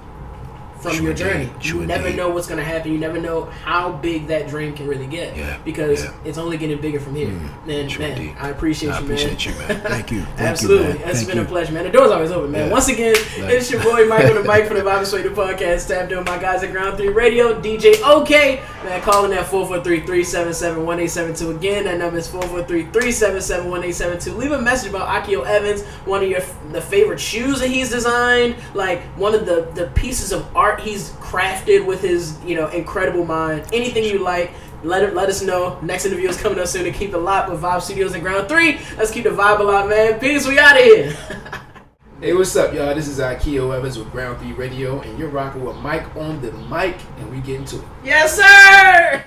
from Sure your did. journey. Sure You never did. know what's going to happen. You never know how big that dream can really get. Yeah. Because Yeah. it's only getting bigger from here. And Sure man, did. I appreciate I you, appreciate you, man. Thank you. Thank Absolutely. you, man. It's Thank been you. a pleasure, man. The door's always open, man. Yeah. Once again, it's your boy Mike on the mic for the Vibe Persuader Podcast. Tapped in with my guys at Ground 3 Radio, DJ OK. Man, calling at 443-377-1872. Again, that number is 443-377-1872. Leave a message about Akio Evans, one of the favorite shoes that he's designed, like one of the pieces of art he's crafted with his incredible mind. Anything you like, let us know. Next interview is coming up soon. To keep it locked with Vibe Studios and Ground 3. Let's keep the vibe alive, man. Peace. We out of here. Hey, what's up, y'all? This is Akio Evans with Ground 3 Radio, and you're rocking with Mike on the mic, and we get into it. Yes, sir.